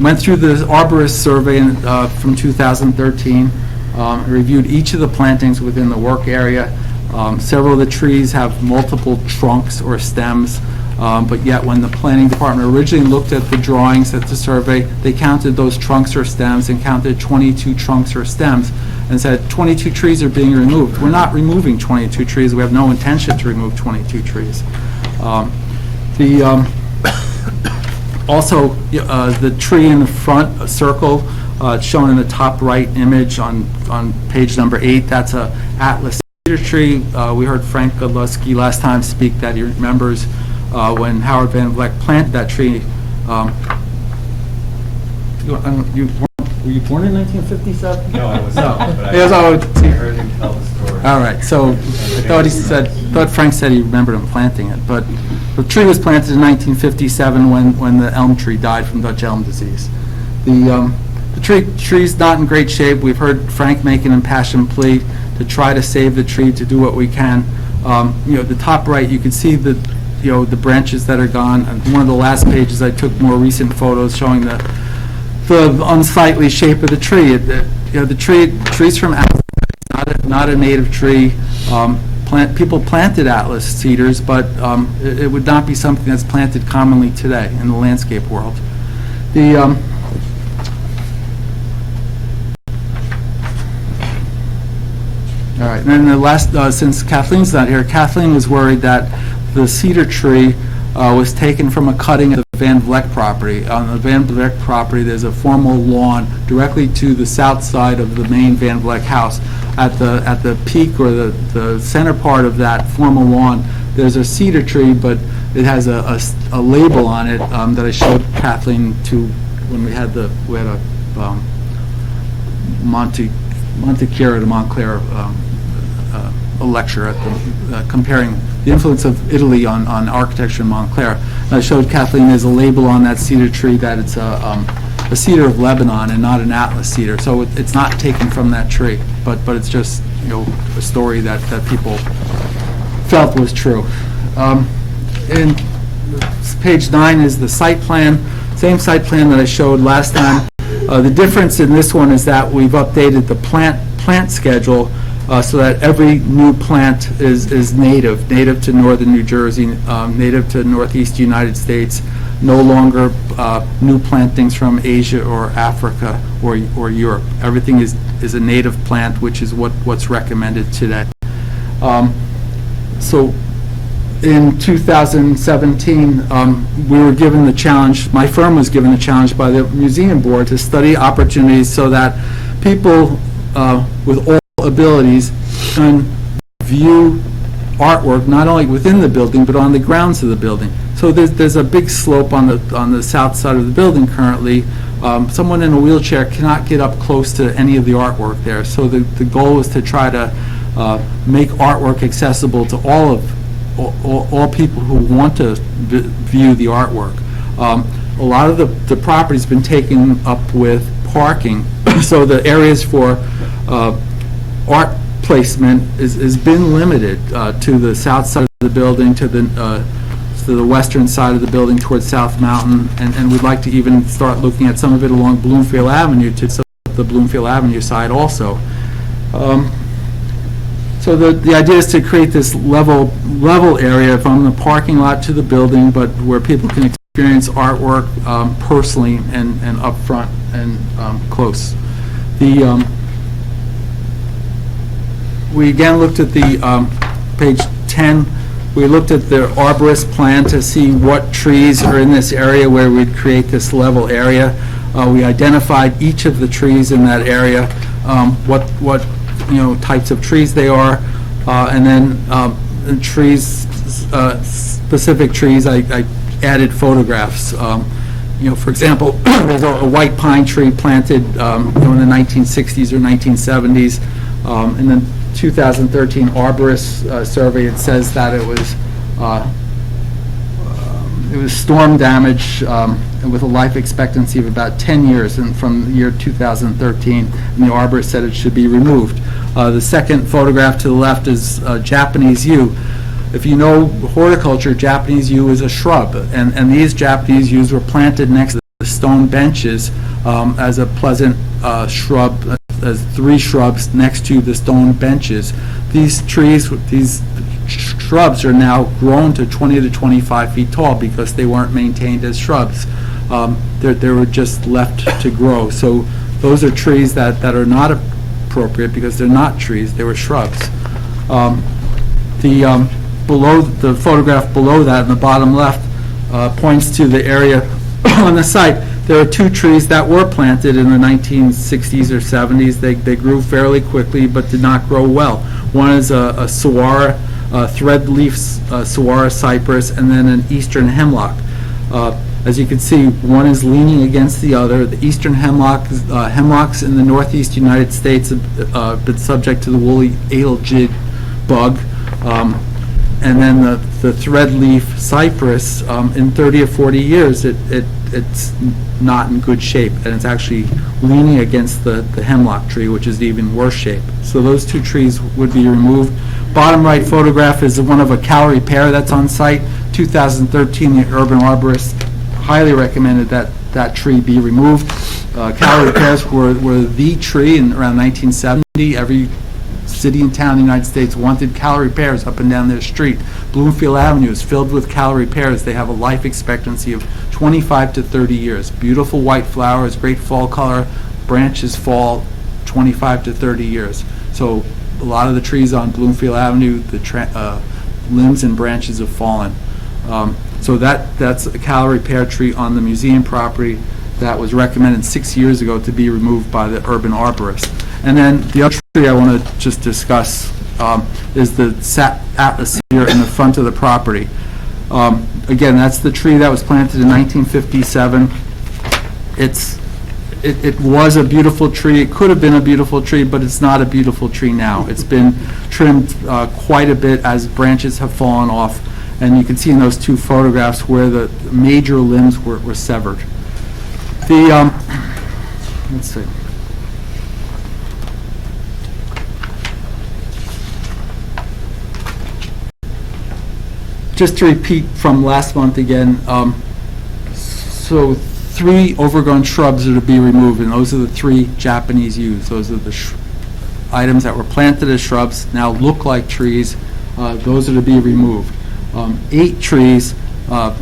went through the arborist survey from 2013, reviewed each of the plantings within the work area. Several of the trees have multiple trunks or stems, but yet when the planning department originally looked at the drawings at the survey, they counted those trunks or stems and counted 22 trunks or stems and said 22 trees are being removed. We're not removing 22 trees. We have no intention to remove 22 trees. Also, the tree in the front, a circle, shown in the top right image on page number 8, that's a Atlas cedar tree. We heard Frank Godlewski last time speak that he remembers when Howard Van Vleck planted that tree. Were you born in 1957? No, I was No. not, but Yes, I heard him tell the story. All right, so I thought Frank said he remembered him planting it, but the tree was planted in 1957 when the elm tree died from Dutch elm disease. The tree's not in great shape. We've heard Frank make an impassioned plea to try to save the tree, to do what we can. The top right, you can see the branches that are gone. One of the last pages, I took more recent photos showing the unsightly shape of the tree. The tree's from Atlas, not a native tree. People planted Atlas cedars, but it would not be something that's planted commonly today in the landscape world. All right, and then the last, since Kathleen's not here, Kathleen was worried that the cedar tree was taken from a cutting of the Van Vleck property. On the Van Vleck property, there's a formal lawn directly to the south side of the main Van Vleck house. At the peak or the center part of that formal lawn, there's a cedar tree, but it has a label on it that I showed Kathleen when we had a Montclair to Montclair a lecture at the comparing the influence of Italy on architecture in Montclair. And I showed Kathleen there's a label on that cedar tree that it's a cedar of Lebanon and not an Atlas cedar. So it's not taken from that tree, but it's just a story that people felt was true. And page 9 is the site plan, same site plan that I showed last time. The difference in this one is that we've updated the plant schedule so that every new plant is native to northern New Jersey, native to northeast United States, no longer new plantings from Asia or Africa or Europe. Everything is a native plant, which is what's recommended today. So in 2017, we were given the challenge, my firm was given the challenge by the museum board to study opportunities so that people with all abilities can view artwork not only within the building but on the grounds of the building. So there's a big slope on the south side of the building currently. Someone in a wheelchair cannot get up close to any of the artwork there. So the goal is to try to make artwork accessible to all people who want to view the artwork. A lot of the property's been taken up with parking, so the areas for art placement has been limited to the south side of the building, to the western side of the building towards South Mountain, and we'd like to even start looking at some of it along Bloomfield Avenue to the Bloomfield Avenue side also. So the idea is to create this level area from the parking lot to the building, but where people can experience artwork personally and up front and close. We again looked at the page 10. We looked at the arborist plan to see what trees are in this area where we'd create this level area. We identified each of the trees in that area, what types of trees they are, and then trees, specific trees, I added photographs. For example, there's a white pine tree planted in the 1960s or 1970s. In the 2013 arborist survey, it says that it was It was storm damage with a life expectancy of about 10 years and from the year 2013, and the arborist said it should be removed. The second photograph to the left is Japanese yew. If you know horticulture, Japanese yew is a shrub, and these Japanese yews were planted next to the stone benches as a pleasant shrub, as 3 shrubs next to the stone benches. These trees, these shrubs are now grown to 20 to 25 feet tall because they weren't maintained as shrubs. They were just left to grow. So those are trees that are not appropriate because they're not trees, they were shrubs. The photograph below that in the bottom left points to the area on the site. There are 2 trees that were planted in the 1960s or 70s. They grew fairly quickly but did not grow well. One is a saguaro, thread-leaf saguaro cypress, and then an eastern hemlock. As you can see, one is leaning against the other. The eastern hemlocks in the northeast United States have been subject to the woolly adelgid bug. And then the thread-leaf cypress, in 30 or 40 years, it's not in good shape, and it's actually leaning against the hemlock tree, which is even worse shape. So those 2 trees would be removed. Bottom right photograph is one of a Callery pear that's on site. 2013, the urban arborist highly recommended that tree be removed. Callery pears were the tree in around 1970. Every city and town in the United States wanted Callery pears up and down their street. Bloomfield Avenue is filled with Callery pears. They have a life expectancy of 25 to 30 years. Beautiful white flowers, great fall color, branches fall 25 to 30 years. So a lot of the trees on Bloomfield Avenue, the limbs and branches have fallen. So that's a Callery pear tree on the museum property that was recommended 6 years ago to be removed by the urban arborist. And then the other tree I want to just discuss is the atmosphere in the front of the property. Again, that's the tree that was planted in 1957. It was a beautiful tree. It could have been a beautiful tree, but it's not a beautiful tree now. It's been trimmed quite a bit as branches have fallen off, and you can see in those 2 photographs where the major limbs were severed. Let's see. Just to repeat from last month again, so 3 overgrown shrubs are to be removed, and those are the 3 Japanese yews. Those are the items that were planted as shrubs, now look like trees. Those are to be removed. 8 trees,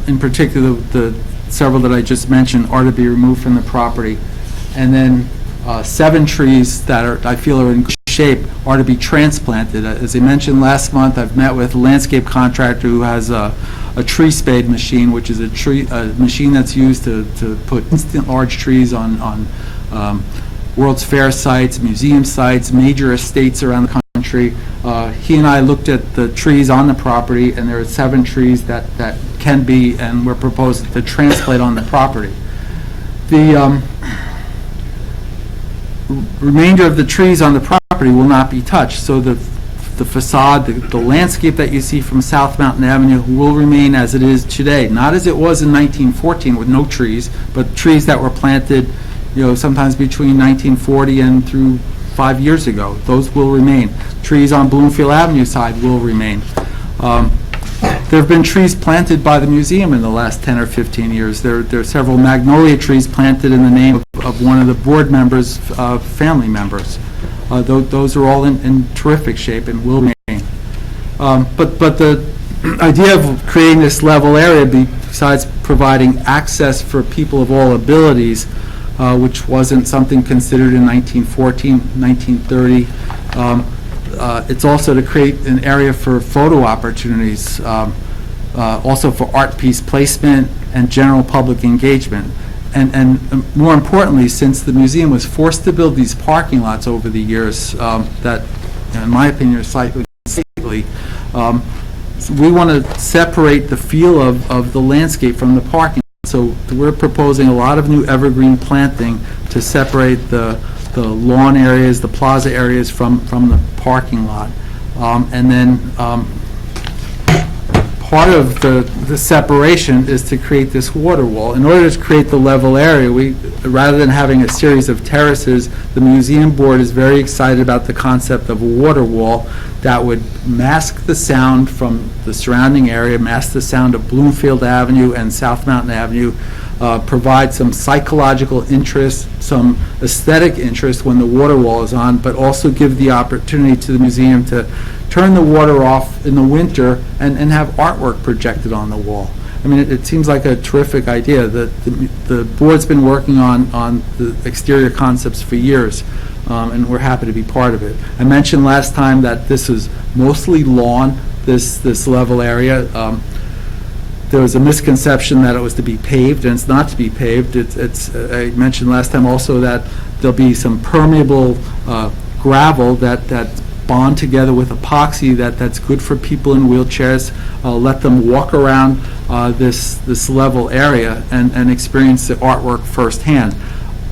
in particular the several that I just mentioned, are to be removed from the property. And then 7 trees that I feel are in good shape are to be transplanted. As I mentioned last month, I've met with a landscape contractor who has a tree spade machine, which is a machine that's used to put instant large trees on World's Fair sites, museum sites, major estates around the country. He and I looked at the trees on the property, and there are 7 trees that can be, and we're proposing to transplant on the property. The remainder of the trees on the property will not be touched, so the facade, the landscape that you see from South Mountain Avenue will remain as it is today, not as it was in 1914 with no trees, but trees that were planted, sometimes between 1940 and through 5 years ago. Those will remain. Trees on Bloomfield Avenue side will remain. There have been trees planted by the museum in the last 10 or 15 years. There are several magnolia trees planted in the name of one of the board members' family members. Those are all in terrific shape and will remain. But the idea of creating this level area, besides providing access for people of all abilities, which wasn't something considered in 1914, 1930, it's also to create an area for photo opportunities, also for art piece placement and general public engagement. And more importantly, since the museum was forced to build these parking lots over the years that, in my opinion, are slightly unsightly, we want to separate the feel of the landscape from the parking lot. So we're proposing a lot of new evergreen planting to separate the lawn areas, the plaza areas from the parking lot. And then part of the separation is to create this water wall. In order to create the level area, rather than having a series of terraces, the museum board is very excited about the concept of a water wall that would mask the sound from the surrounding area, mask the sound of Bloomfield Avenue and South Mountain Avenue, provide some psychological interest, some aesthetic interest when the water wall is on, but also give the opportunity to the museum to turn the water off in the winter and have artwork projected on the wall. I mean, it seems like a terrific idea. The board's been working on the exterior concepts for years, and we're happy to be part of it. I mentioned last time that this is mostly lawn, this level area. There was a misconception that it was to be paved, and it's not to be paved. I mentioned last time also that there'll be some permeable gravel that bond together with epoxy that's good for people in wheelchairs. Let them walk around this level area and experience the artwork firsthand.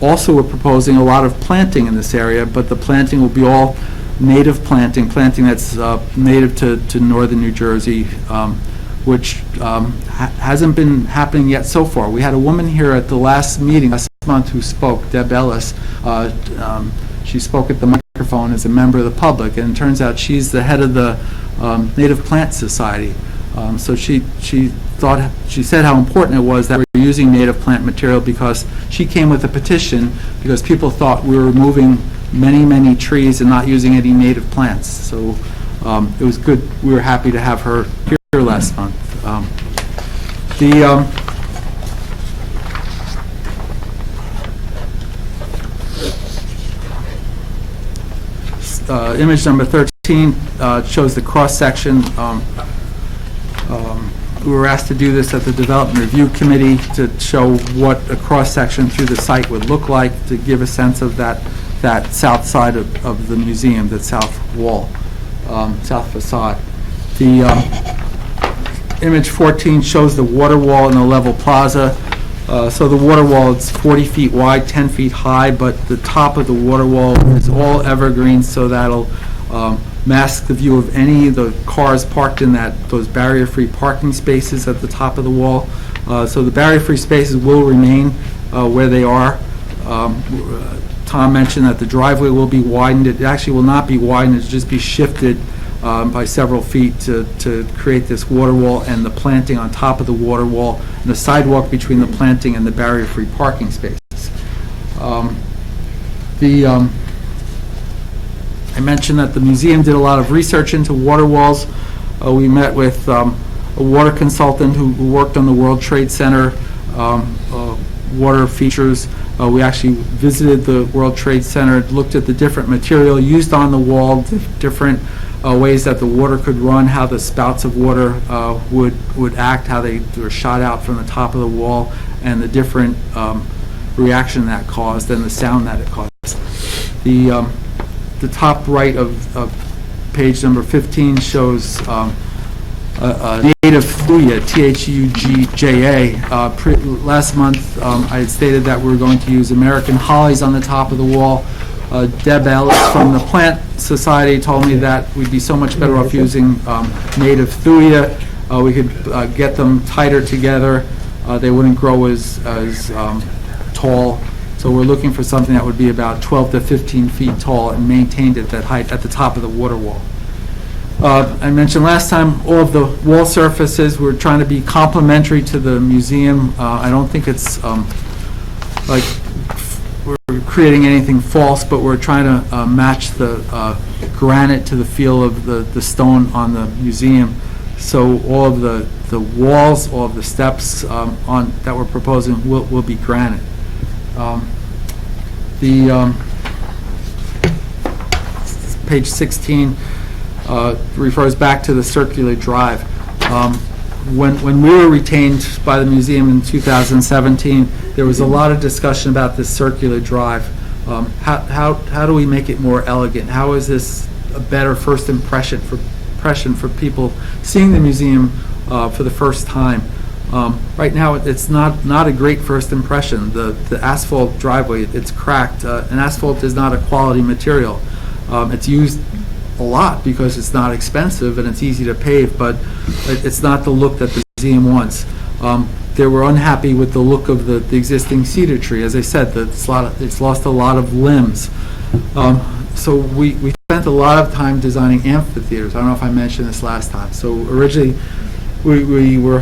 Also, we're proposing a lot of planting in this area, but the planting will be all native planting that's native to northern New Jersey, which hasn't been happening yet so far. We had a woman here at the last meeting last month who spoke, Deb Ellis. She spoke at the microphone as a member of the public, and it turns out she's the head of the Native Plant Society. So she said how important it was that we're using native plant material, because she came with a petition because people thought we were removing many trees and not using any native plants. So it was good. We were happy to have her here last month. Image number 13 shows the cross-section. We were asked to do this at the Development Review Committee to show what a cross-section through the site would look like, to give a sense of that south side of the museum, that south wall, south facade. The image 14 shows the water wall in the level plaza. So the water wall is 40 feet wide, 10 feet high, but the top of the water wall is all evergreen, so that'll mask the view of any of the cars parked in those barrier-free parking spaces at the top of the wall. So the barrier-free spaces will remain where they are. Tom mentioned that the driveway will be widened. It actually will not be widened, it'll just be shifted by several feet to create this water wall, and the planting on top of the water wall, and the sidewalk between the planting and the barrier-free parking spaces. I mentioned that the museum did a lot of research into water walls. We met with a water consultant who worked on the World Trade Center water features. We actually visited the World Trade Center, looked at the different material used on the wall, different ways that the water could run, how the spouts of water would act, how they were shot out from the top of the wall, and the different reaction that caused and the sound that it caused. The top right of page number 15 shows a native thuja, Thuja. Last month, I had stated that we were going to use American hollies on the top of the wall. Deb Ellis from the Plant Society told me that we'd be so much better off using native thuja. We could get them tighter together. They wouldn't grow as tall. So we're looking for something that would be about 12 to 15 feet tall and maintained at that height at the top of the water wall. I mentioned last time all of the wall surfaces, we're trying to be complementary to the museum. I don't think it's like we're creating anything false, but we're trying to match the granite to the feel of the stone on the museum. So all of the walls, all of the steps that we're proposing will be granite. Page 16 refers back to the circular drive. When we were retained by the museum in 2017, there was a lot of discussion about this circular drive. How do we make it more elegant? How is this a better first impression for people seeing the museum for the first time? Right now, it's not a great first impression. The asphalt driveway, it's cracked, and asphalt is not a quality material. It's used a lot because it's not expensive and it's easy to pave, but it's not the look that the museum wants. They were unhappy with the look of the existing cedar tree. As I said, it's lost a lot of limbs. So we spent a lot of time designing amphitheaters. I don't know if I mentioned this last time. So originally, we were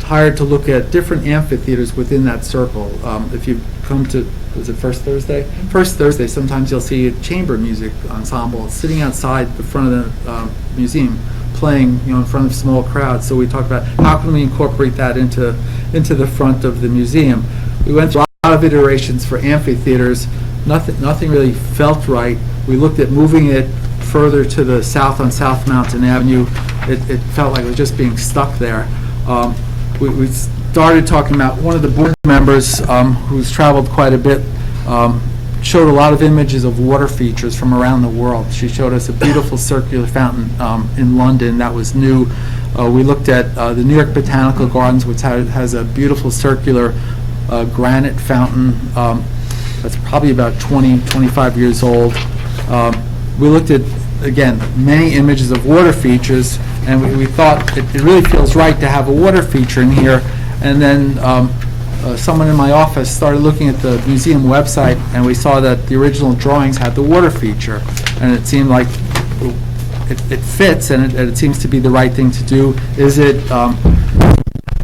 hired to look at different amphitheaters within that circle. If you come to, was it First Thursday? First Thursday, sometimes you'll see a chamber music ensemble sitting outside the front of the museum, playing, in front of small crowds. So we talked about how can we incorporate that into the front of the museum. We went through a lot of iterations for amphitheaters. Nothing really felt right. We looked at moving it further to the south on South Mountain Avenue. It felt like it was just being stuck there. We started talking about one of the board members who's traveled quite a bit, showed a lot of images of water features from around the world. She showed us a beautiful circular fountain in London that was new. We looked at the New York Botanical Gardens, which has a beautiful circular granite fountain that's probably about 25 years old. We looked at, again, many images of water features, and we thought it really feels right to have a water feature in here. And then someone in my office started looking at the museum website, and we saw that the original drawings had the water feature, and it seemed like it fits, and it seems to be the right thing to do. Is it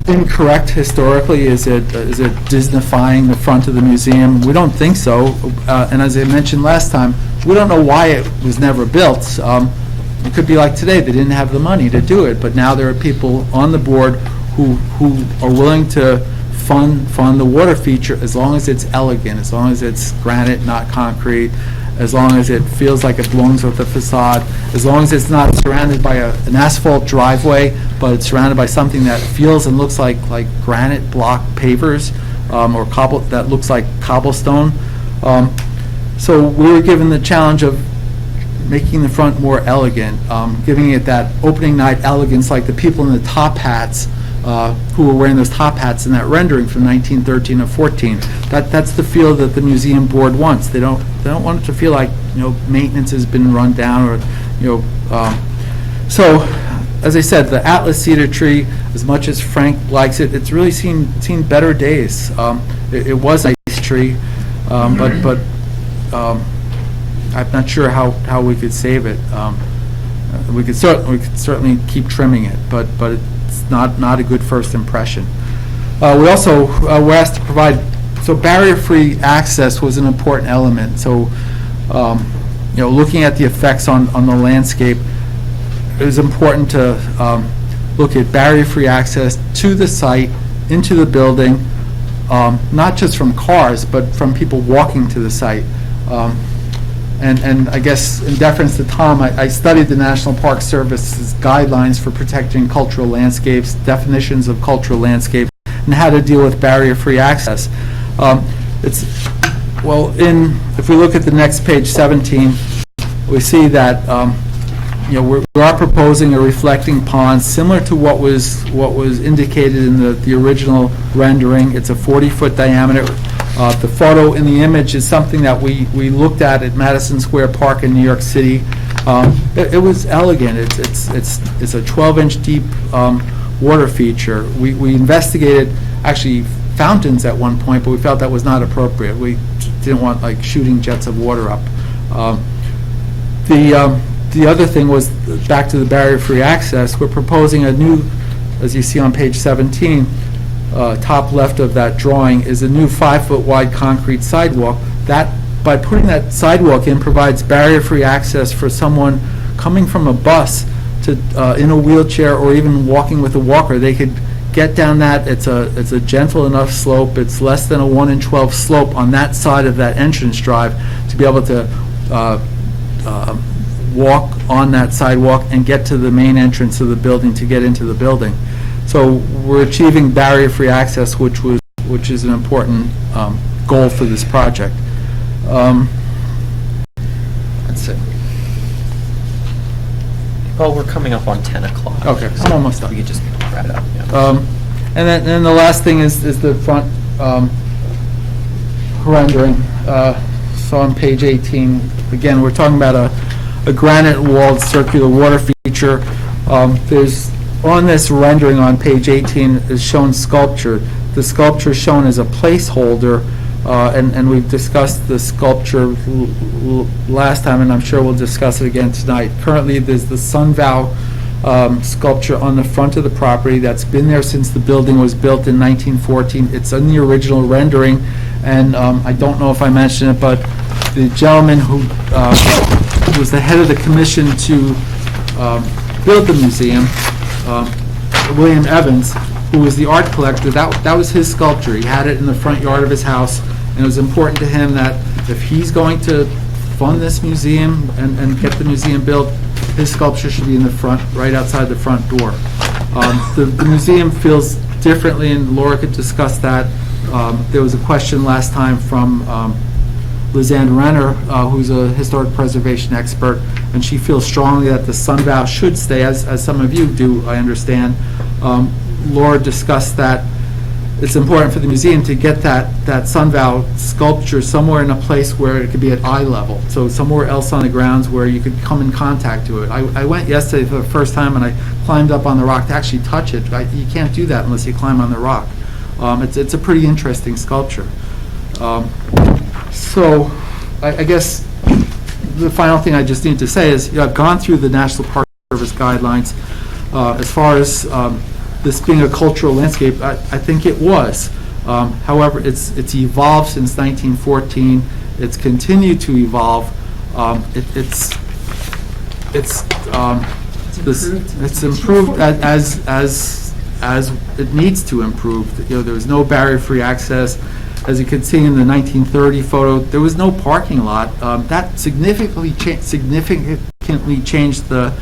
incorrect historically? Is it Disneyfying the front of the museum? We don't think so. And as I mentioned last time, we don't know why it was never built. It could be like today, they didn't have the money to do it, but now there are people on the board who are willing to fund the water feature as long as it's elegant, as long as it's granite, not concrete, as long as it feels like it belongs with the facade, as long as it's not surrounded by an asphalt driveway, but it's surrounded by something that feels and looks like granite block pavers, or that looks like cobblestone. So we were given the challenge of making the front more elegant, giving it that opening night elegance like the people in the top hats who were wearing those top hats in that rendering from 1913 or 14. That's the feel that the museum board wants. They don't want it to feel like maintenance has been run down, or So, as I said, the Atlas cedar tree, as much as Frank likes it, it's really seen better days. It was a nice tree, but I'm not sure how we could save it. We could certainly keep trimming it, but it's not a good first impression. We also were asked to provide, so barrier-free access was an important element. So, looking at the effects on the landscape, it was important to look at barrier-free access to the site, into the building, not just from cars, but from people walking to the site. And I guess in deference to Tom, I studied the National Park Service's guidelines for protecting cultural landscapes, definitions of cultural landscapes, and how to deal with barrier-free access. If we look at the next page, 17, we see that we are proposing a reflecting pond similar to what was indicated in the original rendering. It's a 40-foot diameter. The photo in the image is something that we looked at Madison Square Park in New York City. It was elegant. It's a 12-inch deep water feature. We investigated actually fountains at one point, but we felt that was not appropriate. We didn't want shooting jets of water up. The other thing was, back to the barrier-free access, we're proposing a new, as you see on page 17, top left of that drawing, is a new 5-foot wide concrete sidewalk. That, by putting that sidewalk in, provides barrier-free access for someone coming from a bus to in a wheelchair or even walking with a walker. They could get down that. It's a gentle enough slope. It's less than a 1 in 12 slope on that side of that entrance drive to be able to walk on that sidewalk and get to the main entrance of the building to get into the building. So we're achieving barrier-free access, which is an important goal for this project. That's it. Well, we're coming up on 10 o'clock. Okay, I'm almost done. We could just wrap it up. Yeah. And then the last thing is the front rendering. So on page 18, again, we're talking about a granite walled circular water feature. There's, on this rendering on page 18 is shown sculpture. The sculpture shown as a placeholder, and we've discussed the sculpture last time, and I'm sure we'll discuss it again tonight. Currently, there's the Sunvow sculpture on the front of the property that's been there since the building was built in 1914. It's in the original rendering, and I don't know if I mentioned it, but the gentleman who was the head of the commission to build the museum, William Evans, who was the art collector, that was his sculpture. He had it in the front yard of his house, and it was important to him that if he's going to fund this museum and get the museum built, his sculpture should be in the front, right outside the front door. The museum feels differently, and Laura could discuss that. There was a question last time from Lizanne Renner, who's a historic preservation expert, and she feels strongly that the Sunvow should stay, as some of you do, I understand. Laura discussed that it's important for the museum to get that Sunvow sculpture somewhere in a place where it could be at eye level, so somewhere else on the grounds where you could come in contact to it. I went yesterday for the first time, and I climbed up on the rock to actually touch it. You can't do that unless you climb on the rock. It's a pretty interesting sculpture. So I guess the final thing I just need to say is, I've gone through the National Park Service guidelines. As far as this being a cultural landscape, I think it was. However, it's evolved since 1914. It's continued to evolve. It's improved as it needs to improve. There was no barrier-free access. As you can see in the 1930 photo, there was no parking lot. That significantly changed the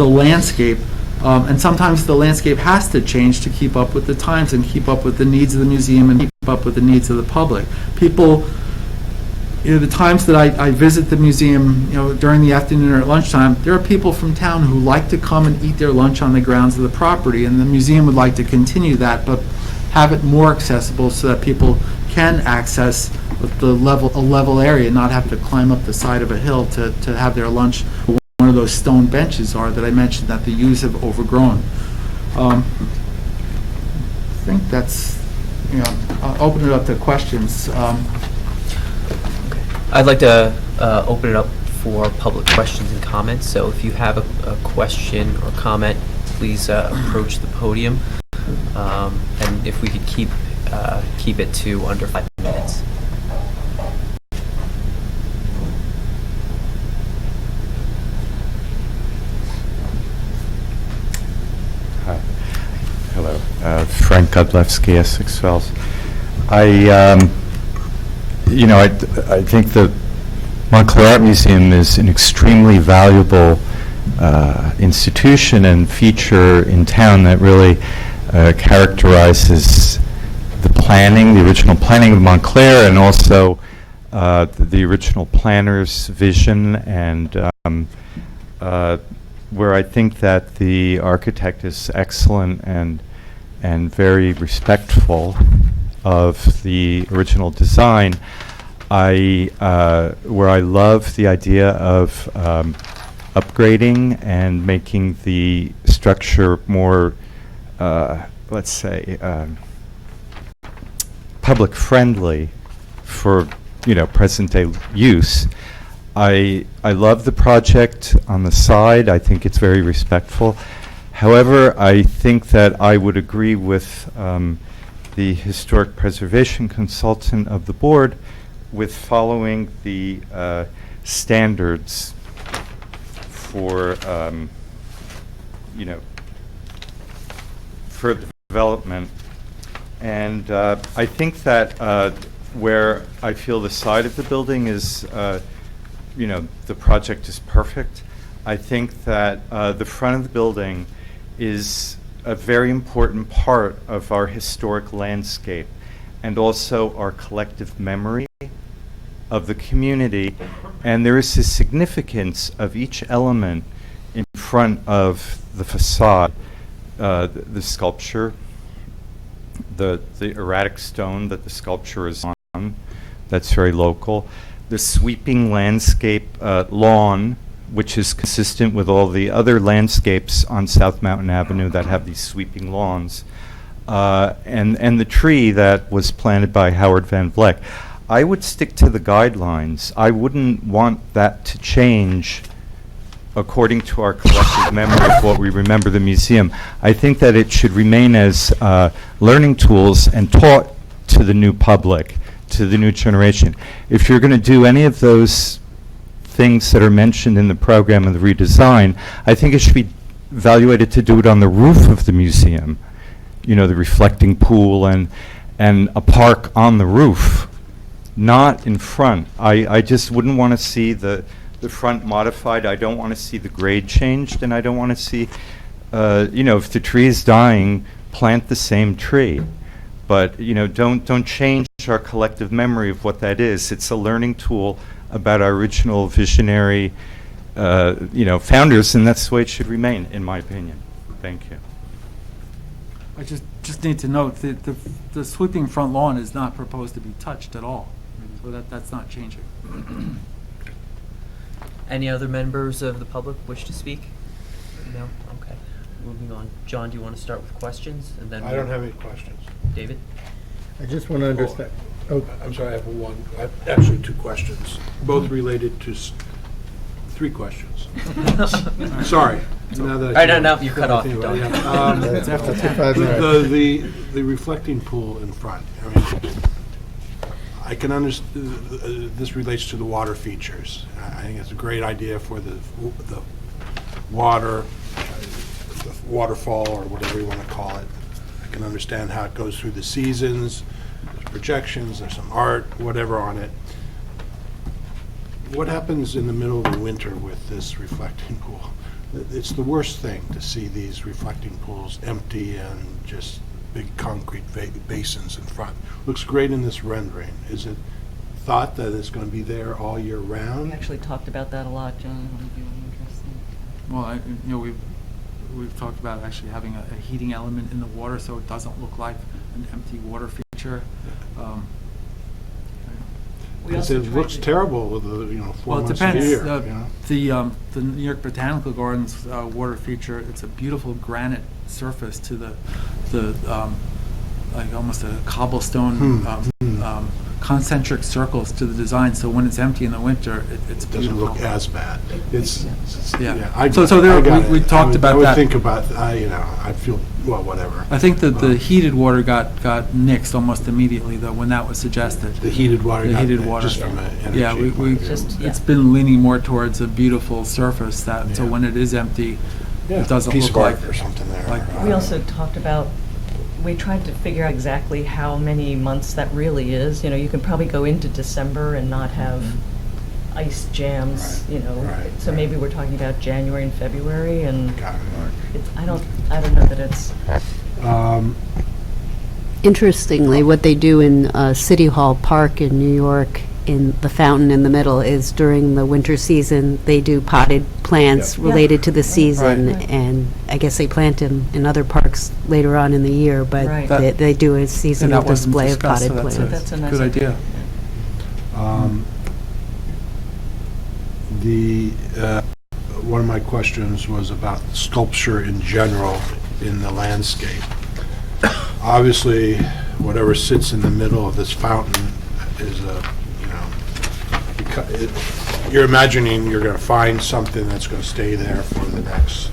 landscape. And sometimes the landscape has to change to keep up with the times and keep up with the needs of the museum and keep up with the needs of the public. People, the times that I visit the museum, during the afternoon or at lunchtime, there are people from town who like to come and eat their lunch on the grounds of the property, and the museum would like to continue that, but have it more accessible so that people can access a level area and not have to climb up the side of a hill to have their lunch. One of those stone benches are that I mentioned that the yews have overgrown. I think that's, I'll open it up to questions. I'd like to open it up for public questions and comments. So if you have a question or comment, please approach the podium. And if we could keep it to under 5 minutes. Hi. Hello. Frank Godlewski, Essex Fells. I think the Montclair Art Museum is an extremely valuable institution and feature in town that really characterizes the original planning of Montclair, and also the original planner's vision, and where I think that the architect is excellent and very respectful of the original design. Where I love the idea of upgrading and making the structure more, let's say, public friendly for present day use. I love the project on the side. I think it's very respectful. However, I think that I would agree with the historic preservation consultant of the board with following the standards for for development. And I think that where I feel the side of the building is, the project is perfect. I think that the front of the building is a very important part of our historic landscape and also our collective memory of the community. And there is a significance of each element in front of the facade. The sculpture, the erratic stone that the sculpture is on, that's very local. The sweeping landscape lawn which is consistent with all the other landscapes on South Mountain Avenue that have these sweeping lawns, and the tree that was planted by Howard Van Vleck. I would stick to the guidelines. I wouldn't want that to change according to our collective memory of what we remember the museum. I think that it should remain as learning tools and taught to the new public, to the new generation. If you're going to do any of those things that are mentioned in the program of the redesign, I think it should be evaluated to do it on the roof of the museum. You know, the reflecting pool and a park on the roof, not in front. I just wouldn't want to see the front modified. I don't want to see the grade changed, and I don't want to see, you know, if the tree is dying, plant the same tree. But, you know, don't change our collective memory of what that is. It's a learning tool about our original visionary, you know, founders, and that's the way it should remain, in my opinion. Thank you. I just need to note that the sweeping front lawn is not proposed to be touched at all, so that's not changing. Any other members of the public wish to speak? No? Okay. Moving on. John, do you want to start with questions? And then I don't have any questions. David? I just want to understand. Oh, I'm sorry, I have actually two questions, both related to, three questions. Sorry. Now that All right, now you're cut off. think You're about it, done. yeah. That's after 5 minutes. The reflecting pool in front, I mean, I can understand, this relates to the water features. I think it's a great idea for the water, the waterfall, or whatever you want to call it. I can understand how it goes through the seasons, there's projections, there's some art, whatever on it. What happens in the middle of the winter with this reflecting pool? It's the worst thing to see these reflecting pools empty and just big concrete basins in front. Looks great in this rendering. Is it thought that it's going to be there all year round? We actually talked about that a lot, John. Would you be interested? Well, you know, we've talked about actually having a heating element in the water so it doesn't look like an empty water feature. Because it looks terrible with the, you know, 4 months Well, it of the depends. year. you know? The New York Botanical Gardens water feature, it's a beautiful granite surface to the like almost a cobblestone concentric circles to the design. So when it's empty in the winter, it's It doesn't beautiful. look as bad. It's Yeah. I So got there, it. I got we it. talked about I would that. think about, you know, I feel, well, whatever. I think that the heated water got nixed almost immediately, though, when that was suggested. The heated water The got heated nixed, water. just from an energy Yeah, point of view. it's been leaning more towards a beautiful surface that, so Yeah. when it is empty, Yeah, it doesn't piece look of art like. or something there. like- We also talked about, we tried to figure out exactly how many months that really is. You know, you can probably go into December and not have ice jams, you know. Right, So right. maybe we're talking about January and February, and Got it. I don't know that it's. Interestingly, what they do in City Hall Park in New York, in the fountain in the middle, is during the winter season, they do potted plants Yeah. related to the season, Right. and I guess they plant them in other parks later on in the year, but Right. they do a And seasonal that wasn't display of discussed, so potted that's plants. That's a nice good idea. One of my questions was about sculpture in general in the landscape. Obviously, whatever sits in the middle of this fountain is a, you know, you're imagining you're going to find something that's going to stay there for the next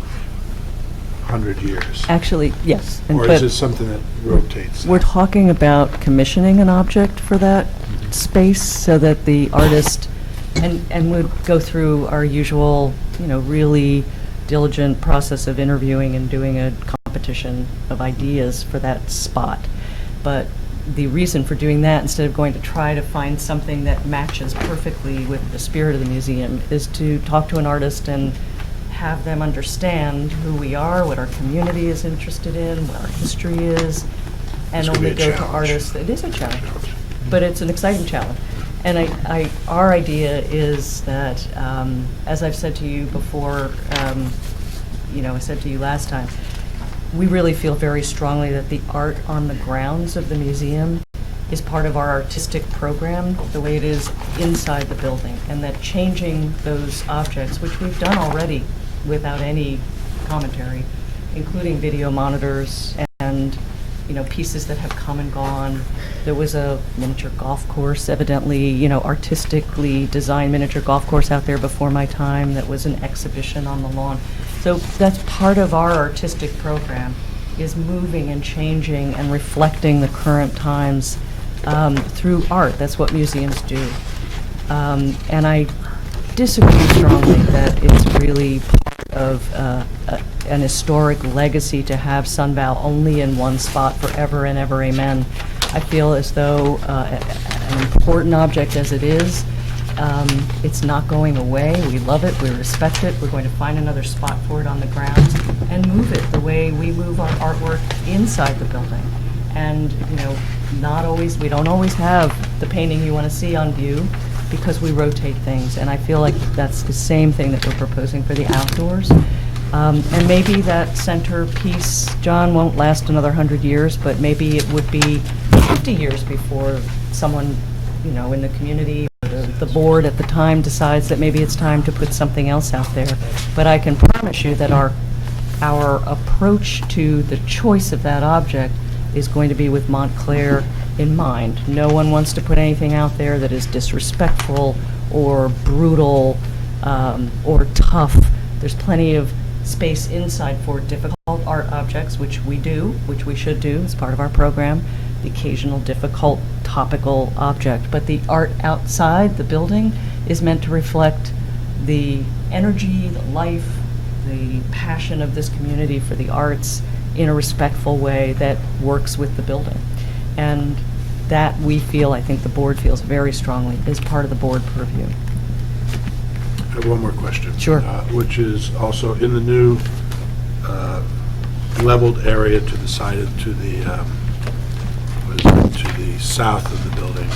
100 years. Actually, yes. Or is it something that rotates? We're talking about commissioning an object for that space so that the artist, and would go through our usual, you know, really diligent process of interviewing and doing a competition of ideas for that spot. But the reason for doing that, instead of going to try to find something that matches perfectly with the spirit of the museum, is to talk to an artist and have them understand who we are, what our community is interested in, what our history is, and It's gonna only be a go to challenge. artists. It is a challenge, but it's an exciting challenge. And our idea is that, as I've said to you before, you know, I said to you last time, we really feel very strongly that the art on the grounds of the museum is part of our artistic program, the way it is inside the building, and that changing those objects, which we've done already without any commentary, including video monitors and, pieces that have come and gone. There was a miniature golf course, evidently, artistically designed miniature golf course out there before my time that was an exhibition on the lawn. So that's part of our artistic program, is moving and changing and reflecting the current times through art. That's what museums do. And I disagree strongly that it's really part of an historic legacy to have Sunbow only in one spot forever and ever, amen. I feel as though an important object as it is, it's not going away. We love it, we respect it, we're going to find another spot for it on the grounds and move it the way we move our artwork inside the building. And, we don't always have the painting you want to see on view because we rotate things. And I feel like that's the same thing that we're proposing for the outdoors. And maybe that centerpiece, John, won't last another 100 years, but maybe it would be 50 years before someone, in the community or the board at the time decides that maybe it's time to put something else out there. But I can promise you that our approach to the choice of that object is going to be with Montclair in mind. No one wants to put anything out there that is disrespectful or brutal or tough. There's plenty of space inside for difficult art objects, which we do, which we should do as part of our program, the occasional difficult topical object. But the art outside the building is meant to reflect the energy, the life, the passion of this community for the arts in a respectful way that works with the building. And that we feel, I think the board feels very strongly, is part of the board purview. I have one more question. Sure. Which is also in the new leveled area to the side of, to the south of the building.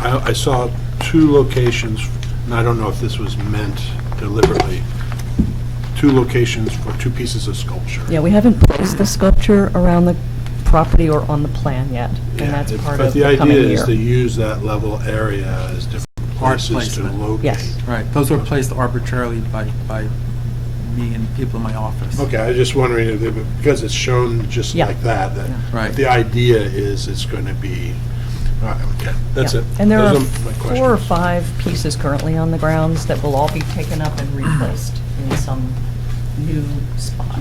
I saw two locations, and I don't know if this was meant deliberately, two locations for two pieces of sculpture. Yeah, we haven't placed the sculpture around the property or on the plan yet, and that's part of the coming year. But the idea is to use that level area as different places to locate. Yes. Right, those were placed arbitrarily by me and people in my office. Okay, I was just wondering, if because it's shown just Yeah. like that, Right. the idea is it's going to be, okay, that's Yeah. it. And there Those are my 4 or questions. 5 pieces currently on the grounds that will all be taken up and replaced in some new spot.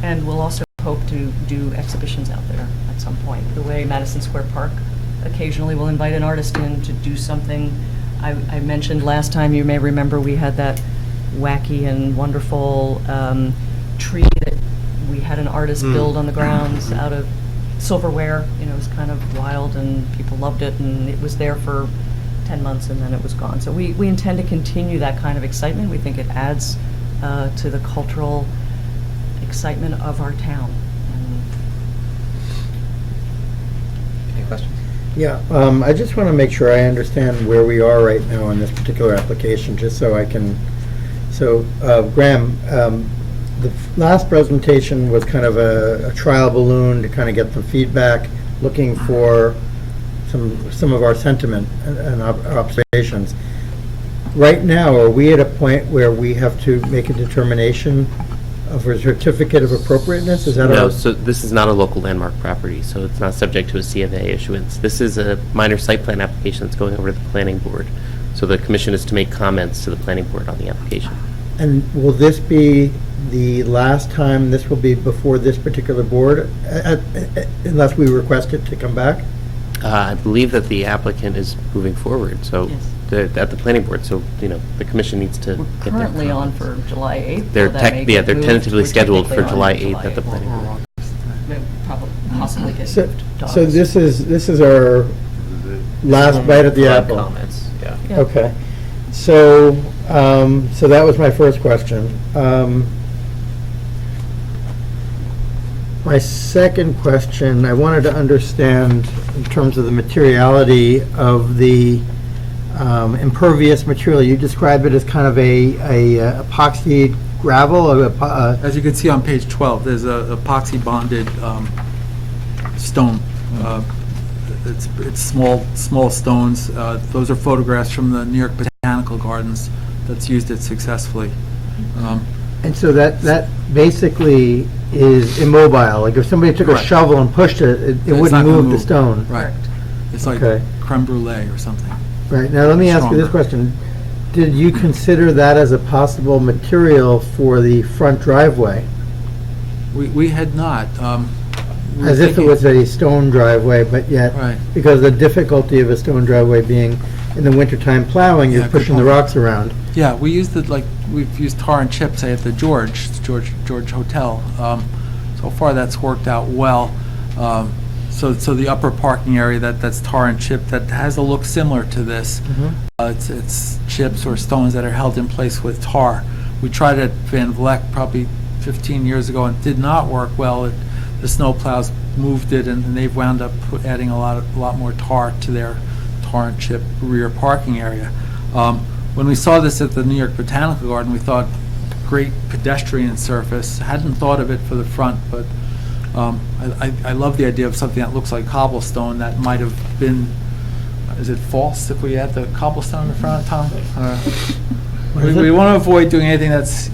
And we'll also hope to do exhibitions out there at some point. The way Madison Square Park occasionally will invite an artist in to do something. I mentioned last time, you may remember, we had that wacky and wonderful tree that we had an artist build on the grounds out of silverware. It was kind of wild and people loved it, and it was there for 10 months and then it was gone. So we intend to continue that kind of excitement. We think it adds to the cultural excitement of our town. Any questions? Yeah, I just want to make sure I understand where we are right now in this particular application, just so I can, Graham, the last presentation was kind of a trial balloon to kind of get some feedback, looking for some of our sentiment and observations. Right now, are we at a point where we have to make a determination of a certificate of appropriateness? Is that No, so this is not a local landmark property, so it's not subject to a C of A issuance. This is a minor site plan application that's going over to the planning board. So the commission is to make comments to the planning board on the application. And will this be the last time this will be before this particular board, unless we request it to come back? I believe that the applicant is moving forward, so at the planning board, so the commission needs to get their Currently on comments. for July 8th. They're Will that make it they're moved? tentatively We're scheduled for technically on July 8th at the planning board. Probably possibly get So moved. to so August. this is our last bite at the Broad apple? comments, yeah. Yeah. Okay. So that was my first question. My second question, I wanted to understand in terms of the materiality of the impervious material. You described it as kind of a epoxy gravel, or As you can see on page 12, there's a epoxy bonded stone. It's small stones. Those are photographs from the New York Botanical Gardens that's used it successfully. And so that basically is immobile. Like if somebody took a Correct. shovel and pushed it, it It's not wouldn't gonna move the stone. Right. It's like Okay. creme brulee or something. Right, now let me ask you this Stronger. question. Did you consider that as a possible material for the front driveway? We had not. We were As if it thinking- was a stone driveway, but yet, Right. because the difficulty of a stone driveway being in the wintertime plowing, Yeah, you're good pushing the point. rocks around. Yeah, we used it we've used tar and chip, say, at the George Hotel. So far, that's worked out well. So the upper parking area, that's tar and chip, that has a look similar to this. It's chips or stones that are held in place with tar. We tried it at Van Vleck probably 15 years ago, and it did not work well. The snowplows moved it, and they've wound up adding a lot more tar to their tar and chip rear parking area. When we saw this at the New York Botanical Garden, we thought great pedestrian surface. Hadn't thought of it for the front, but I love the idea of something that looks like cobblestone that might have been, is it false if we add the cobblestone in the front, Tom? We want to avoid doing anything that's,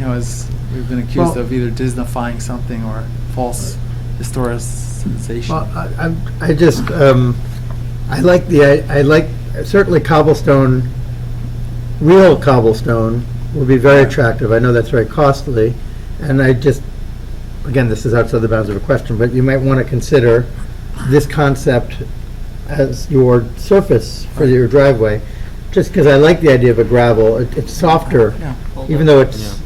as we've been accused Well- of either Disneyfying something or false historicization. Well, I just, I like certainly cobblestone, real cobblestone would be very attractive. I know that's very costly, and I just, again, this is outside the bounds of a question, but you might want to consider this concept as your surface for your driveway, just because I like the idea of a gravel. It's softer, even though it's...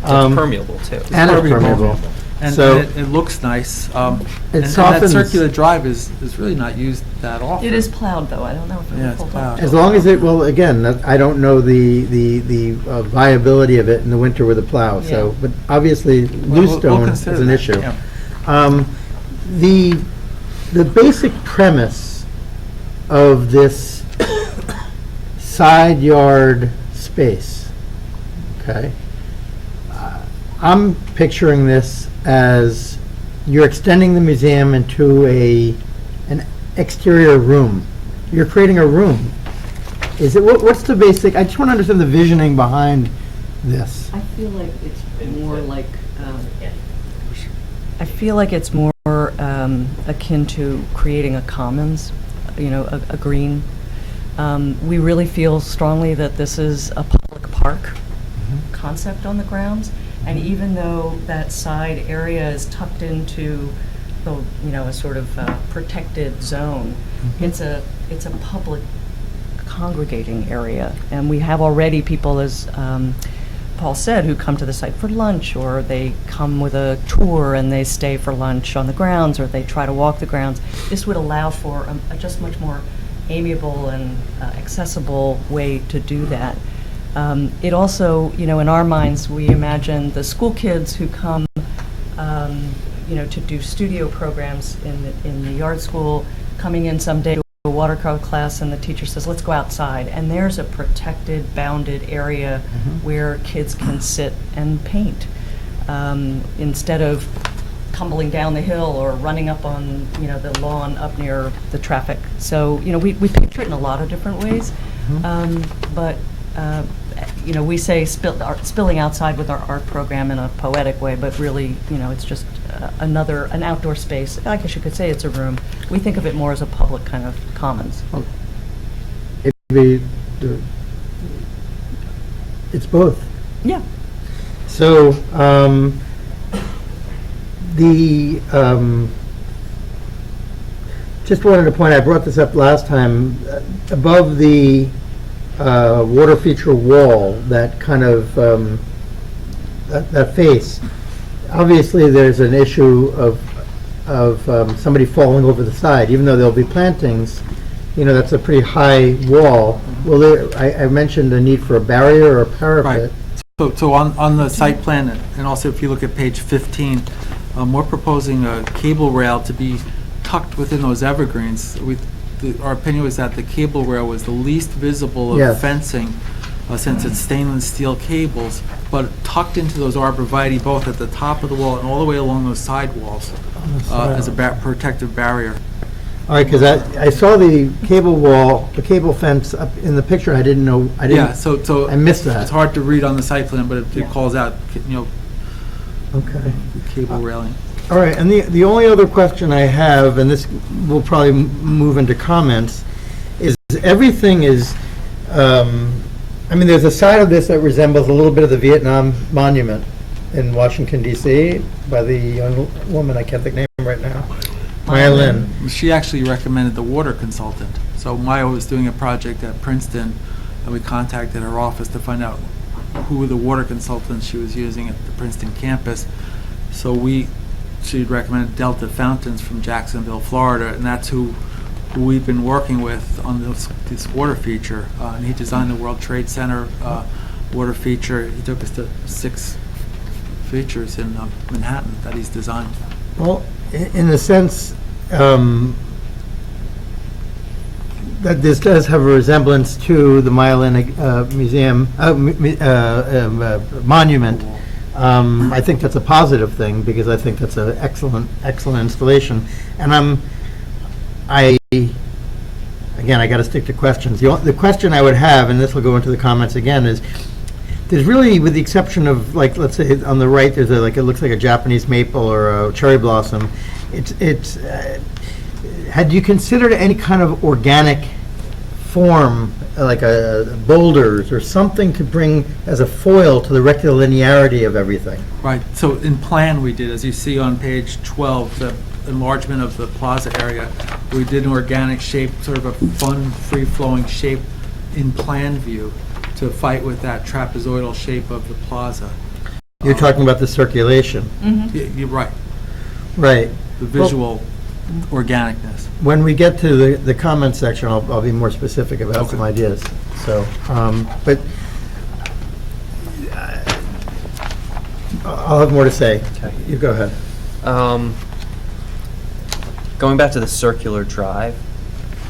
It's permeable, too. And it's permeable. And So- it looks nice. And that softens- circular drive is really not used that often. It is plowed, though. I don't know if it Yeah, will it's hold up. plowed. As long as it, well, again, I don't know the viability of it in the winter with a plow, so, Yeah. but obviously, We'll loose stone is consider an that, issue. yeah. The basic premise of this side yard space, okay? I'm picturing this as you're extending the museum into an exterior room. You're creating a room. Is it, what's the basic, I just want to understand the visioning behind this. I feel like it's more like, I feel like it's more akin to creating a commons, a green. We really feel strongly that this is a public park concept on the grounds, and even though that side area is tucked into a sort of protected zone, it's a public congregating area, and we have already people, as Paul said, who come to the site for lunch, or they come with a tour and they stay for lunch on the grounds, or they try to walk the grounds. This would allow for a just much more amenable and accessible way to do that. It also, in our minds, we imagine the school kids who come, to do studio programs in the yard school, coming in someday to a watercolor class, and the teacher says, let's go outside. And there's a protected, bounded area where kids can sit and paint, instead of tumbling down the hill or running up on, the lawn up near the traffic. So, we picture it in a lot of different ways. But we say spilling outside with our art program in a poetic way, but really, it's just an outdoor space. I guess you could say it's a room. We think of it more as a public kind of commons. Maybe it's both. Yeah. So, just wanted to point, I brought this up last time, above the water feature wall, that kind of, that face, obviously there's an issue of somebody falling over the side, even though there'll be plantings, that's a pretty high wall. Well, I mentioned the need for a barrier or a parapet. Right. So on the site plan, and also if you look at page 15, we're proposing a cable rail to be tucked within those evergreens. Our opinion was that the cable rail was the least visible of Yes. fencing, since it's stainless steel cables, but tucked into those arborvitae, both at the top of the wall and all the way along those side walls. as a protective barrier. All right, because I saw the cable wall, the cable fence up in the picture, I didn't know, Yeah, so I missed that. It's hard to read on the site plan, but it calls out, Okay. the cable railing. All right, and the only other question I have, and this will probably move into comments, is everything is, there's a side of this that resembles a little bit of the Vietnam Monument in Washington DC by the young woman, I can't think of her name right now, Maya Lin. She actually recommended the water consultant. So Maya was doing a project at Princeton, and we contacted her office to find out who the water consultants she was using at the Princeton campus. So she'd recommended Delta Fountains from Jacksonville, Florida, and that's who we've been working with on this water feature. And he designed the World Trade Center water feature. He took us to 6 features in Manhattan that he's designed. Well, in the sense that this does have a resemblance to the Maya Lin Museum monument, I think that's a positive thing because I think that's an excellent installation. And I got to stick to questions. The question I would have, and this will go into the comments again, is there's really, with the exception of, like, let's say on the right, there's it looks like a Japanese maple or a cherry blossom. Had you considered any kind of organic form, like boulders or something to bring as a foil to the rectilinearity of everything? Right. So in plan we did, as you see on page 12, the enlargement of the plaza area, we did an organic shape, sort of a fun, free-flowing shape in plan view to fight with that trapezoidal shape of the plaza. You're talking about the circulation. You're right. Right. The visual organicness. When we get to the comment section, I'll be more specific about some ideas. So, but I'll have more to say. Okay. You go ahead. Going back to the circular drive,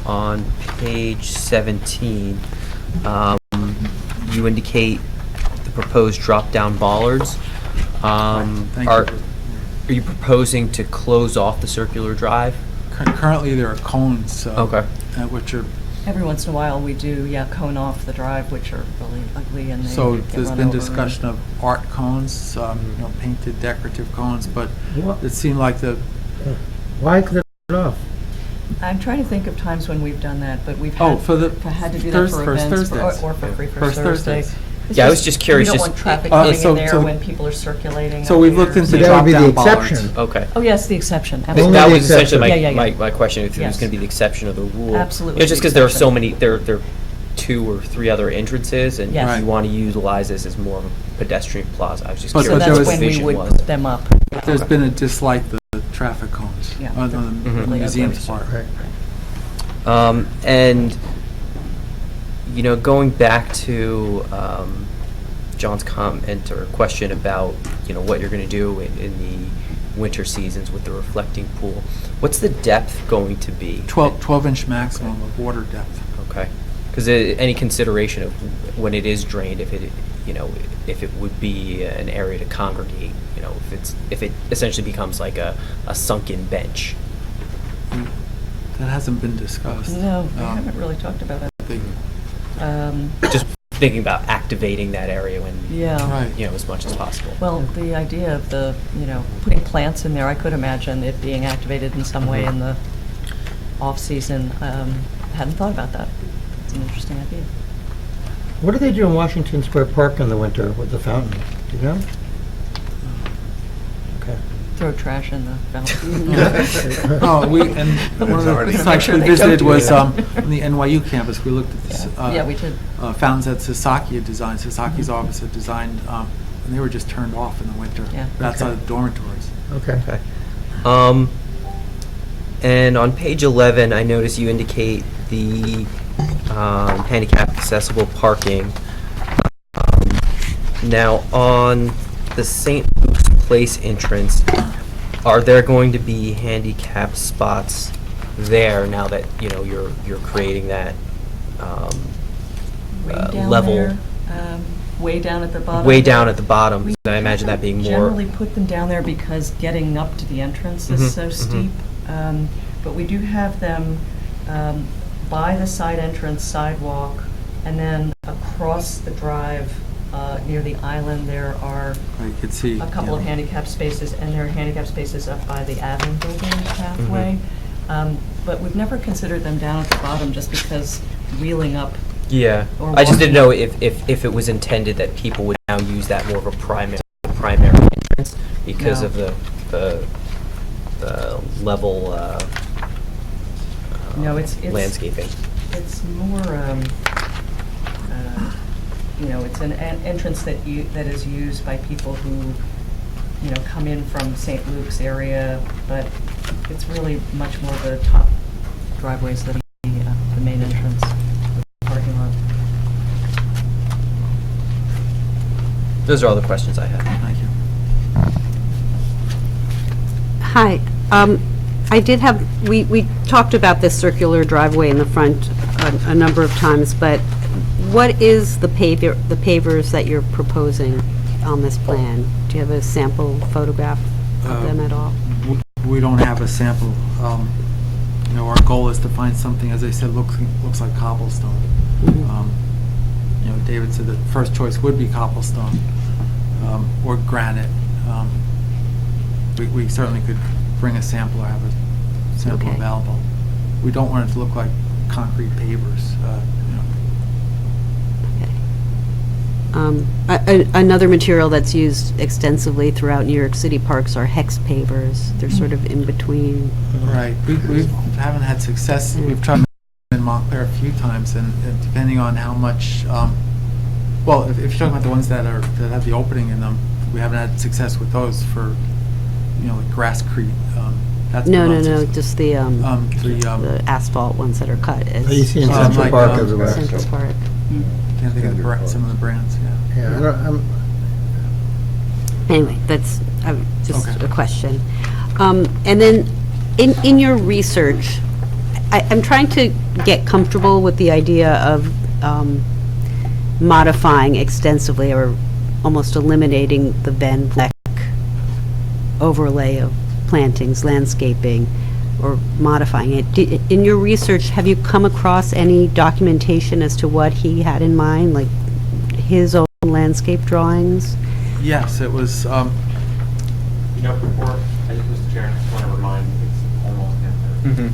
on page 17, you indicate the proposed drop-down bollards. Are you proposing to close off the circular drive? Currently, there are cones, Okay. Which are. Every once in a while, we do, cone off the drive, which are really ugly, and they So get there's run been over. discussion of art cones, painted decorative cones, but it seemed like Why clear it off? I'm trying to think of times when we've done that, but we've Oh, had, for the had to do that first for events Thursdays. or for Free First First Thursday. Thursdays. It's Yeah, I was just curious, We don't just- want traffic Uh, getting so- in there so- when people are circulating. So up we've here. looked into So that would be the drop-down bollards. exception. Okay. Oh, yes, the exception, That absolutely. Only was the essentially exception. my question, if it was Yes. going to be the exception of the rule. Absolutely Just the because there are so exception. many, there are 2 or 3 other entrances, and Yes. you want to utilize this as more of a pedestrian plaza. I was just But- curious but So what that's the when we vision would was. put them up. But there's been a dislike the traffic cones Yeah. on the Mhm. museum's part. And, going back to John's comment or question about, what you're going to do in the winter seasons with the reflecting pool, what's the depth going to be? 12-inch maximum of water depth. Okay. Because any consideration of when it is drained, if it would be an area to congregate, if it essentially becomes like a sunken bench. That hasn't been discussed. No, we haven't really talked about it. Just thinking about activating that area when, Right. as much as possible. Well, the idea of putting plants in there, I could imagine it being activated in some way in the off-season. Hadn't thought about that. It's an interesting idea. What do they do in Washington Square Park in the winter with the fountain? Do you know? Okay. Throw trash in the fountain. One of the sites we visited was on the NYU campus. We looked at this. Yeah, we did. Fountains that Sasaki had designed. Sasaki's office had designed, and they were just turned off in the winter. Yeah. Outside of dormitories. Okay. And on page 11, I notice you indicate the handicap accessible parking. Now, on the St. Luke's Place entrance, are there going to be handicap spots there now that you're creating that Way down level? there, way down at the bottom? way down at the bottom, 'cause I imagine that being more. Generally put them down there because getting up to the entrance Mhm, is so mhm. steep. But we do have them by the side entrance sidewalk, and then across the drive near the island, there are You could see. a couple of handicap spaces, and there are handicap spaces up by the Ave building pathway. But we've never considered them down at the bottom just because wheeling up. Yeah, Or I just didn't know walking. if it was intended that people would now use that more of a primary entrance because No. of the level No, it's landscaping. It's more, it's an entrance that is used by people who, come in from St. Luke's area, but it's really much more the top driveways that are the main entrance, the parking lot. Those are all the questions I had. Thank you. Hi. I did have, we talked about this circular driveway in the front a number of times, but what is the pavers that you're proposing on this plan? Do you have a sample photograph of them at all? We don't have a sample. Our goal is to find something, as I said, looks like cobblestone. David said the first choice would be cobblestone or granite. We certainly could bring a sample or have a sample Okay. available. We don't want it to look like concrete pavers. Another material that's used extensively throughout New York City parks are hex pavers. They're sort of in between. Right. We haven't had success. We've tried in Montclair a few times, and depending on how much, well, if you're talking about the ones that have the opening in them, we haven't had success with those for, like Grasscrete. That's been No, unsuccessful. just the asphalt ones that are cut. You see in Central Park everywhere. Central Park. Can't think of some of the brands, yeah. Yeah, Anyway, that's just Okay. a question. And then, in your research, I'm trying to get comfortable with the idea of modifying extensively or almost eliminating the Van Vleck overlay of plantings, landscaping, or modifying it. In your research, have you come across any documentation as to what he had in mind, like his own landscape drawings? Yes, it was, Before, Mr. Chair, I just want to remind, it's almost Mm-hmm.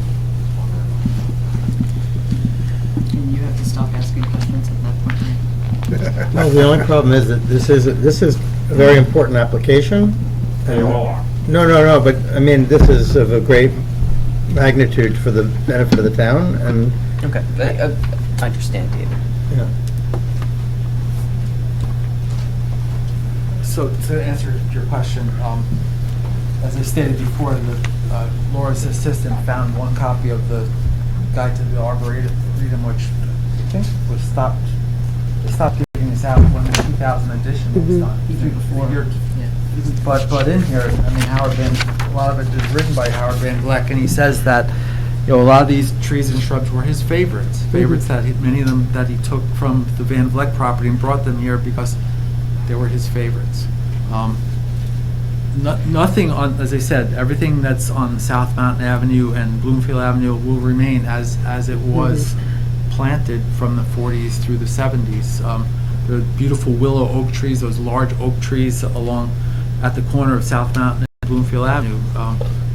And you have to stop asking questions at that point. no, the only problem is that this is a very important application. They all are. No, but I mean, this is of a great magnitude for the benefit of the town, and Okay, I understand, David. yeah. So to answer your question, as I stated before, Laura's assistant found one copy of the Guide to the Arboretum, which I think was stopped. They stopped giving this out when the 2000 edition was done. Even before. But in here, I mean, a lot of it is written by Howard Van Vleck, and he says that a lot of these trees and shrubs were his favorites. That many of them that he took from the Van Vleck property and brought them here because they were his favorites. Nothing on, as I said, everything that's on South Mountain Avenue and Bloomfield Avenue will remain as it was planted from the 40s through the 70s. The beautiful willow oak trees, those large oak trees along at the corner of South Mountain and Bloomfield Avenue.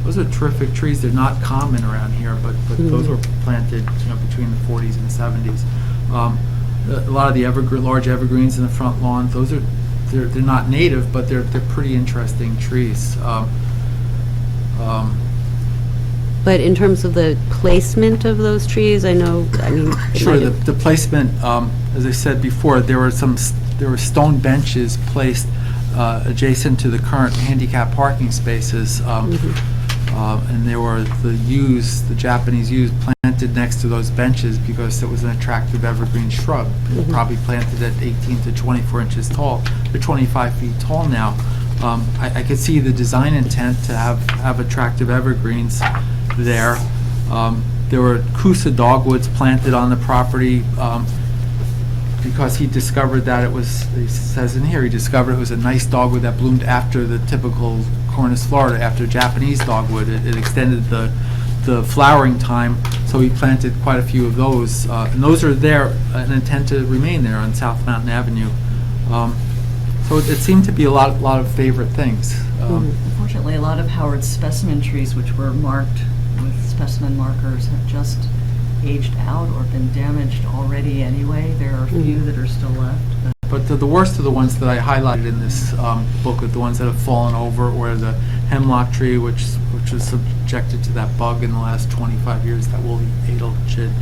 Those are terrific trees. They're not common around here, but those were planted between the 40s and 70s. A lot of the large evergreens in the front lawn, they're not native, but they're pretty interesting trees. But in terms of the placement of those trees, Sure, the placement, as I said before, there were stone benches placed adjacent to the current handicap parking spaces, and there were the Japanese yews planted next to those benches because it was an attractive evergreen shrub, probably planted at 18 to 24 inches tall. They're 25 feet tall now. I could see the design intent to have attractive evergreens there. There were Coosa dogwoods planted on the property. because he discovered that it was, he says in here, he discovered it was a nice dogwood that bloomed after the typical Cornus Florida, after Japanese dogwood. It extended the flowering time, so he planted quite a few of those. And those are there and intend to remain there on South Mountain Avenue. So it seemed to be a lot of favorite things. Unfortunately, a lot of Howard's specimen trees, which were marked with specimen markers, have just aged out or been damaged already anyway. There are a few that are still left. But the worst of the ones that I highlighted in this booklet, the ones that have fallen over, or the hemlock tree, which was subjected to that bug in the last 25 years, that woolly Adel chid.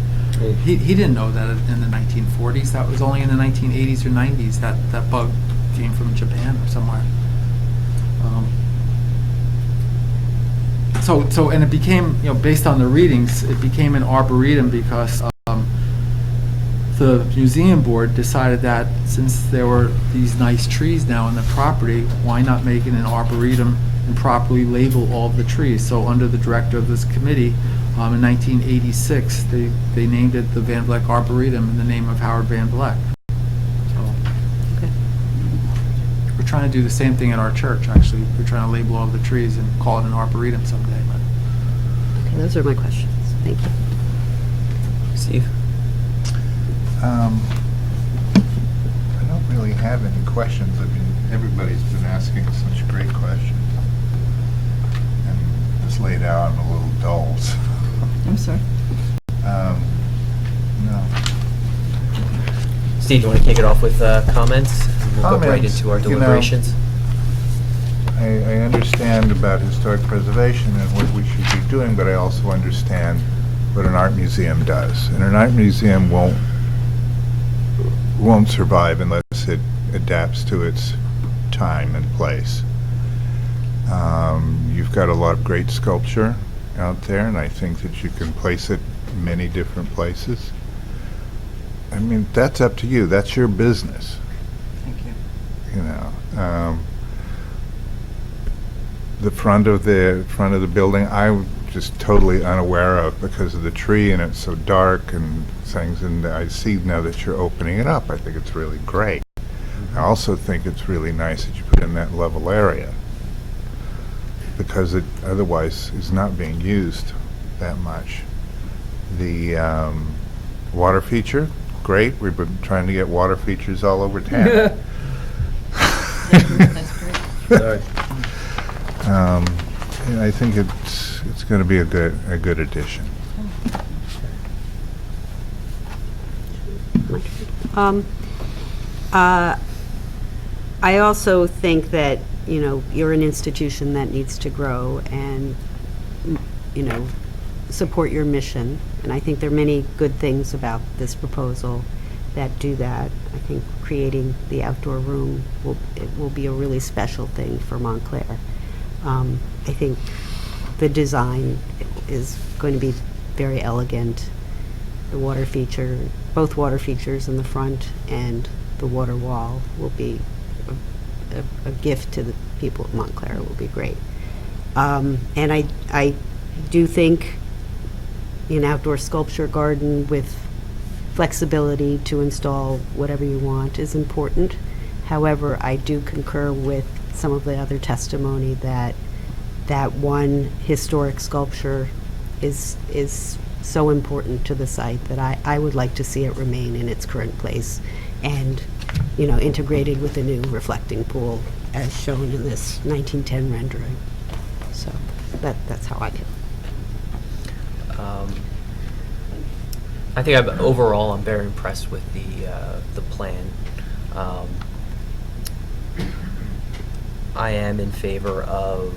He didn't know that in the 1940s. That was only in the 1980s or 90s that bug came from Japan or somewhere. So and it became, based on the readings, it became an arboretum because the museum board decided that since there were these nice trees now on the property, why not make it an arboretum and properly label all of the trees? So under the director of this committee, in 1986, they named it the Van Vleck Arboretum in the name of Howard Van Vleck. So we're trying to do the same thing at our church, actually. We're trying to label all the trees and call it an arboretum someday. Okay, those are my questions. Thank you. Steve? I don't really have any questions. I mean, everybody's been asking such great questions. And this laid out, I'm a little dull, so. I'm sorry. No. Steve, do you want to kick it off with comments? We'll go right into our deliberations. I understand about historic preservation and what we should be doing, but I also understand what an art museum does. And an art museum won't survive unless it adapts to its time and place. You've got a lot of great sculpture out there, and I think that you can place it in many different places. I mean, that's up to you. That's your business. Thank you. The front of the building, I'm just totally unaware of because of the tree, and it's so dark and things. And I see now that you're opening it up. I think it's really great. I also think it's really nice that you put in that level area because it otherwise is not being used that much. The water feature, great. We've been trying to get water features all over town. That's great. Sorry. I think it's going to be a good addition. I also think that, you're an institution that needs to grow and, support your mission. And I think there are many good things about this proposal that do that. I think creating the outdoor room will be a really special thing for Montclair. I think the design is going to be very elegant. The water feature, both water features in the front and the water wall will be a gift to the people of Montclair. It will be great. And I do think an outdoor sculpture garden with flexibility to install whatever you want is important. However, I do concur with some of the other testimony that one historic sculpture is so important to the site that I would like to see it remain in its current place and, integrated with a new reflecting pool as shown in this 1910 rendering. So that's how I feel. I think overall I'm very impressed with the plan. I am in favor of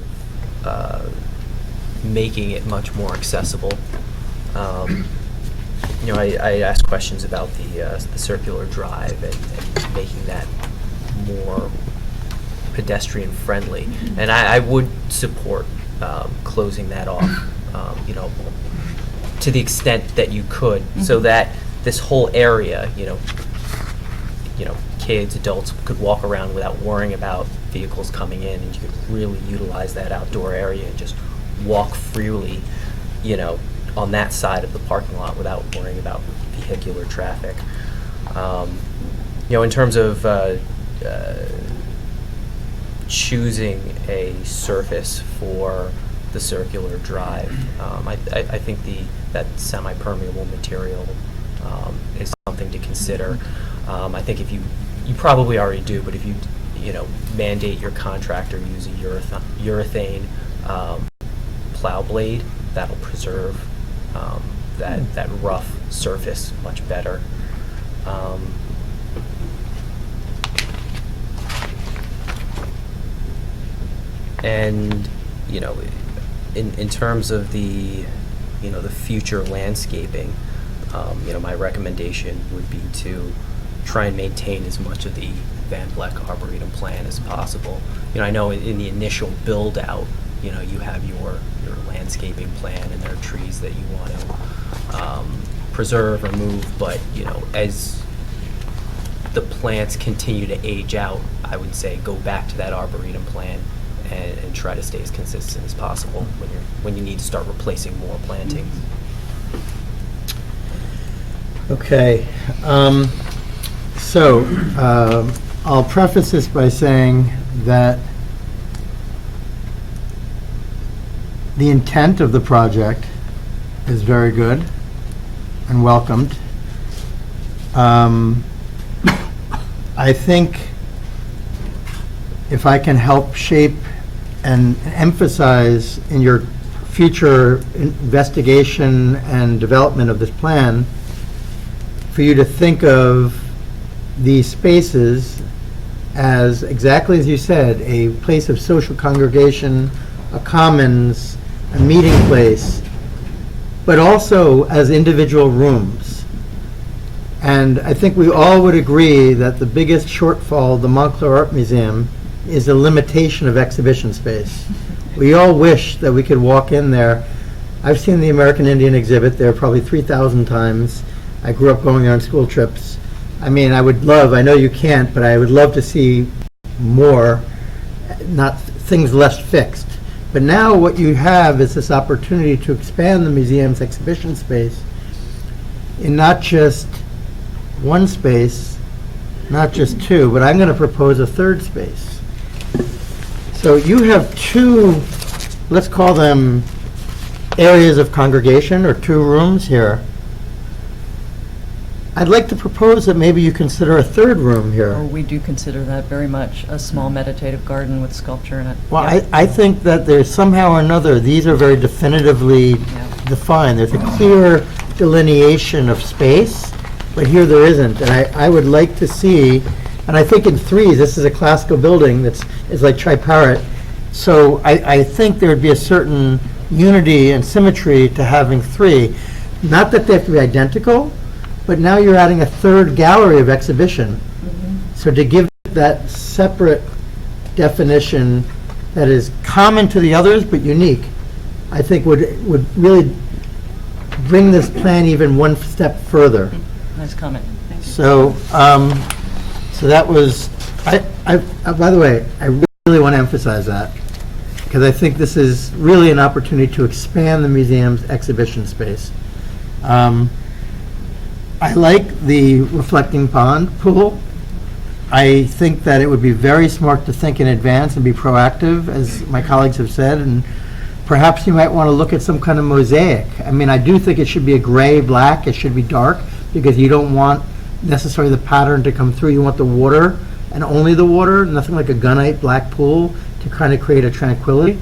making it much more accessible. I asked questions about the circular drive and making that more pedestrian friendly, and I would support closing that off. To the extent that you could, so that this whole area, kids, adults could walk around without worrying about vehicles coming in, and you could really utilize that outdoor area and just walk freely, on that side of the parking lot without worrying about vehicular traffic. in terms of choosing a surface for the circular drive, I think that semi-permeable material is something to consider. I think if you probably already do, but if you mandate your contractor use a urethane plow blade, that'll preserve that rough surface much better. And in terms of the future landscaping, my recommendation would be to try and maintain as much of the Van Vleck Arboretum plan as possible. I know in the initial build out, you have your landscaping plan and there are trees that you want to preserve or move, but as the plants continue to age out, I would say go back to that Arboretum plan and try to stay as consistent as possible when you need to start replacing more plantings. Okay. So I'll preface this by saying that the intent of the project is very good and welcomed. I think if I can help shape and emphasize in your future investigation and development of this plan, for you to think of these spaces as, exactly as you said, a place of social congregation, a commons, a meeting place, but also as individual rooms. And I think we all would agree that the biggest shortfall of the Montclair Art Museum is the limitation of exhibition space. We all wish that we could walk in there. I've seen the American Indian exhibit there probably 3,000 times. I grew up going there on school trips. I mean, I know you can't, but I would love to see more, not things less fixed. But now what you have is this opportunity to expand the museum's exhibition space in not just one space, not just two, but I'm going to propose a third space. So you have two, let's call them areas of congregation or two rooms here. I'd like to propose that maybe you consider a third room here. Oh, we do consider that very much, a small meditative garden with sculpture in it. Well, Yeah. I think that there's somehow or another, these are very definitively defined. There's a clear delineation of space, but here there isn't. And I would like to see, and I think in threes, this is a classical building is like tripartite. So I think there would be a certain unity and symmetry to having three. Not that they have to be identical, but now you're adding a third gallery of exhibition. So to give that separate definition that is common to the others but unique, I think would really bring this plan even one step further. Nice comment. Thank you. So, so that was, by the way, I really want to emphasize that, because I think this is really an opportunity to expand the museum's exhibition space. I like the reflecting pond pool. I think that it would be very smart to think in advance and be proactive, as my colleagues have said, and perhaps you might want to look at some kind of mosaic. I mean, I do think it should be a gray, black, it should be dark, because you don't want necessarily the pattern to come through. You want the water, and only the water, nothing like a gunite black pool to kind of create a tranquility.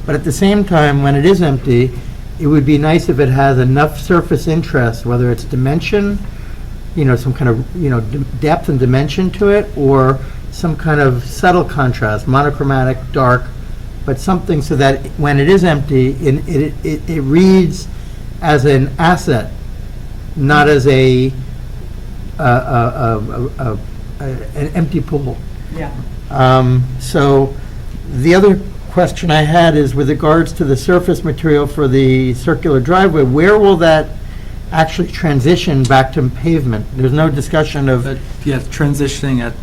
But at the same time, when it is empty, it would be nice if it has enough surface interest, whether it's dimension, some kind of, depth and dimension to it, or some kind of subtle contrast, monochromatic, dark, but something so that when it is empty, it reads as an asset, not as an empty pool. Yeah. So the other question I had is with regards to the surface material for the circular driveway, where will that actually transition back to pavement? There's no discussion of... Yeah, transitioning at,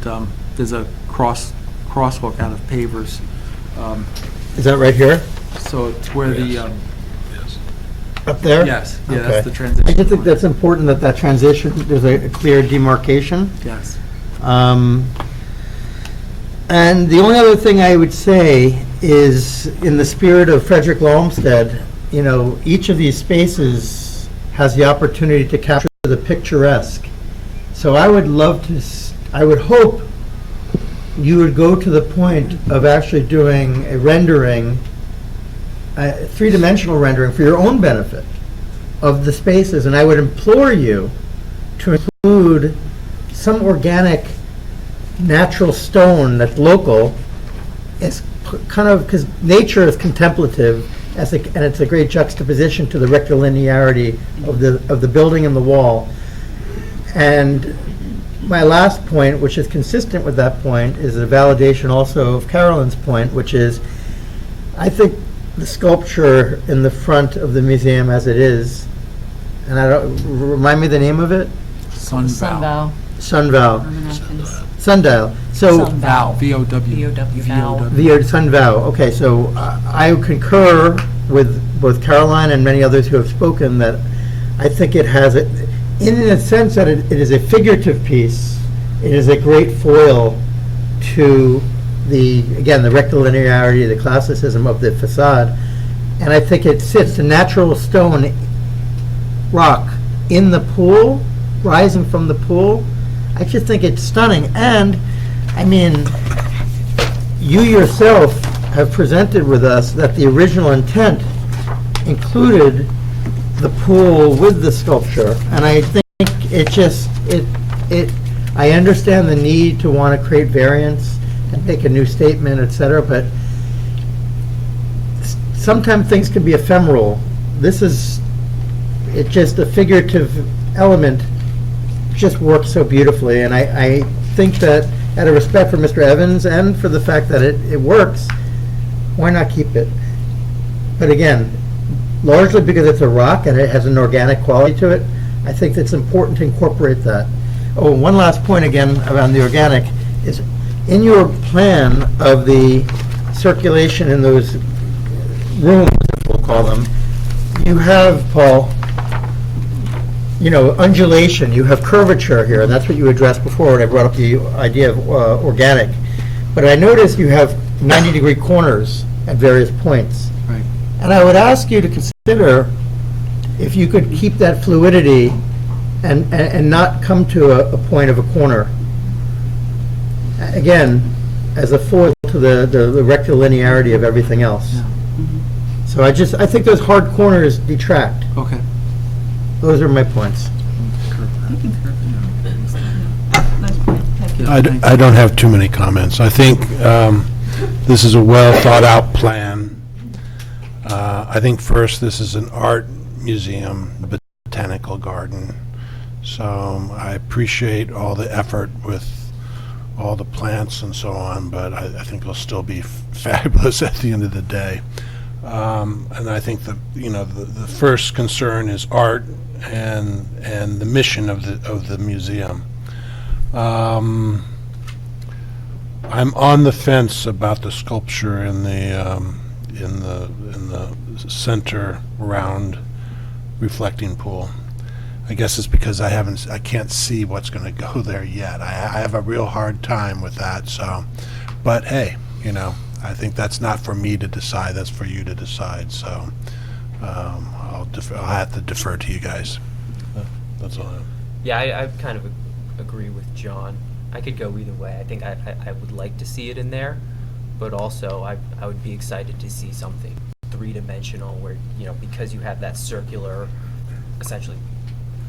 there's a crosswalk out of pavers. Is that right here? So it's where the... Up there? Yes, yeah, Okay. that's the transition. I just think that's important that transition, there's a clear demarcation. Yes. And the only other thing I would say is, in the spirit of Frederick Olmsted, you know, each of these spaces has the opportunity to capture the picturesque. So I would love to, I would hope you would go to the point of actually doing a rendering, a three-dimensional rendering for your own benefit of the spaces. And I would implore you to include some organic, natural stone that's local. It's kind of, because nature is contemplative, and it's a great juxtaposition to the rectilinearity of the building and the wall. And my last point, which is consistent with that point, is a validation also of Carolyn's point, which is, I think the sculpture in the front of the museum as it is, and remind me the name of it? Sunvow. Sunvow. Sundial. So Sunvow. V-O-W. Sunvow. Okay, so I concur with both Caroline and many others who have spoken that I think it has it, in the sense that it is a figurative piece. It is a great foil to the rectilinearity, the classicism of the facade, and I think it sits, the natural stone rock in the pool, rising from the pool. I just think it's stunning. And I mean, you yourself have presented with us that the original intent included the pool with the sculpture, and I think I understand the need to want to create variance and make a new statement, etc., but sometimes things can be ephemeral. It's just a figurative element just works so beautifully, and I think that out of respect for Mr. Evans and for the fact that it works, why not keep it? But again, largely because it's a rock and it has an organic quality to it, I think it's important to incorporate that. Oh, one last point again around the organic is, in your plan of the circulation in those rooms, we'll call them, you have, Paul, you know, undulation, you have curvature here, and that's what you addressed before when I brought up the idea of organic. But I noticed you have 90-degree corners at various points. Right. And I would ask you to consider if you could keep that fluidity and not come to a point of a corner. Again, as a foil to the rectilinearity of everything else. Yeah. So I think those hard corners detract. Okay. Those are my points. I don't have too many comments. I think this is a well-thought-out plan. I think first, this is an art museum, botanical garden. So I appreciate all the effort with all the plants and so on, but I think it'll still be fabulous at the end of the day. And I think the first concern is art and the mission of the museum. I'm on the fence about the sculpture in the center round reflecting pool. I guess it's because I can't see what's going to go there yet. I have a real hard time with that. So, but hey, I think that's not for me to decide. That's for you to decide. So, I'll have to defer to you guys. That's all I have. Yeah, I kind of agree with John. I could go either way. I think I would like to see it in there, but also I would be excited to see something three-dimensional where, because you have that circular, essentially,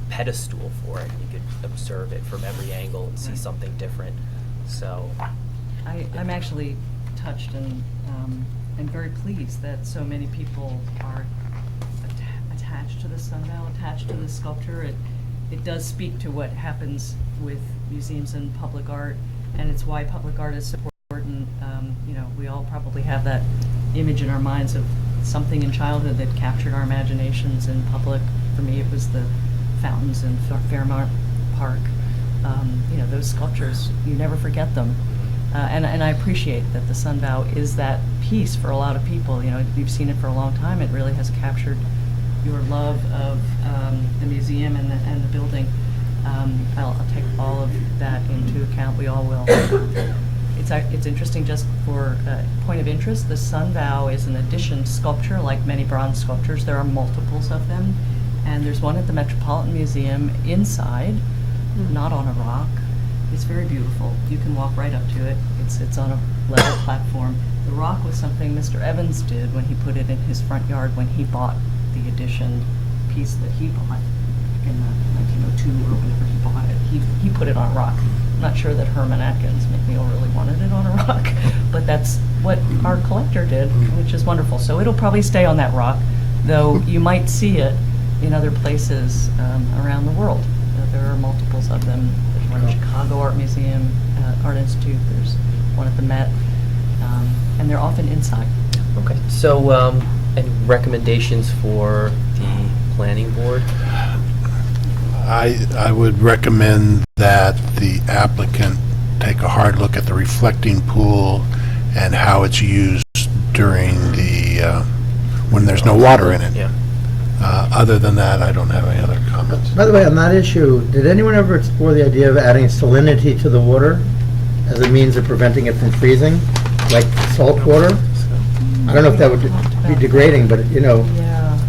pedestal for it, you could observe it from every angle and see something different. So I'm actually touched and very pleased that so many people are attached to the sundial, attached to the sculpture. It does speak to what happens with museums and public art, and it's why public art is so important. We all probably have that image in our minds of something in childhood that captured our imaginations in public. For me, it was the fountains in Fairmount Park. Those sculptures, you never forget them. And I appreciate that the sundial is that piece for a lot of people. You've seen it for a long time. It really has captured your love of the museum and the building. I'll take all of that into account, we all will. It's interesting, just for point of interest, the sunvow is an addition sculpture, like many bronze sculptures. There are multiples of them, and there's one at the Metropolitan Museum inside, not on a rock. It's very beautiful. You can walk right up to it. It's on a level platform. The rock was something Mr. Evans did when he put it in his front yard when he bought the addition piece that he bought in 1902 or whenever he bought it. He put it on a rock. I'm not sure that Herman Atkins, McNeil, really wanted it on a rock, but that's what our collector did, which is wonderful. So it'll probably stay on that rock, though you might see it in other places around the world. There are multiples of them. There's one at Chicago Art Museum, Art Institute. There's one at the Met, and they're often inside. Okay, so any recommendations for the planning board? I would recommend that the applicant take a hard look at the reflecting pool and how it's used during the, when there's no water in it. Yeah. Other than that, I don't have any other comments. By the way, on that issue, did anyone ever explore the idea of adding salinity to the water as a means of preventing it from freezing, like salt water? I don't know if that would be degrading, but, you know,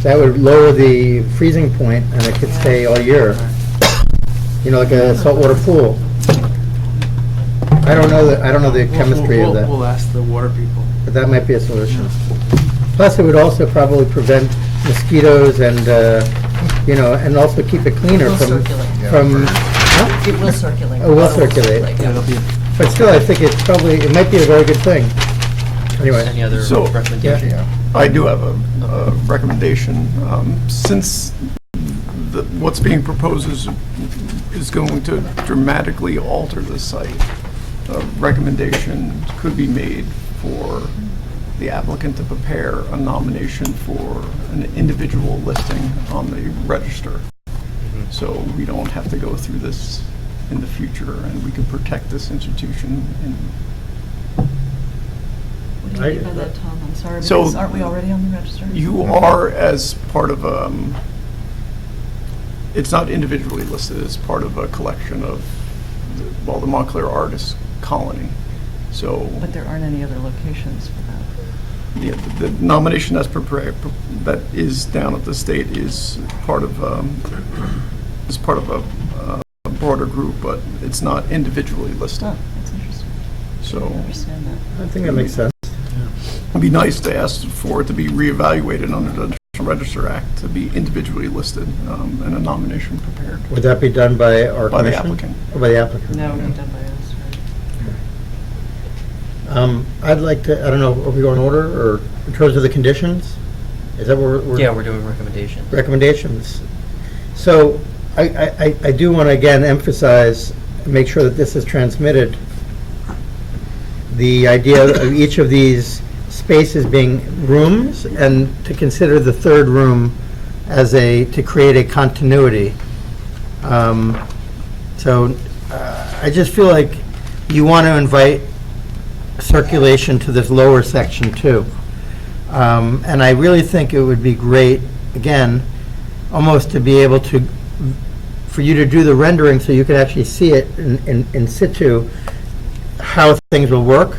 that would lower the freezing point and it could stay all year. You know, like a saltwater pool. I don't know the chemistry of that. We'll ask the water people. But that might be a solution. Plus, it would also probably prevent mosquitoes and, you know, and also keep it cleaner It will from... circulate. Huh? It will circulate. It will circulate. Yeah. But still, I think it might be a very good thing. Anyway. Any other So, recommendations? I do have a recommendation. Since what's being proposed is going to dramatically alter the site, a recommendation could be made for the applicant to prepare a nomination for an individual listing on the register. So we don't have to go through this in the future, and we can protect this institution. What do you mean by that, Tom? I'm sorry, So, because aren't we already on the register? You are, as part of it's not individually listed, as part of a collection of, the Montclair Artist Colony. So But there aren't any other locations for that. the nomination that's prepared, that is down at the state, is part of a broader group, but it's not individually listed. Oh, that's interesting. So I understand that. I think that makes sense. it'd be nice to ask for it to be reevaluated under the National Register Act to be individually listed and a nomination prepared. Would that be done by our By the commission? applicant. Or by the applicant? No, not done by us, right? I'd like to, I don't know, are we going in order, or in terms of the conditions? Is that what we're? Yeah, we're doing recommendations. Recommendations. So I do want to again emphasize, make sure that this is transmitted, the idea of each of these spaces being rooms, and to consider the third room as to create a continuity. So I just feel like you want to invite circulation to this lower section too. And I really think it would be great, again, almost to be able to, for you to do the rendering so you can actually see it in situ, how things will work,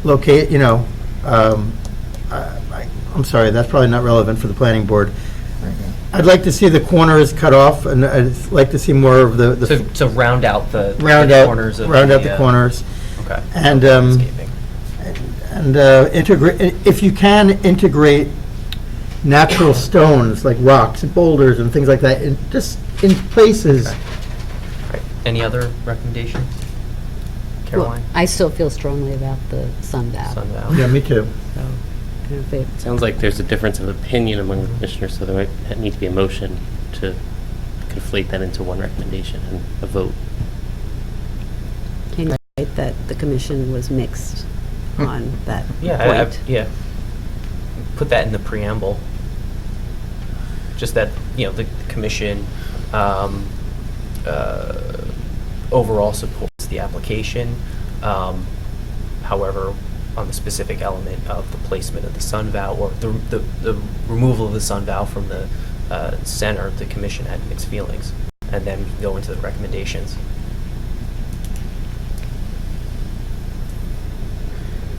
locate, you know, I'm sorry, that's probably not relevant for the planning board. I'd like to see the corners cut off, and I'd like to see more of the So round out the corners of round out the corners. Okay. And integrate, if you can, integrate natural stones like rocks and boulders and things like that, just in places. Right. Any other recommendations? Caroline? I still feel strongly about the sunvow. Sunvow. Yeah, me too. So, in favor. Sounds like there's a difference of opinion among the commissioners, so there might need to be a motion to conflate that into one recommendation and a vote. Can you write that the commission was mixed on that Yeah, point? yeah. Put that in the preamble. Just that, you know, the commission overall supports the application. However, on the specific element of the placement of the sunvow or the removal of the sunvow from the center, the commission had mixed feelings. and then we can go into the recommendations.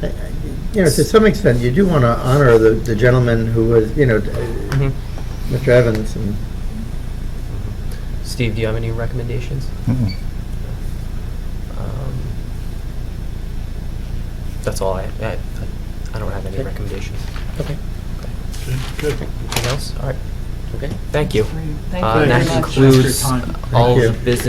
You know, to some extent, you do want to honor the gentleman who was, you know, Mr. Evans. And Steve, do you have any recommendations? That's all I don't have any Okay. recommendations. Okay. Good. Anything else? All right. Okay, thank you. Thank you That very much. concludes Thank all you. of the business